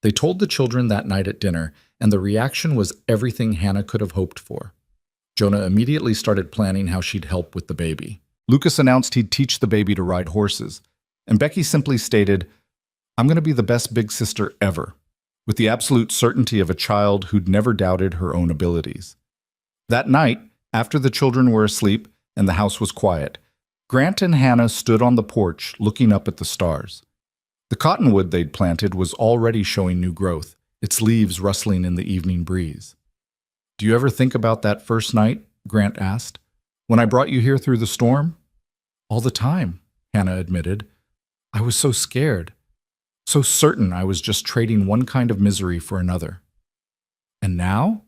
They told the children that night at dinner, and the reaction was everything Hannah could have hoped for. Jonah immediately started planning how she'd help with the baby. Lucas announced he'd teach the baby to ride horses, and Becky simply stated, "I'm going to be the best big sister ever," with the absolute certainty of a child who'd never doubted her own abilities. That night, after the children were asleep and the house was quiet, Grant and Hannah stood on the porch looking up at the stars. The cottonwood they'd planted was already showing new growth, its leaves rustling in the evening breeze. "Do you ever think about that first night?" Grant asked. "When I brought you here through the storm?" "All the time," Hannah admitted. "I was so scared, so certain I was just trading one kind of misery for another." "And now?"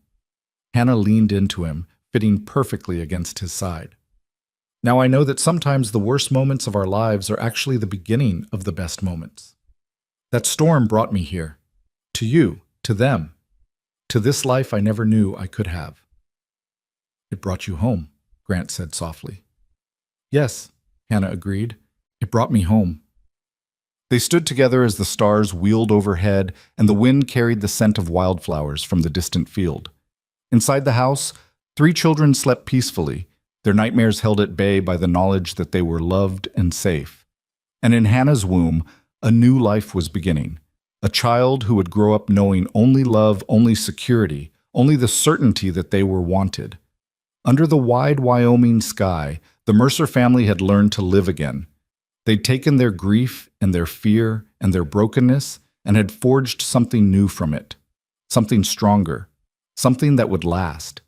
Hannah leaned into him, fitting perfectly against his side. "Now I know that sometimes the worst moments of our lives are actually the beginning of the best moments. That storm brought me here. To you, to them, to this life I never knew I could have." "It brought you home," Grant said softly. "Yes," Hannah agreed. "It brought me home." They stood together as the stars wheeled overhead and the wind carried the scent of wildflowers from the distant field. Inside the house, 3 children slept peacefully, their nightmares held at bay by the knowledge that they were loved and safe. And in Hannah's womb, a new life was beginning. A child who would grow up knowing only love, only security, only the certainty that they were wanted. Under the wide Wyoming sky, the Mercer family had learned to live again. They'd taken their grief and their fear and their brokenness and had forged something new from it, something stronger, something that would last.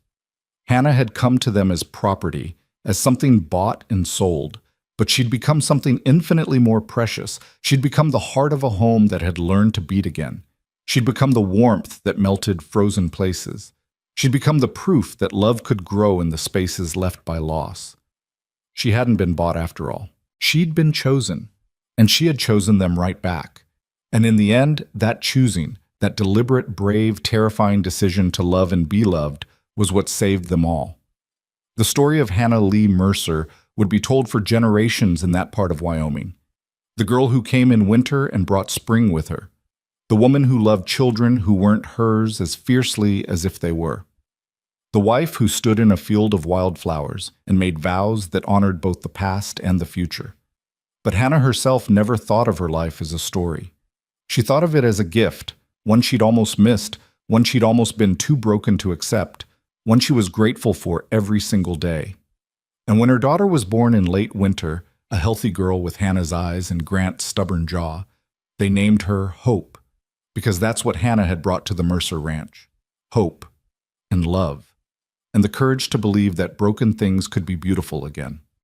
Hannah had come to them as property, as something bought and sold, but she'd become something infinitely more precious. She'd become the heart of a home that had learned to beat again. She'd become the warmth that melted frozen places. She'd become the proof that love could grow in the spaces left by loss. She hadn't been bought after all. She'd been chosen, and she had chosen them right back. And in the end, that choosing, that deliberate, brave, terrifying decision to love and be loved, was what saved them all. The story of Hannah Lee Mercer would be told for generations in that part of Wyoming. The girl who came in winter and brought spring with her. The woman who loved children who weren't hers as fiercely as if they were. The wife who stood in a field of wildflowers and made vows that honored both the past and the future. But Hannah herself never thought of her life as a story. She thought of it as a gift, one she'd almost missed, one she'd almost been too broken to accept, one she was grateful for every single day. And when her daughter was born in late winter, a healthy girl with Hannah's eyes and Grant's stubborn jaw, they named her Hope, because that's what Hannah had brought to the Mercer Ranch. Hope and love, and the courage to believe that broken things could be beautiful again.